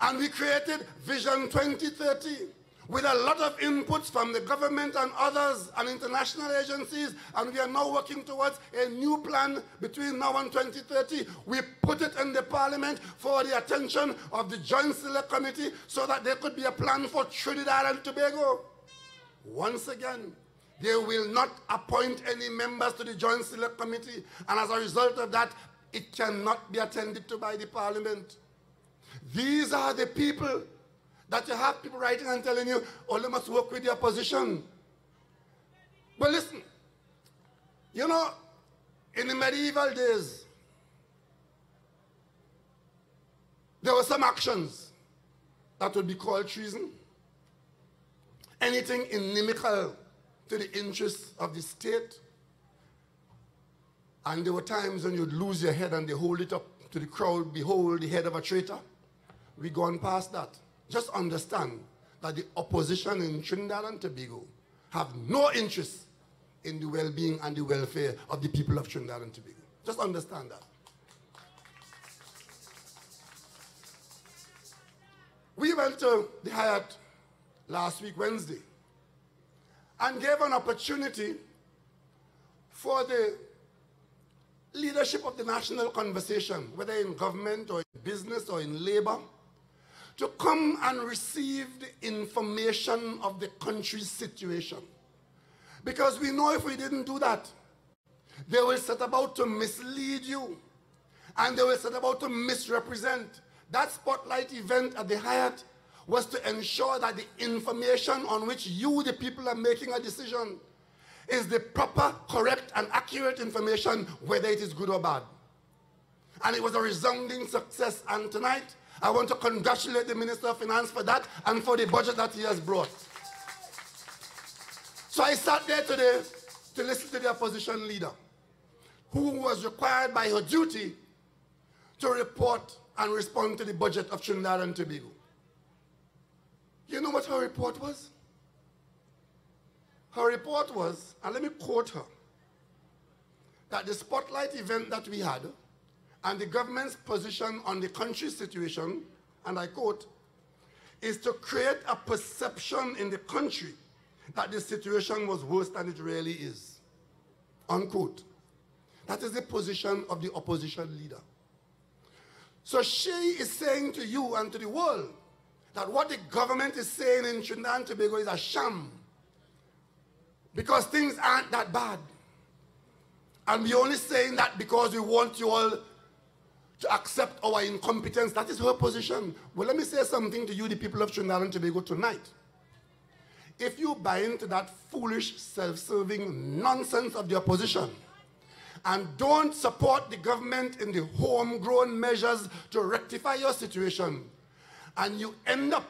L: and we created Vision 2030 with a lot of inputs from the government and others and international agencies, and we are now working towards a new plan between now and 2030. We put it in the parliament for the attention of the Joint Select Committee so that there could be a plan for Trinidad and Tobago. Once again, they will not appoint any members to the Joint Select Committee, and as a result of that, it cannot be attended to by the parliament. These are the people that you have people writing and telling you, oh, you must work with the opposition. But listen, you know, in the medieval days, there were some actions that would be called treason. Anything inimical to the interests of the state. And there were times when you'd lose your head and they hold it up to the crowd, behold the head of a traitor. We've gone past that. Just understand that the opposition in Trinidad and Tobago have no interest in the well-being and the welfare of the people of Trinidad and Tobago. Just understand that. We went to the Hyatt last week, Wednesday, and gave an opportunity for the leadership of the national conversation, whether in government or in business or in labor, to come and receive the information of the country's situation. Because we know if we didn't do that, they will set about to mislead you, and they will set about to misrepresent. That spotlight event at the Hyatt was to ensure that the information on which you, the people, are making a decision is the proper, correct, and accurate information, whether it is good or bad. And it was a resounding success. And tonight, I want to congratulate the Minister of Finance for that and for the budget that he has brought. So I sat there today to listen to the opposition leader, who was required by her duty to report and respond to the budget of Trinidad and Tobago. You know what her report was? Her report was, and let me quote her, that the spotlight event that we had and the government's position on the country's situation, and I quote, is to create a perception in the country that the situation was worse than it really is. Unquote. That is the position of the opposition leader. So she is saying to you and to the world that what the government is saying in Trinidad and Tobago is a sham, because things aren't that bad. And we're only saying that because we want you all to accept our incompetence. That is her position. Well, let me say something to you, the people of Trinidad and Tobago, tonight. If you buy into that foolish, self-serving nonsense of the opposition and don't support the government in the homegrown measures to rectify your situation, and you end up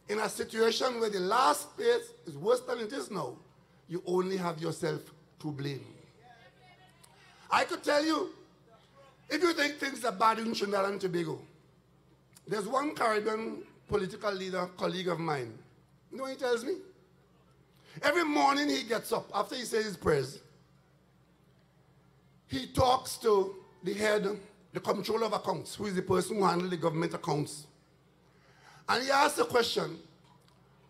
L: in a situation where the last space is worse than it is now, you only have yourself to blame. I could tell you, if you think things are bad in Trinidad and Tobago, there's one Caribbean political leader, colleague of mine. You know what he tells me? Every morning he gets up, after he says his prayers, he talks to the head, the controller of accounts, who is the person who handles the government accounts. And he asks the question,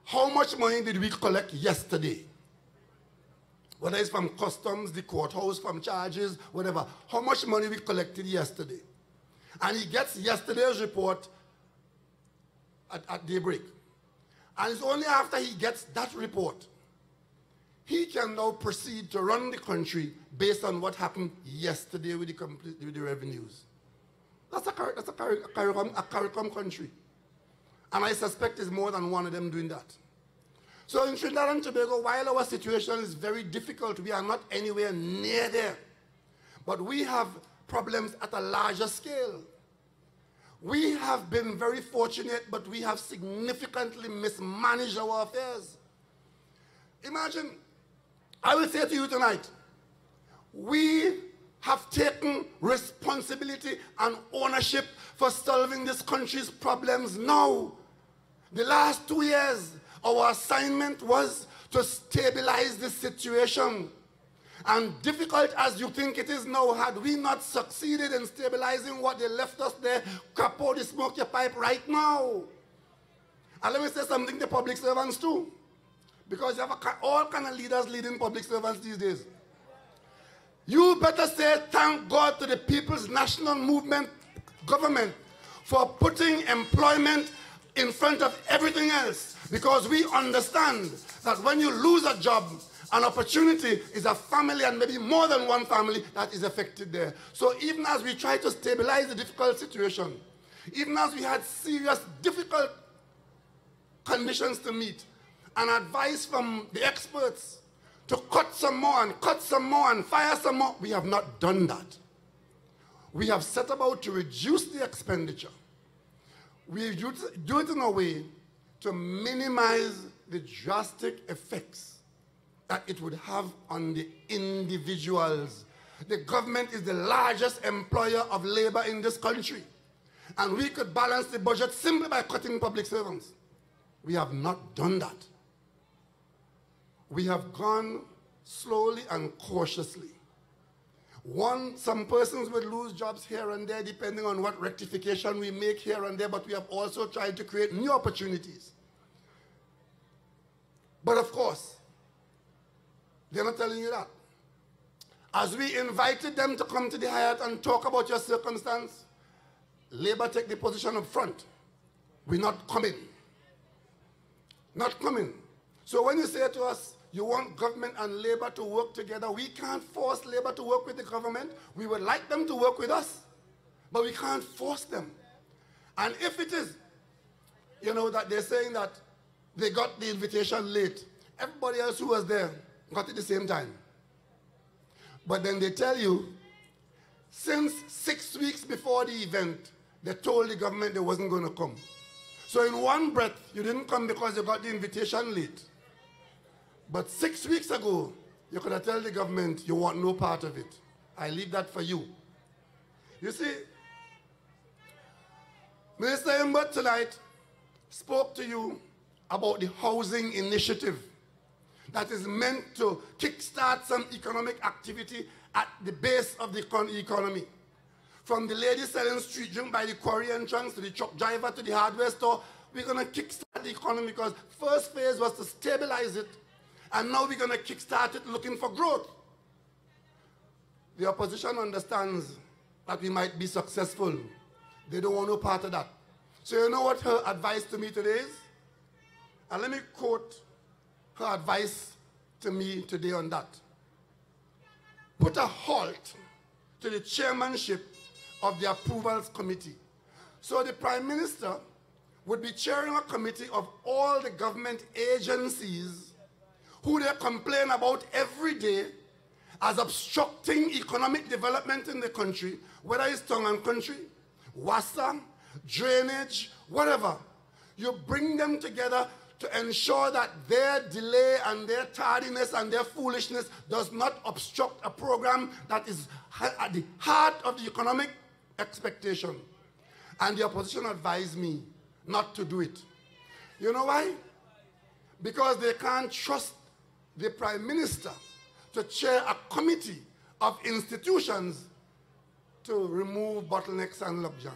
L: how much money did we collect yesterday? Whether it's from customs, the courthouse, from charges, whatever. How much money we collected yesterday? And he gets yesterday's report at daybreak. And it's only after he gets that report, he can now proceed to run the country based on what happened yesterday with the revenues. That's a CARICOM country. And I suspect there's more than one of them doing that. So in Trinidad and Tobago, while our situation is very difficult, we are not anywhere near there. But we have problems at a larger scale. We have been very fortunate, but we have significantly mismanaged our affairs. Imagine, I will say to you tonight, we have taken responsibility and ownership for solving this country's problems now. The last 2 years, our assignment was to stabilize the situation. And difficult as you think it is now, had we not succeeded in stabilizing what they left us there, crap out the smoke your pipe right now. And let me say something to public servants too. Because you have all kind of leaders leading public servants these days. You better say thank God to the People's National Movement government for putting employment in front of everything else. Because we understand that when you lose a job, an opportunity is a family, and maybe more than one family that is affected there. So even as we try to stabilize the difficult situation, even as we had serious, difficult conditions to meet, and advice from the experts to cut some more and fire some more, we have not done that. We have set about to reduce the expenditure. We do it in a way to minimize the drastic effects that it would have on the individuals. The government is the largest employer of labor in this country. And we could balance the budget simply by cutting public servants. We have not done that. We have gone slowly and cautiously. Some persons will lose jobs here and there depending on what rectification we make here and there, but we have also tried to create new opportunities. But of course, they're not telling you that. As we invited them to come to the Hyatt and talk about your circumstance, Labour take the position up front. We're not coming. Not coming. So when you say to us, you want government and Labour to work together, we can't force Labour to work with the government. We would like them to work with us, but we can't force them. And if it is, you know, that they're saying that they got the invitation late, everybody else who was there got it at the same time. But then they tell you, since 6 weeks before the event, they told the government they wasn't going to come. So in one breath, you didn't come because you got the invitation late. But 6 weeks ago, you could have told the government you want no part of it. I leave that for you. You see, Minister Imbert tonight spoke to you about the housing initiative that is meant to kickstart some economic activity at the base of the economy. From the lady selling street drink by the quarry entrance to the truck driver to the hardware store, we're going to kickstart the economy because first phase was to stabilize it, and now we're going to kickstart it looking for growth. The opposition understands that we might be successful. They don't want no part of that. So you know what her advice to me today is? And let me quote her advice to me today on that. Put a halt to the chairmanship of the approvals committee. So the Prime Minister would be chairing a committee of all the government agencies who they complain about every day as obstructing economic development in the country, whether it's Tongue and Country, WASA, drainage, whatever. You bring them together to ensure that their delay and their tardiness and their foolishness does not obstruct a program that is at the heart of the economic expectation. And the opposition advised me not to do it. You know why? Because they can't trust the Prime Minister to chair a committee of institutions to remove bottlenecks and logjam.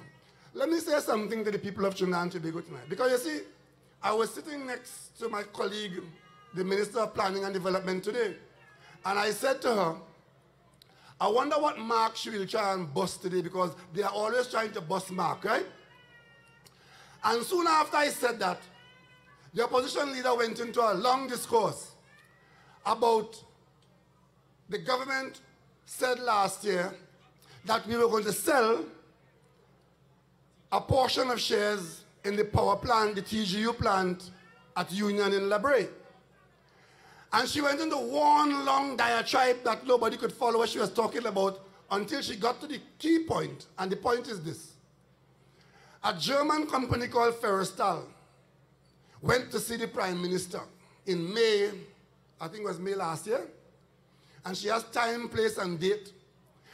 L: Let me say something to the people of Trinidad and Tobago tonight. Because you see, I was sitting next to my colleague, the Minister of Planning and Development today, and I said to her, I wonder what Mark she will try and bust today, because they are always trying to bust Mark, right? And soon after I said that, the opposition leader went into a long discourse about the government said last year that we were going to sell a portion of shares in the power plant, the TGU plant at Union in La Brea. And she went into one long diatribe that nobody could follow what she was talking about until she got to the key point. And the point is this. A German company called Ferrostal went to see the Prime Minister in May, I think it was May last year. And she has time, place, and date.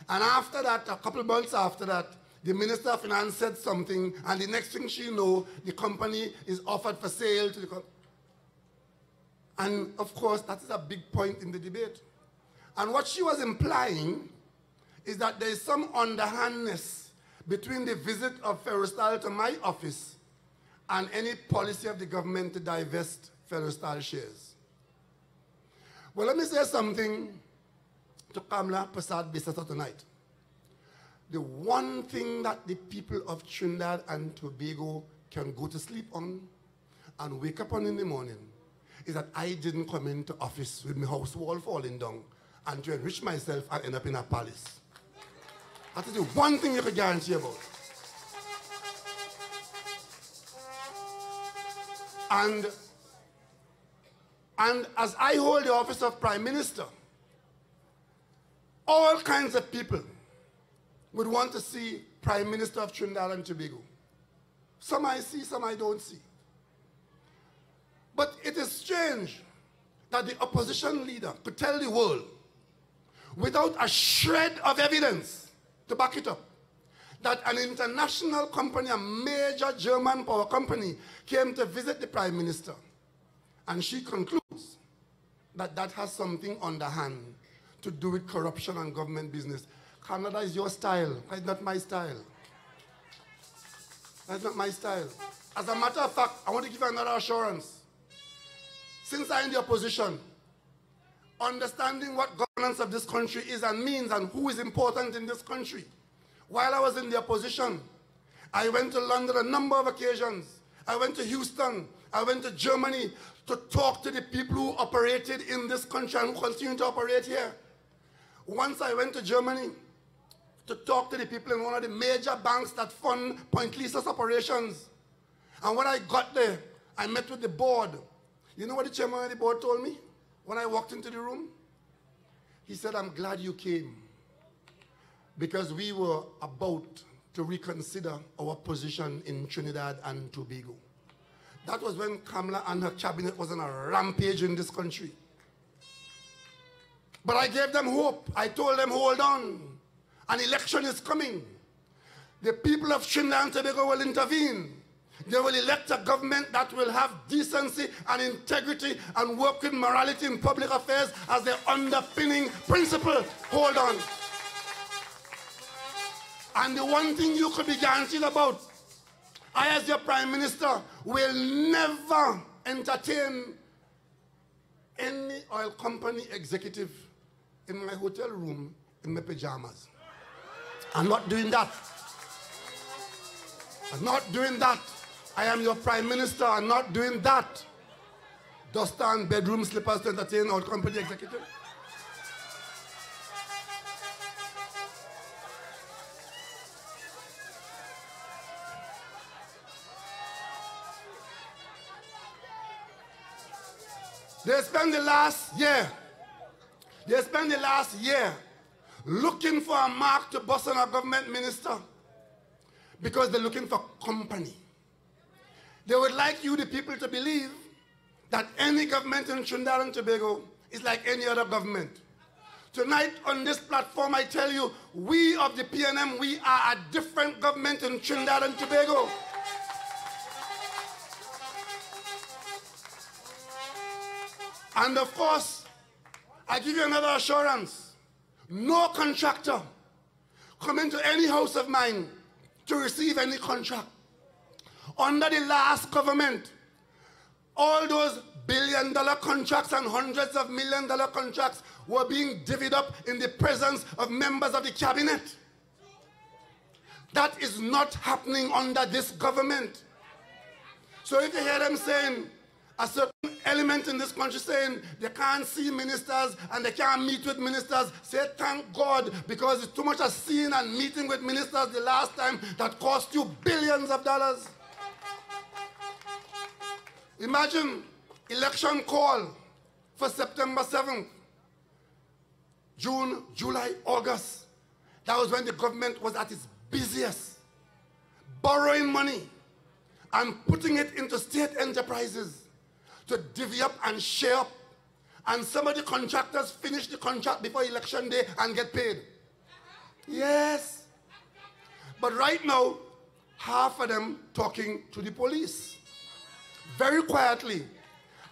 L: And after that, a couple months after that, the Minister of Finance said something, and the next thing she knows, the company is offered for sale to the company. And of course, that is a big point in the debate. And what she was implying is that there is some underhandness between the visit of Ferrostal to my office and any policy of the government to divest Ferrostal shares. Well, let me say something to Kamla Prasad Bisasa tonight. The one thing that the people of Trinidad and Tobago can go to sleep on and wake up on in the morning is that I didn't come into office with my house wall falling down and to enrich myself and end up in a palace. That is the one thing you can guarantee about. And as I hold the office of Prime Minister, all kinds of people would want to see Prime Minister of Trinidad and Tobago. Some I see, some I don't see. But it is strange that the opposition leader could tell the world, without a shred of evidence to back it up, that an international company, a major German power company, came to visit the Prime Minister. And she concludes that that has something underhand to do with corruption and government business. Canada is your style. That's not my style. That's not my style. As a matter of fact, I want to give you another assurance. Since I'm in the opposition, understanding what governance of this country is and means and who is important in this country, while I was in the opposition, I went to London a number of occasions. I went to Houston. I went to Germany to talk to the people who operated in this country and who continue to operate here. Once I went to Germany to talk to the people in one of the major banks that fund Point Lisa's operations. And when I got there, I met with the board. You know what the chairman of the board told me? When I walked into the room, he said, I'm glad you came because we were about to reconsider our position in Trinidad and Tobago. That was when Kamala and her cabinet was on a rampage in this country. But I gave them hope. I told them, hold on. An election is coming. The people of Trinidad and Tobago will intervene. They will elect a government that will have decency and integrity and work with morality in public affairs as their underpinning principle. Hold on. And the one thing you could be guaranteed about, I as your Prime Minister will never entertain any oil company executive in my hotel room in my pajamas. I'm not doing that. I'm not doing that. I am your Prime Minister. I'm not doing that. Duster and bedroom slippers to entertain oil company executive. They spent the last year looking for a mark to bust on a government minister because they're looking for company. They would like you, the people, to believe that any government in Trinidad and Tobago is like any other government. Tonight on this platform, I tell you, we of the PNM, we are a different government in Trinidad and Tobago. And of course, I give you another assurance. No contractor come into any house of mine to receive any contract. Under the last government, all those billion-dollar contracts and hundreds of million-dollar contracts were being divvied up in the presence of members of the cabinet. That is not happening under this government. So if you hear them saying, a certain element in this country saying they can't see ministers and they can't meet with ministers, say thank God, because it's too much of seeing and meeting with ministers the last time that cost you billions of dollars. Imagine election call for September 7th, June, July, August. That was when the government was at its busiest, borrowing money and putting it into state enterprises to divvy up and share up. And some of the contractors finish the contract before election day and get paid. Yes. But right now, half of them talking to the police. Very quietly.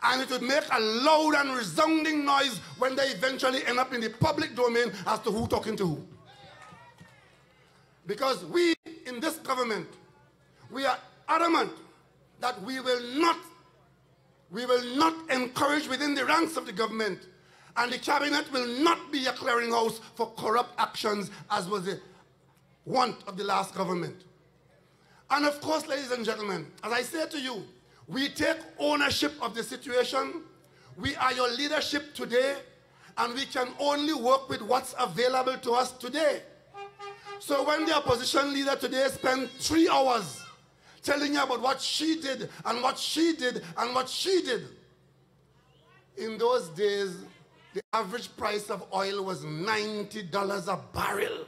L: And it would make a loud and resounding noise when they eventually end up in the public domain as to who talking to who. Because we, in this government, we are adamant that we will not encourage within the ranks of the government, and the cabinet will not be a clearinghouse for corrupt actions as was the want of the last government. And of course, ladies and gentlemen, as I say to you, we take ownership of the situation. We are your leadership today, and we can only work with what's available to us today. So when the opposition leader today spent 3 hours telling you about what she did and what she did and what she did, in those days, the average price of oil was $90 a barrel.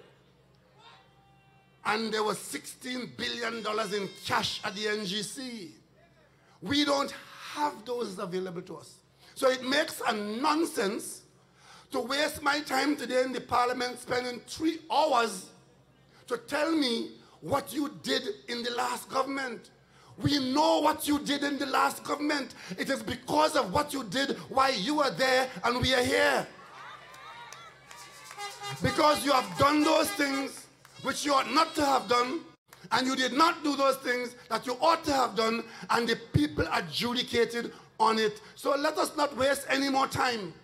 L: And there was $16 billion in cash at the NGC. We don't have those available to us. So it makes a nonsense to waste my time today in the parliament spending 3 hours to tell me what you did in the last government. We know what you did in the last government. It is because of what you did why you are there and we are here. Because you have done those things which you ought not to have done, and you did not do those things that you ought to have done, and the people adjudicated on it. So let us not waste any more time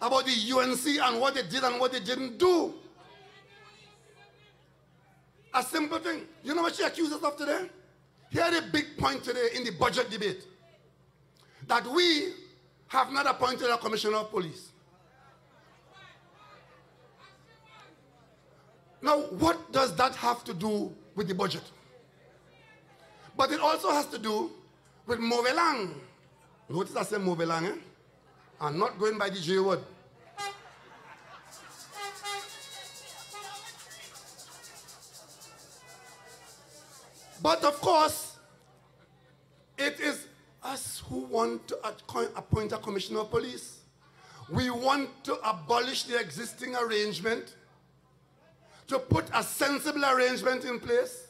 L: about the UNC and what they did and what they didn't do. A simple thing. You know what she accused us of today? Here the big point today in the budget debate. That we have not appointed a commissioner of police. Now, what does that have to do with the budget? But it also has to do with Movelang. Notice I say Movelang, eh? I'm not going by the J word. But of course, it is us who want to appoint a commissioner of police. We want to abolish the existing arrangement, to put a sensible arrangement in place,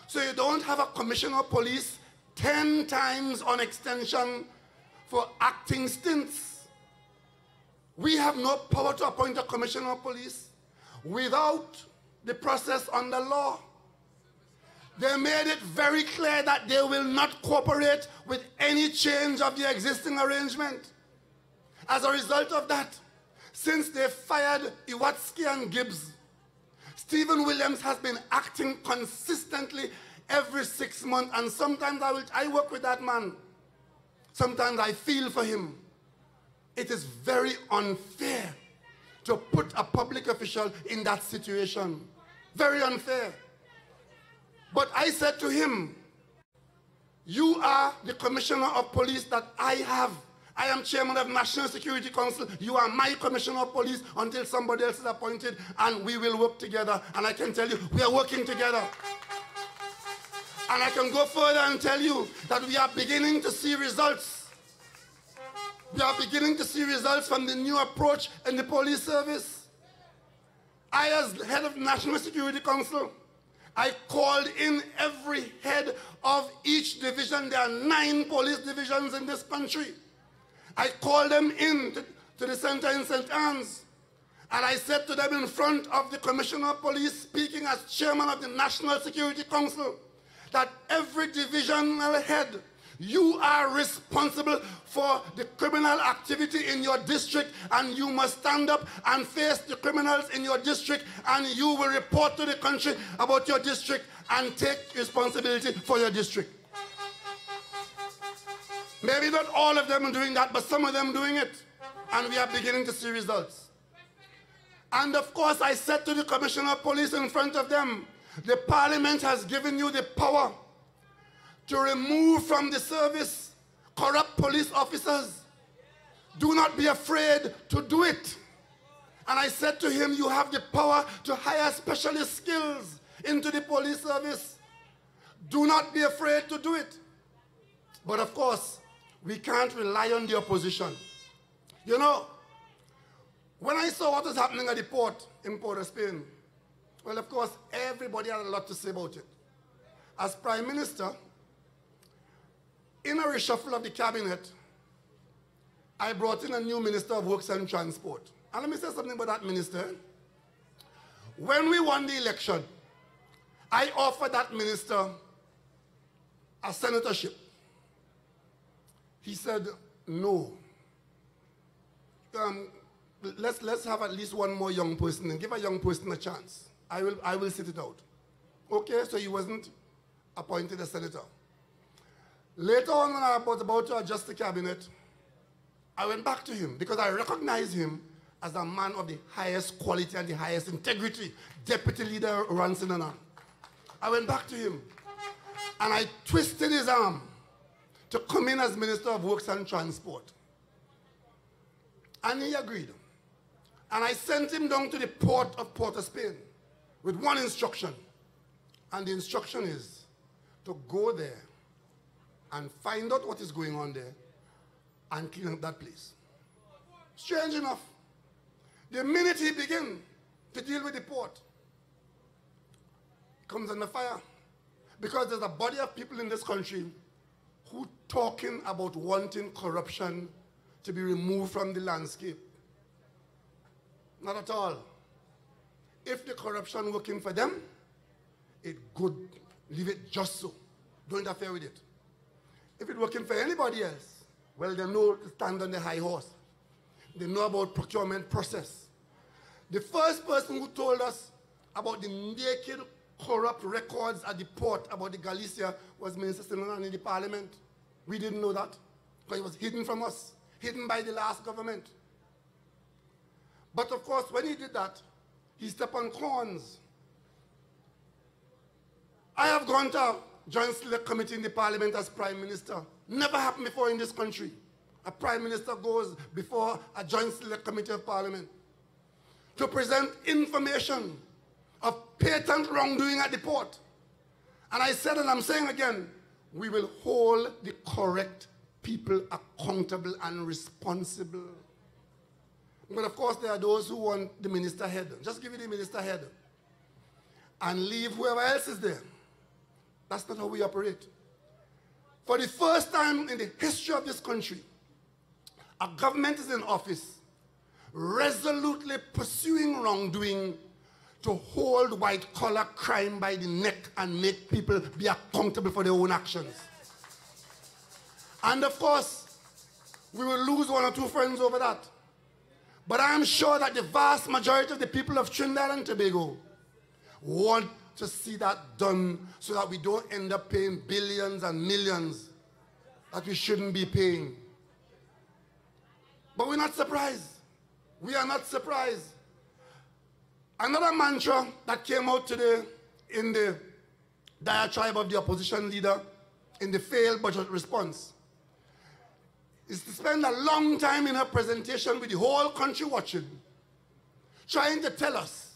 L: so you don't have a commissioner of police 10 times on extension for acting stints. We have no power to appoint a commissioner of police without the process under law. They made it very clear that they will not cooperate with any change of the existing arrangement. As a result of that, since they fired Iwatsky and Gibbs, Stephen Williams has been acting consistently every 6 months, and sometimes I work with that man. Sometimes I feel for him. It is very unfair to put a public official in that situation. Very unfair. But I said to him, you are the commissioner of police that I have. I am chairman of National Security Council. You are my commissioner of police until somebody else is appointed, and we will work together. And I can tell you, we are working together. And I can go further and tell you that we are beginning to see results. We are beginning to see results from the new approach in the police service. I, as head of the National Security Council, I called in every head of each division. There are 9 police divisions in this country. I called them in to the center in St. Anne's. And I said to them in front of the Commissioner of Police, speaking as chairman of the National Security Council, that every divisional head, you are responsible for the criminal activity in your district, and you must stand up and face the criminals in your district, and you will report to the country about your district and take responsibility for your district. Maybe not all of them are doing that, but some of them doing it, and we are beginning to see results. And of course, I said to the Commissioner of Police in front of them, the Parliament has given you the power to remove from the service corrupt police officers. Do not be afraid to do it. And I said to him, you have the power to hire specialist skills into the police service. Do not be afraid to do it. But of course, we can't rely on the opposition. You know, when I saw what was happening at the port in Port of Spain, well, of course, everybody had a lot to say about it. As Prime Minister, in a reshuffle of the cabinet, I brought in a new Minister of Works and Transport. And let me say something about that minister. When we won the election, I offered that minister a senatorship. He said, no. Let's have at least one more young person and give a young person a chance. I will sit it out. Okay, so he wasn't appointed a senator. Later on, when I was about to adjust the cabinet, I went back to him because I recognized him as a man of the highest quality and the highest integrity, Deputy Leader Ransonanan. I went back to him and I twisted his arm to come in as Minister of Works and Transport. And he agreed. And I sent him down to the port of Port of Spain with one instruction. And the instruction is to go there and find out what is going on there and clean up that place. Strange enough, the minute he began to deal with the port, it comes under fire. Because there's a body of people in this country who talking about wanting corruption to be removed from the landscape. Not at all. If the corruption working for them, it's good. Leave it just so. Don't interfere with it. If it's working for anybody else, well, they know to stand on the high horse. They know about procurement process. The first person who told us about the naked, corrupt records at the port about the Galicia was Minister Sinanan in the Parliament. We didn't know that because it was hidden from us, hidden by the last government. But of course, when he did that, he stepped on corns. I have gone to Joint Select Committee in the Parliament as Prime Minister. Never happened before in this country. a prime minister goes before a joint select committee of parliament to present information of patent wrongdoing at the port. And I said, and I'm saying again, we will hold the correct people accountable and responsible. But of course, there are those who want the minister head. Just give you the minister head and leave whoever else is there. That's not how we operate. For the first time in the history of this country, a government is in office resolutely pursuing wrongdoing to hold white-collar crime by the neck and make people be accountable for their own actions. And of course, we will lose one or two friends over that. But I am sure that the vast majority of the people of Trinidad and Tobago want to see that done so that we don't end up paying billions and millions that we shouldn't be paying. But we're not surprised. We are not surprised. Another mantra that came out today in the diatribe of the opposition leader in the failed budget response is to spend a long time in her presentation with the whole country watching, trying to tell us,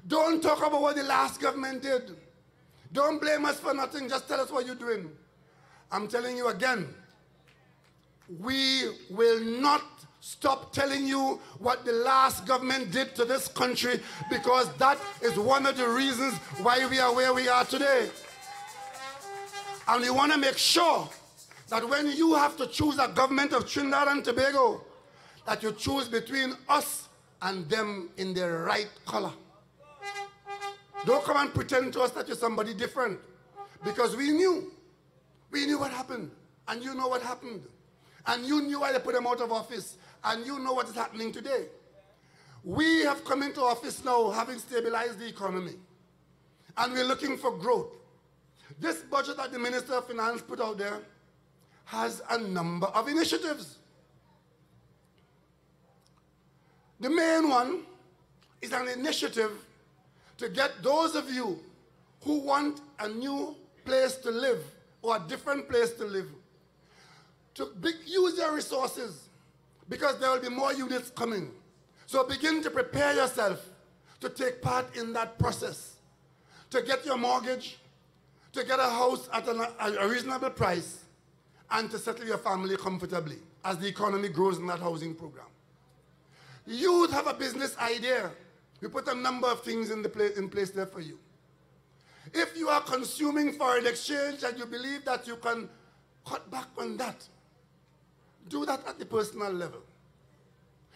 L: don't talk about what the last government did. Don't blame us for nothing, just tell us what you're doing. I'm telling you again, we will not stop telling you what the last government did to this country, because that is one of the reasons why we are where we are today. And we want to make sure that when you have to choose a government of Trinidad and Tobago, that you choose between us and them in the right color. Don't come and pretend to us that you're somebody different, because we knew what happened, and you know what happened, and you knew why they put them out of office, and you know what is happening today. We have come into office now having stabilized the economy, and we're looking for growth. This budget that the Minister of Finance put out there has a number of initiatives. The main one is an initiative to get those of you who want a new place to live or a different place to live to use your resources, because there will be more units coming. So begin to prepare yourself to take part in that process, to get your mortgage, to get a house at a reasonable price, and to settle your family comfortably as the economy grows in that housing program. Youth have a business idea. We put a number of things in place there for you. If you are consuming foreign exchange and you believe that you can cut back on that, do that at the personal level.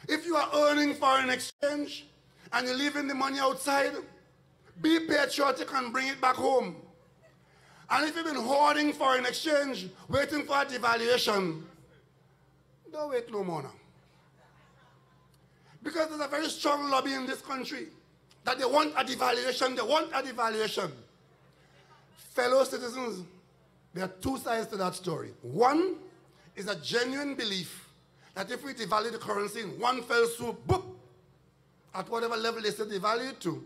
L: If you are earning foreign exchange and you're leaving the money outside, be patriotic and bring it back home. And if you've been hoarding foreign exchange, waiting for a devaluation, don't wait no more now. Because there's a very strong lobby in this country that they want a devaluation, Fellow citizens, there are two sides to that story. One is a genuine belief that if we devalue the currency in one fell swoop, boop, at whatever level they said devalue it to,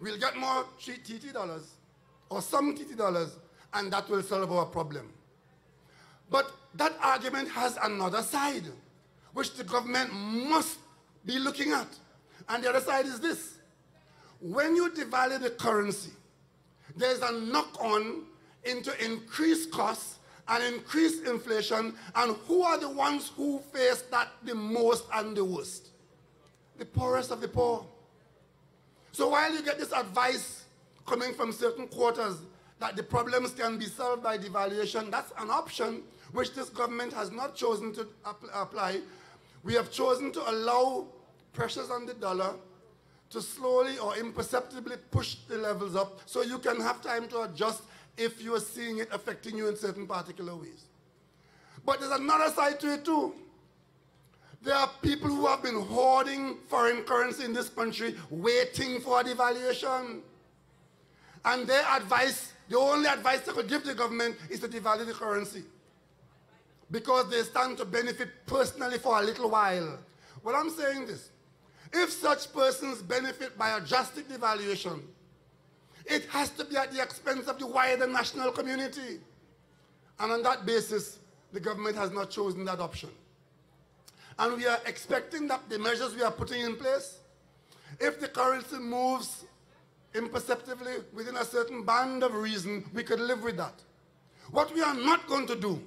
L: we'll get more TT dollars or some TT dollars, and that will solve our problem. But that argument has another side, which the government must be looking at. And the other side is this. When you devalue the currency, there's a knock-on into increased costs and increased inflation, and who are the ones who face that the most and the worst? The poorest of the poor. So while you get this advice coming from certain quarters that the problems can be solved by devaluation, that's an option which this government has not chosen to apply. We have chosen to allow pressures on the dollar to slowly or imperceptibly push the levels up so you can have time to adjust if you are seeing it affecting you in certain particular ways. But there's another side to it too. There are people who have been hoarding foreign currency in this country waiting for a devaluation. And their advice, the only advice they could give the government is to devalue the currency, because they stand to benefit personally for a little while. Well, I'm saying this. If such persons benefit by a drastic devaluation, it has to be at the expense of the wider national community. And on that basis, the government has not chosen that option. And we are expecting that the measures we are putting in place, if the currency moves imperceptibly within a certain band of reason, we could live with that. What we are not going to do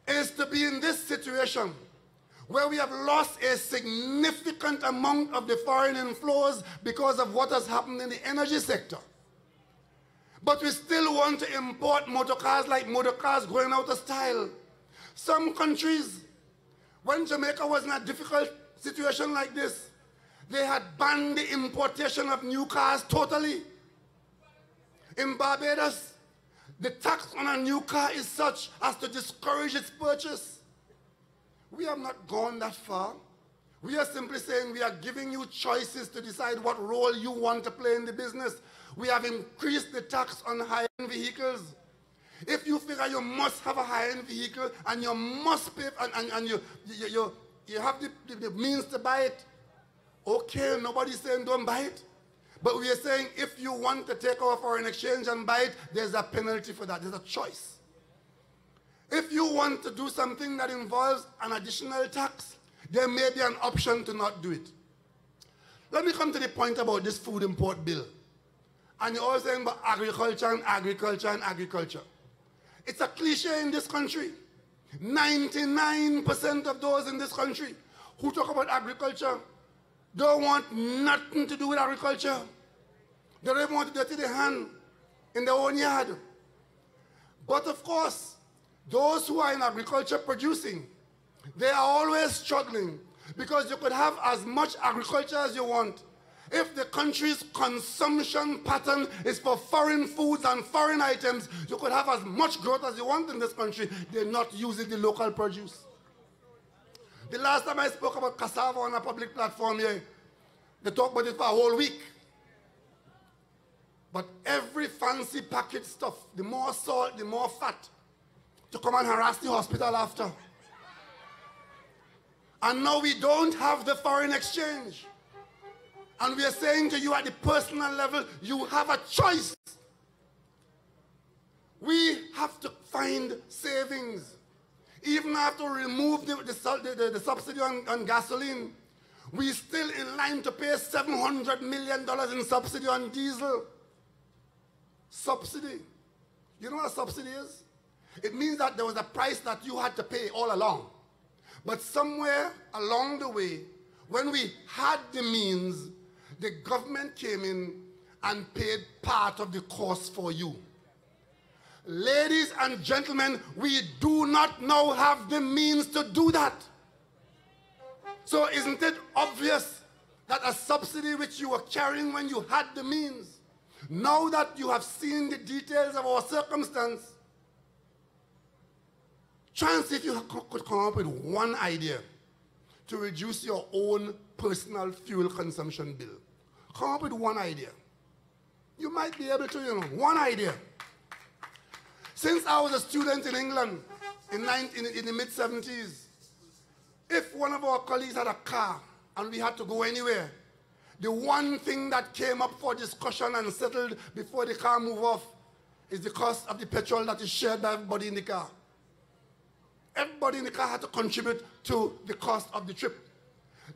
L: is to be in this situation where we have lost a significant amount of the foreign inflows because of what has happened in the energy sector. But we still want to import motor cars like motor cars going out of style. Some countries, when Jamaica was in a difficult situation like this, they had banned the importation of new cars totally. In Barbados, the tax on a new car is such as to discourage its purchase. We have not gone that far. We are simply saying we are giving you choices to decide what role you want to play in the business. We have increased the tax on high-end vehicles. If you figure you must have a high-end vehicle and you must pay and you have the means to buy it, okay, nobody's saying don't buy it. But we are saying if you want to take our foreign exchange and buy it, there's a penalty for that. There's a choice. If you want to do something that involves an additional tax, there may be an option to not do it. Let me come to the point about this food import bill. And you're always saying about agriculture and agriculture and agriculture. It's a cliche in this country. 99% of those in this country who talk about agriculture don't want nothing to do with agriculture. They don't even want to dirty their hand in their own yard. But of course, those who are in agriculture producing, they are always struggling because you could have as much agriculture as you want. If the country's consumption pattern is for foreign foods and foreign items, you could have as much growth as you want in this country. They're not using the local produce. The last time I spoke about cassava on a public platform here, they talked about it for a whole week. But every fancy packaged stuff, the more salt, the more fat, to come and harass the hospital after. And now we don't have the foreign exchange. And we are saying to you at the personal level, you have a choice. We have to find savings. Even after we remove the subsidy on gasoline, we're still in line to pay $700 million in subsidy on diesel. Subsidy. You know what a subsidy is? It means that there was a price that you had to pay all along. But somewhere along the way, when we had the means, the government came in and paid part of the cost for you. Ladies and gentlemen, we do not now have the means to do that. So isn't it obvious that a subsidy which you were carrying when you had the means, now that you have seen the details of our circumstance, try and see if you could come up with one idea to reduce your own personal fuel consumption bill. Come up with one idea. You might be able to, one idea. Since I was a student in England in the mid-70s, if one of our colleagues had a car and we had to go anywhere, the one thing that came up for discussion and settled before the car moved off is the cost of the petrol that is shared by everybody in the car. Everybody in the car had to contribute to the cost of the trip.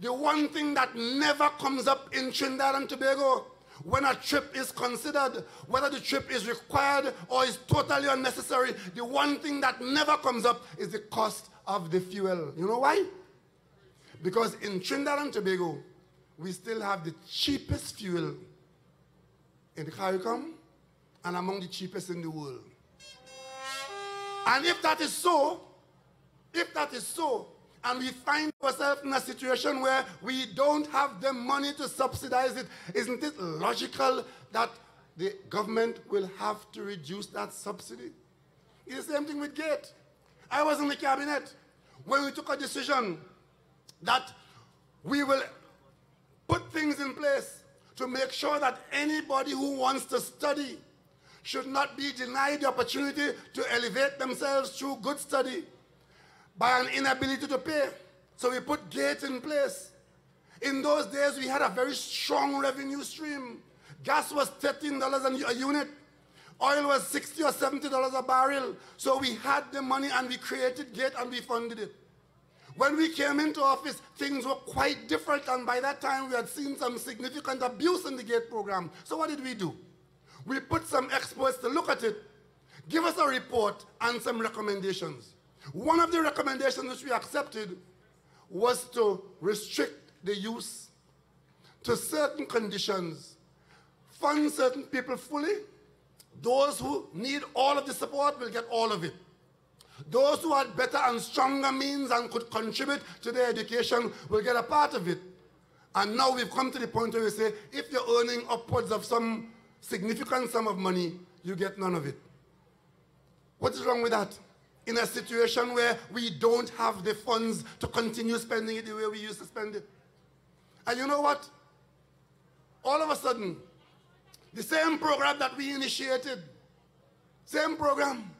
L: The one thing that never comes up in Trinidad and Tobago when a trip is considered, whether the trip is required or is totally unnecessary, the one thing that never comes up is the cost of the fuel. You know why? Because in Trinidad and Tobago, we still have the cheapest fuel in the CARICOM and among the cheapest in the world. And if that is so, and we find ourselves in a situation where we don't have the money to subsidize it, isn't it logical that the government will have to reduce that subsidy? It's the same thing with GATE. I was in the cabinet when we took a decision that we will put things in place to make sure that anybody who wants to study should not be denied the opportunity to elevate themselves through good study by an inability to pay. So we put GATE in place. In those days, we had a very strong revenue stream. Gas was $13 a unit. Oil was $60 or $70 a barrel. So we had the money and we created GATE and we funded it. When we came into office, things were quite different, and by that time we had seen some significant abuse in the GATE program. So what did we do? We put some experts to look at it, give us a report and some recommendations. One of the recommendations which we accepted was to restrict the use to certain conditions, fund certain people fully. Those who need all of the support will get all of it. Those who had better and stronger means and could contribute to their education will get a part of it. And now we've come to the point where we say, if you're earning upwards of some significant sum of money, you get none of it. What is wrong with that? In a situation where we don't have the funds to continue spending it the way we used to spend it. And you know what? All of a sudden, the same program that we initiated, same program,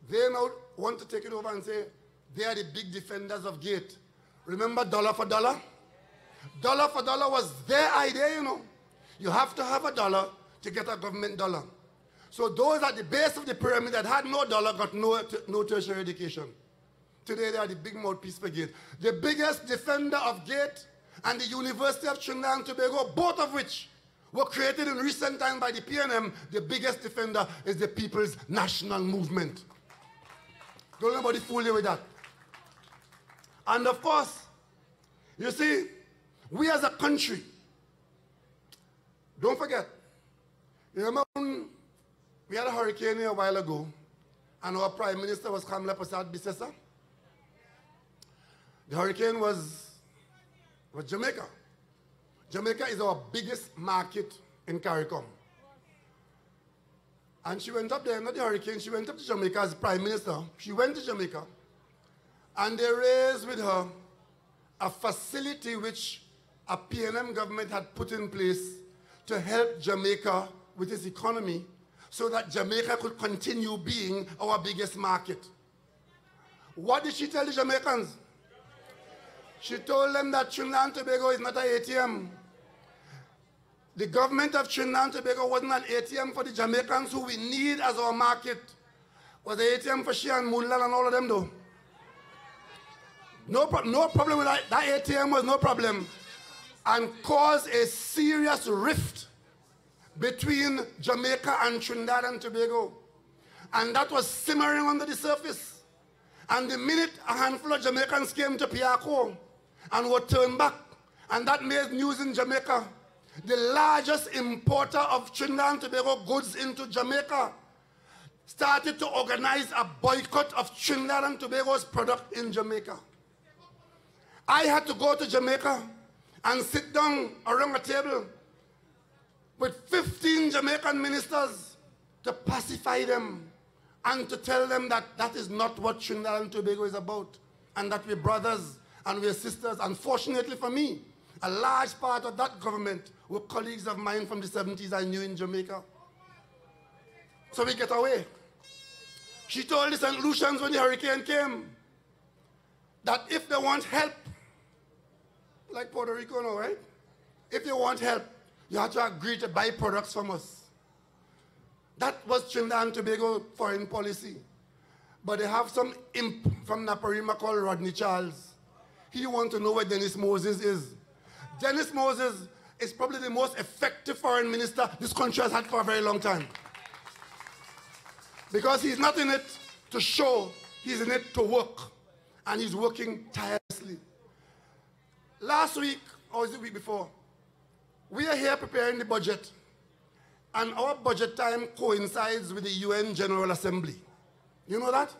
L: they now want to take it over and say they are the big defenders of GATE. Remember dollar for dollar? Dollar for dollar was their idea, you know. You have to have a dollar to get a government dollar. So those at the base of the pyramid that had no dollar got no tertiary education. Today they are the big mouthpiece for GATE. The biggest defender of GATE and the University of Trinidad and Tobago, both of which were created in recent times by the PNM, the biggest defender is the People's National Movement. Don't nobody fool you with that. And of course, you see, we as a country, don't forget, you remember when we had a hurricane here a while ago, and our Prime Minister was Kamla Prasad Bisesa? The hurricane was Jamaica. Jamaica is our biggest market in CARICOM. And she went up there, not the hurricane, she went up to Jamaica as Prime Minister. She went to Jamaica, and they raised with her a facility which a PNM government had put in place to help Jamaica with its economy so that Jamaica could continue being our biggest market. What did she tell the Jamaicans? She told them that Trinidad and Tobago is not an ATM. The government of Trinidad and Tobago wasn't an ATM for the Jamaicans who we need as our market. Was an ATM for she and Moonland and all of them though. No problem with that. That ATM was no problem and caused a serious rift between Jamaica and Trinidad and Tobago. And that was simmering under the surface. And the minute a handful of Jamaicans came to Piarco and were turned back, and that made news in Jamaica, the largest importer of Trinidad and Tobago goods into Jamaica started to organize a boycott of Trinidad and Tobago's product in Jamaica. I had to go to Jamaica and sit down around a table with 15 Jamaican ministers to pacify them and to tell them that that is not what Trinidad and Tobago is about, and that we're brothers and we're sisters. Unfortunately for me, a large part of that government were colleagues of mine from the 70s I knew in Jamaica. So we get away. She told the St. Lucians when the hurricane came that if they want help, like Puerto Rico now, right? If you want help, you have to agree to buy products from us. That was Trinidad and Tobago foreign policy. But they have some imp from Naparima called Rodney Charles. He wants to know where Dennis Moses is. Dennis Moses is probably the most effective foreign minister this country has had for a very long time. Because he's not in it to show, he's in it to work. And he's working tirelessly. Last week, or was it the week before, we are here preparing the budget. And our budget time coincides with the UN General Assembly. You know that?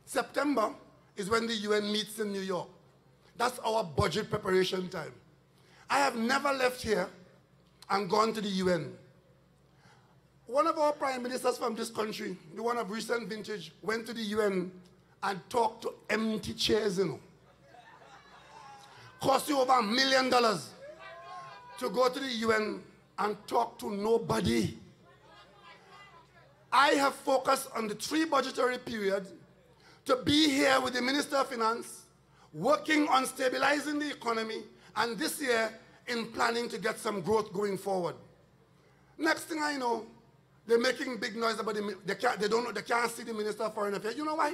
L: September is when the UN meets in New York. That's our budget preparation time. I have never left here and gone to the UN. One of our prime ministers from this country, the one of recent vintage, went to the UN and talked to empty chairs, you know. Cost you over $1 million to go to the UN and talk to nobody. I have focused on the 3 budgetary periods to be here with the Minister of Finance, working on stabilizing the economy, and this year in planning to get some growth going forward. Next thing I know, they're making big noise about they can't see the Minister of Foreign Affairs. You know why?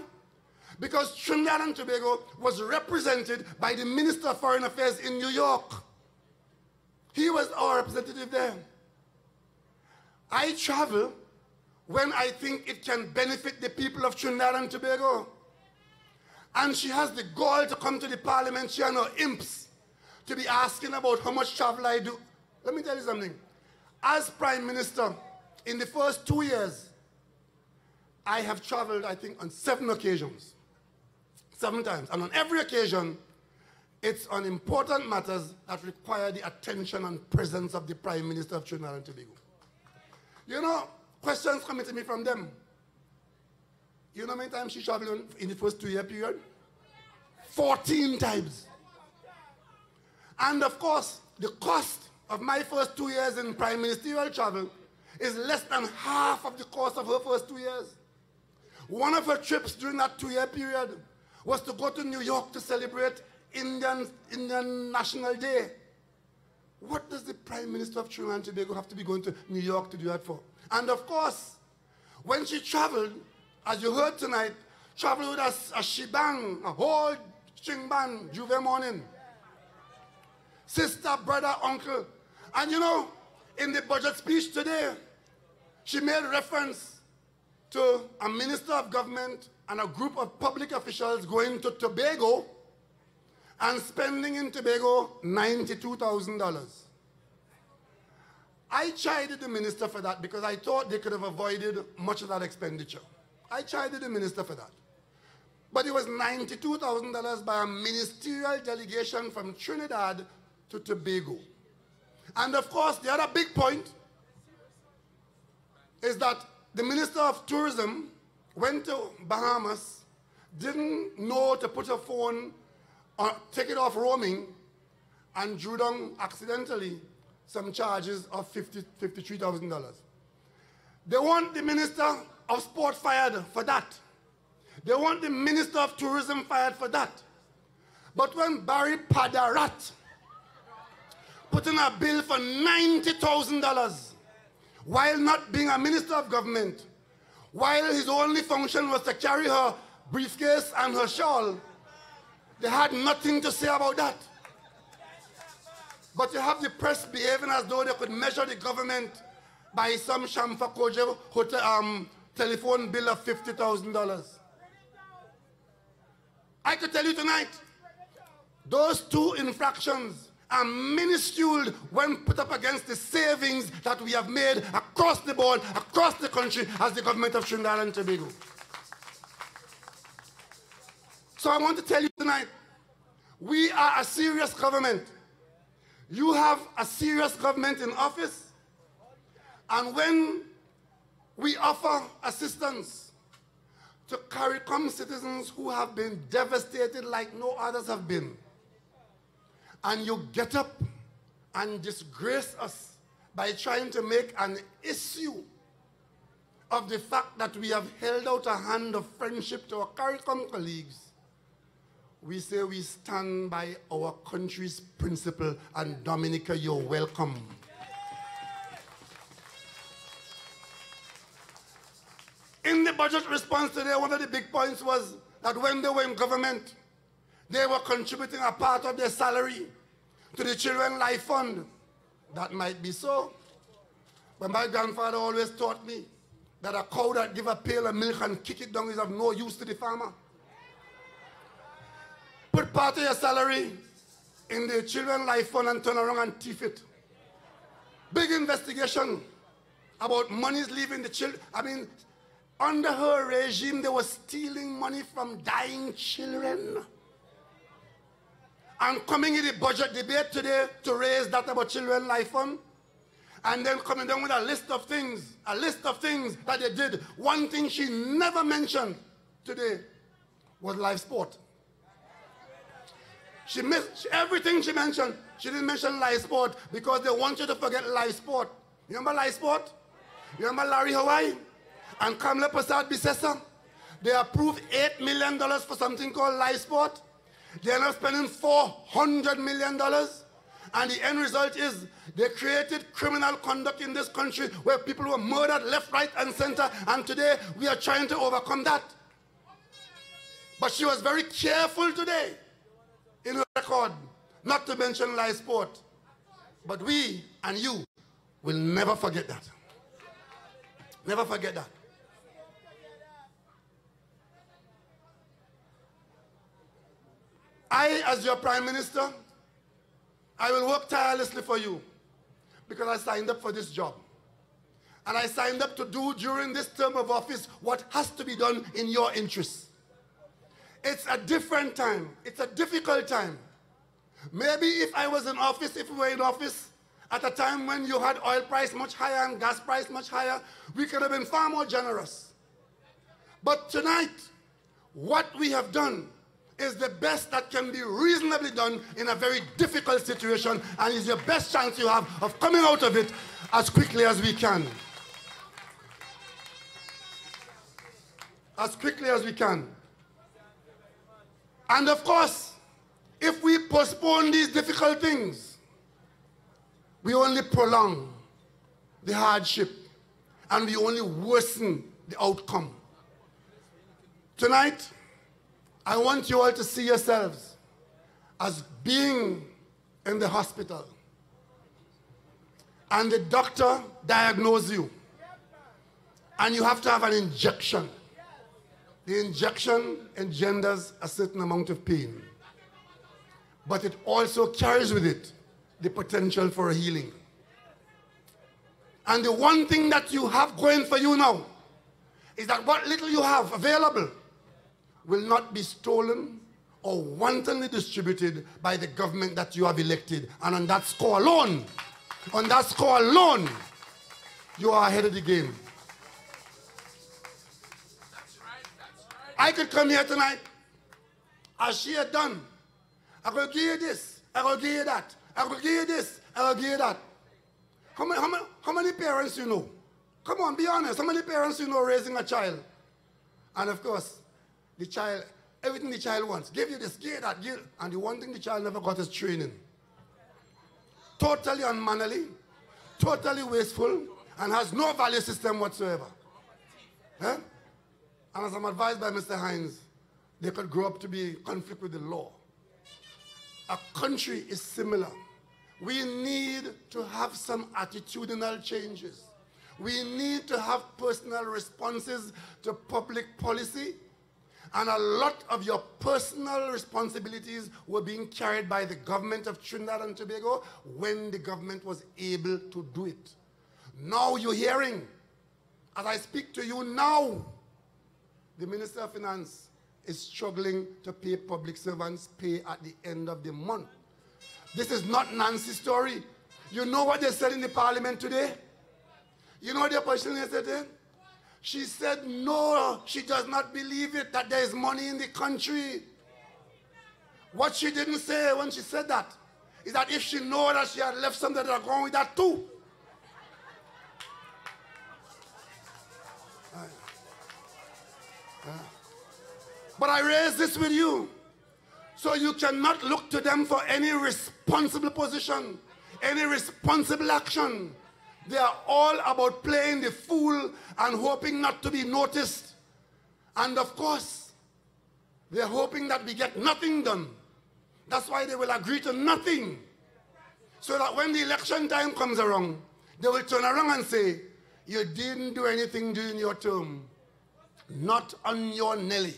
L: Because Trinidad and Tobago was represented by the Minister of Foreign Affairs in New York. He was our representative there. I travel when I think it can benefit the people of Trinidad and Tobago. And she has the gall to come to the parliament, she and her imps, to be asking about how much travel I do. Let me tell you something. As Prime Minister, in the first 2 years, I have traveled, I think, on 7 occasions. 7 times. And on every occasion, it's on important matters that require the attention and presence of the Prime Minister of Trinidad and Tobago. You know, questions coming to me from them. You know how many times she traveled in the first 2-year period? 14 times. And of course, the cost of my first 2 years in prime ministerial travel is less than half of the cost of her first 2 years. One of her trips during that 2-year period was to go to New York to celebrate Indian National Day. What does the Prime Minister of Trinidad and Tobago have to be going to New York to do that for? And of course, when she traveled, as you heard tonight, traveled with a shebang, a whole string band, Juve morning. Sister, brother, uncle. And you know, in the budget speech today, she made reference to a minister of government and a group of public officials going to Tobago and spending in Tobago $92,000. I chided the minister for that because I thought they could have avoided much of that expenditure. I chided the minister for that. But it was $92,000 by a ministerial delegation from Trinidad to Tobago. And of course, the other big point is that the Minister of Tourism went to Bahamas, didn't know to put her phone or take it off roaming, and drew down accidentally some charges of $53,000. They want the Minister of Sport fired for that. They want the Minister of Tourism fired for that. But when Barry Padarat put in a bill for $90,000 while not being a Minister of Government, while his only function was to carry her briefcase and her shawl, they had nothing to say about that. But you have the press behaving as though they could measure the government by some Shamfa Koje telephone bill of $50,000. I could tell you tonight, those 2 infractions are minuscule when put up against the savings that we have made across the board, across the country, as the government of Trinidad and Tobago. So I want to tell you tonight, we are a serious government. You have a serious government in office, and when we offer assistance to CARICOM citizens who have been devastated like no others have been, and you get up and disgrace us by trying to make an issue of the fact that we have held out a hand of friendship to our CARICOM colleagues, we say we stand by our country's principle, and Dominica, you're welcome. In the budget response today, one of the big points was that when they were in government, they were contributing a part of their salary to the Children's Life Fund. That might be so. But my grandfather always taught me that a cow that gives a pail of milk and kick it down is of no use to the farmer. Put part of your salary in the Children's Life Fund and turn around and thief it. Big investigation about monies leaving the children. I mean, under her regime, they were stealing money from dying children. And coming in the budget debate today to raise that about Children's Life Fund, and then coming down with a list of things that they did. One thing she never mentioned today was live sport. She missed everything she mentioned. She didn't mention live sport because they want you to forget live sport. You remember live sport? You remember Larry Hawaii and Kamla Prasad Bisesa? They approved $8 million for something called live sport. They are now spending $400 million. And the end result is they created criminal conduct in this country where people were murdered left, right, and center. And today we are trying to overcome that. But she was very careful today in her record not to mention live sport. But we and you will never forget that. Never forget that. I, as your Prime Minister, I will work tirelessly for you because I signed up for this job. And I signed up to do during this term of office what has to be done in your interests. It's a different time. It's a difficult time. Maybe if I was in office, if we were in office, at a time when you had oil price much higher and gas price much higher, we could have been far more generous. But tonight, what we have done is the best that can be reasonably done in a very difficult situation, and is your best chance you have of coming out of it as quickly as we can. As quickly as we can. And of course, if we postpone these difficult things, we only prolong the hardship and we only worsen the outcome. Tonight, I want you all to see yourselves as being in the hospital and the doctor diagnoses you and you have to have an injection. The injection engenders a certain amount of pain, but it also carries with it the potential for a healing. And the one thing that you have going for you now is that what little you have available will not be stolen or wantonly distributed by the government that you have elected. And on that score alone, you are ahead of the game. I could come here tonight, as she had done. I will give you this, I will give you that, I will give you this, I will give you that. How many parents you know? Come on, be honest. How many parents you know raising a child? And of course, the child, everything the child wants. Give you this, give you that, give. And the one thing the child never got is training. Totally unmannerly, totally wasteful, and has no value system whatsoever. Huh? And as I'm advised by Mr. Hines, they could grow up to be in conflict with the law. A country is similar. We need to have some attitudinal changes. We need to have personal responses to public policy. And a lot of your personal responsibilities were being carried by the government of Trinidad and Tobago when the government was able to do it. Now you're hearing, as I speak to you now, the Minister of Finance is struggling to pay public servants pay at the end of the month. This is not Nancy's story. You know what they said in the parliament today? You know what the opposition said? She said, no, she does not believe it, that there is money in the country. What she didn't say when she said that is that if she knew that she had left something that are going with that too. But I raise this with you, so you cannot look to them for any responsible position, any responsible action. They are all about playing the fool and hoping not to be noticed. And of course, they're hoping that we get nothing done. That's why they will agree to nothing. So that when the election time comes around, they will turn around and say, you didn't do anything during your term. Not on your Nelly.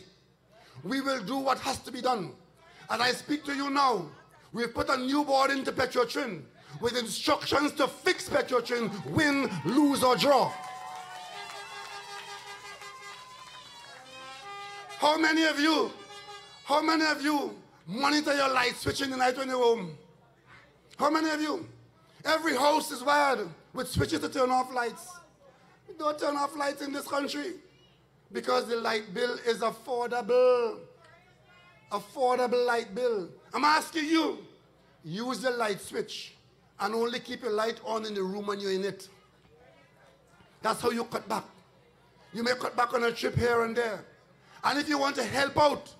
L: We will do what has to be done. As I speak to you now, we've put a new board into Petrotrin with instructions to fix Petrotrin, win, lose or draw. How many of you monitor your light switch in the night when you're home? How many of you? Every house is wired with switches to turn off lights. We don't turn off lights in this country because the light bill is affordable. Affordable light bill. I'm asking you, use the light switch and only keep your light on in the room when you're in it. That's how you cut back. You may cut back on a trip here and there. And if you want to help out,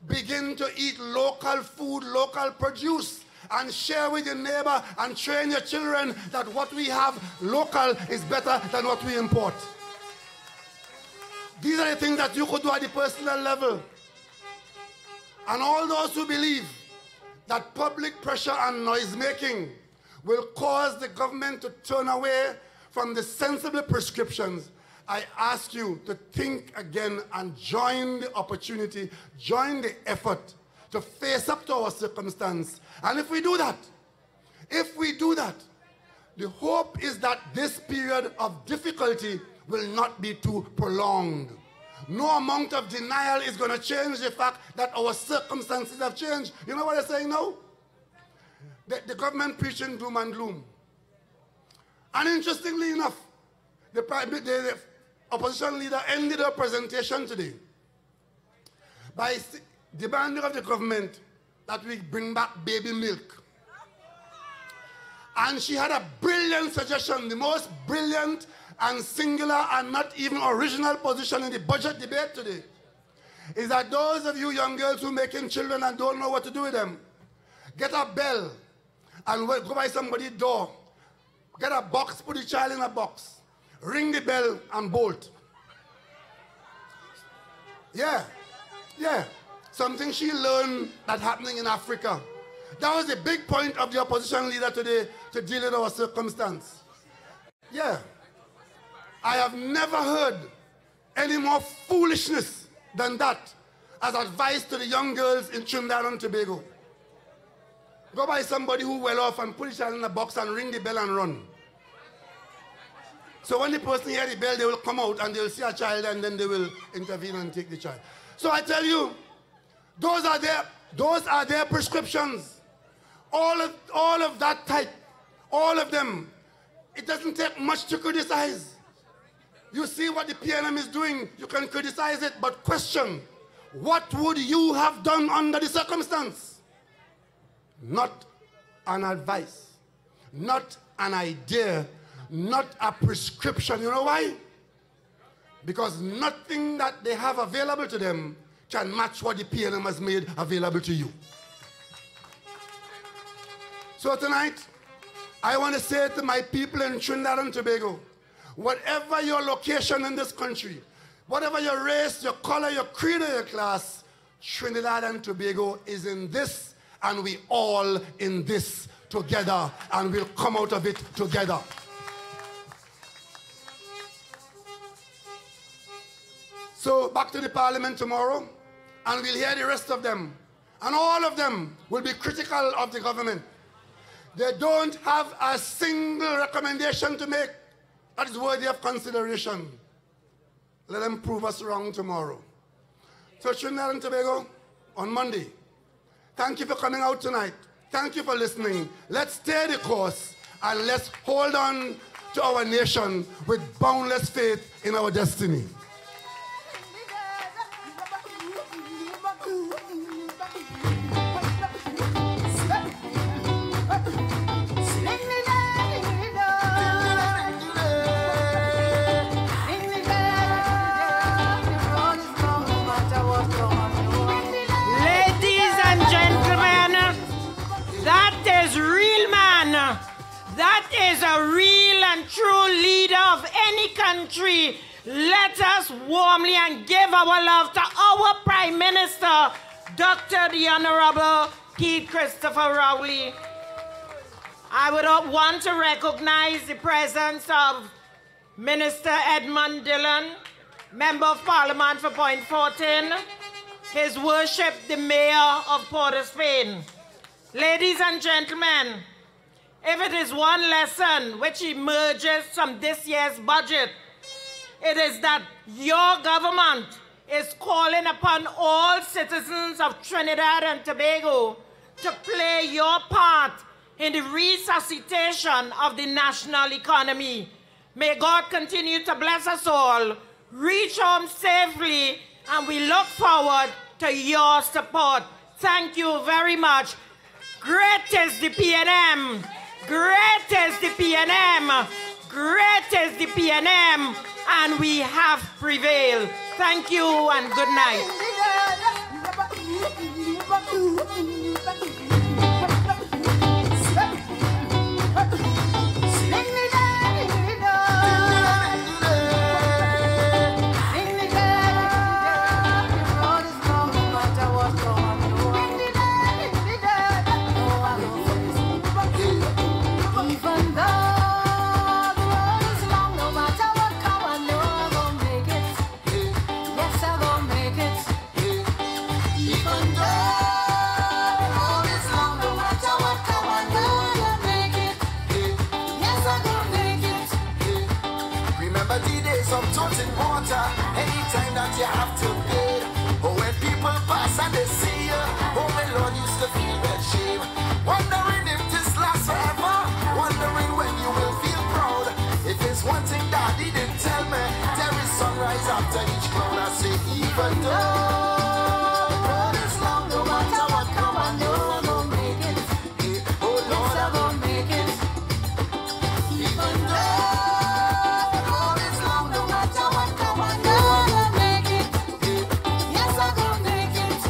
L: begin to eat local food, local produce, and share with your neighbor and train your children that what we have local is better than what we import. These are the things that you could do at the personal level. And all those who believe that public pressure and noise making will cause the government to turn away from the sensible prescriptions, I ask you to think again and join the opportunity, join the effort to face up to our circumstance. And if we do that, the hope is that this period of difficulty will not be too prolonged. No amount of denial is going to change the fact that our circumstances have changed. You know what they're saying now? The government preaching doom and gloom. And interestingly enough, the opposition leader ended her presentation today by demanding of the government that we bring back baby milk. And she had a brilliant suggestion, the most brilliant and singular and not even original position in the budget debate today, is that those of you young girls who are making children and don't know what to do with them, get a bell and go by somebody's door, get a box, put the child in a box, ring the bell and bolt. Yeah. Something she learned that happening in Africa. That was the big point of the opposition leader today, to deal with our circumstance. Yeah. I have never heard any more foolishness than that as advice to the young girls in Trinidad and Tobago. Go by somebody who well off and put the child in a box and ring the bell and run. So when the person hears the bell, they will come out and they will see a child and then they will intervene and take the child. So I tell you, those are their prescriptions. All of that type, all of them. It doesn't take much to criticize. You see what the PNM is doing, you can criticize it, but question, what would you have done under the circumstance? Not an advice, not an idea, not a prescription. You know why? Because nothing that they have available to them can match what the PNM has made available to you. So tonight, I want to say to my people in Trinidad and Tobago, whatever your location in this country, whatever your race, your color, your creed, or your class, Trinidad and Tobago is in this, and we all in this together, and we'll come out of it together. So back to the parliament tomorrow, and we'll hear the rest of them. And all of them will be critical of the government. They don't have a single recommendation to make that is worthy of consideration. Let them prove us wrong tomorrow. So Trinidad and Tobago, on Monday, thank you for coming out tonight. Thank you for listening. Let's stay the course and let's hold on to our nation with boundless faith in our destiny.
C: That is a real and true leader of any country. Let us warmly and give our love to our Prime Minister, Dr. the Honorable Keith Christopher Rowley. I would want to recognize the presence of Minister Edmund Dillon, Member of Parliament for Point 14, His Worship the Mayor of Port of Spain. Ladies and gentlemen, if it is one lesson which emerges from this year's budget, it is that your government is calling upon all citizens of Trinidad and Tobago to play your part in the resuscitation of the national economy. May God continue to bless us all, reach home safely, and we look forward to your support. Thank you very much. Great is the PNM. Great is the PNM, great is the PNM, and we have prevailed. Thank you and good night.
A: that you have to pay. Oh, when people pass and they see you, oh, my Lord used to feel that shame. Wondering if this lasts forever, wondering when you will feel proud. If it's one thing that he didn't tell me, there is sunrise after each cloud. I say, even though the road is long, no matter what come, I know I'm gonna make it. Yeah, oh Lord, I'm gonna make it. Even though the road is long, no matter what come, I know I'm gonna make it. Yeah, yes, I'm gonna make it.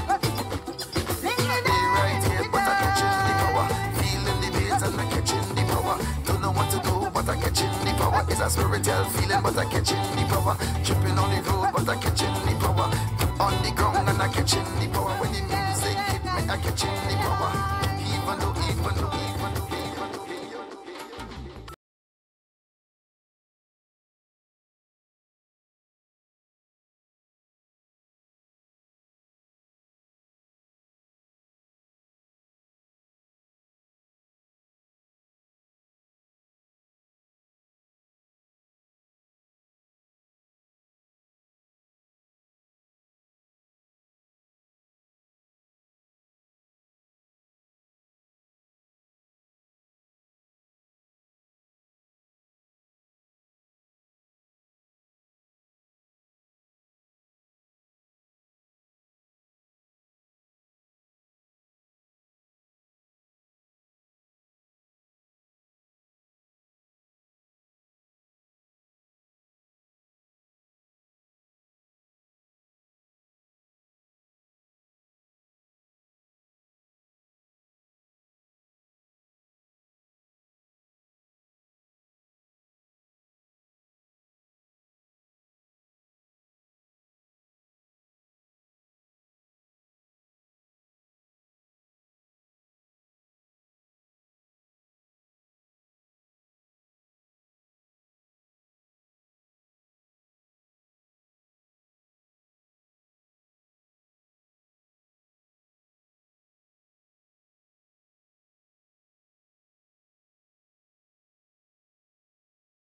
A: Right here, but I'm catching the power. Feeling the bass and I'm catching the power. Don't know what to do, but I'm catching the power. It's a spiritual feeling, but I'm catching the power. Tripping on the road, but I'm catching the power. On the ground and I'm catching the power. When the music hit me, I'm catching the power. Even though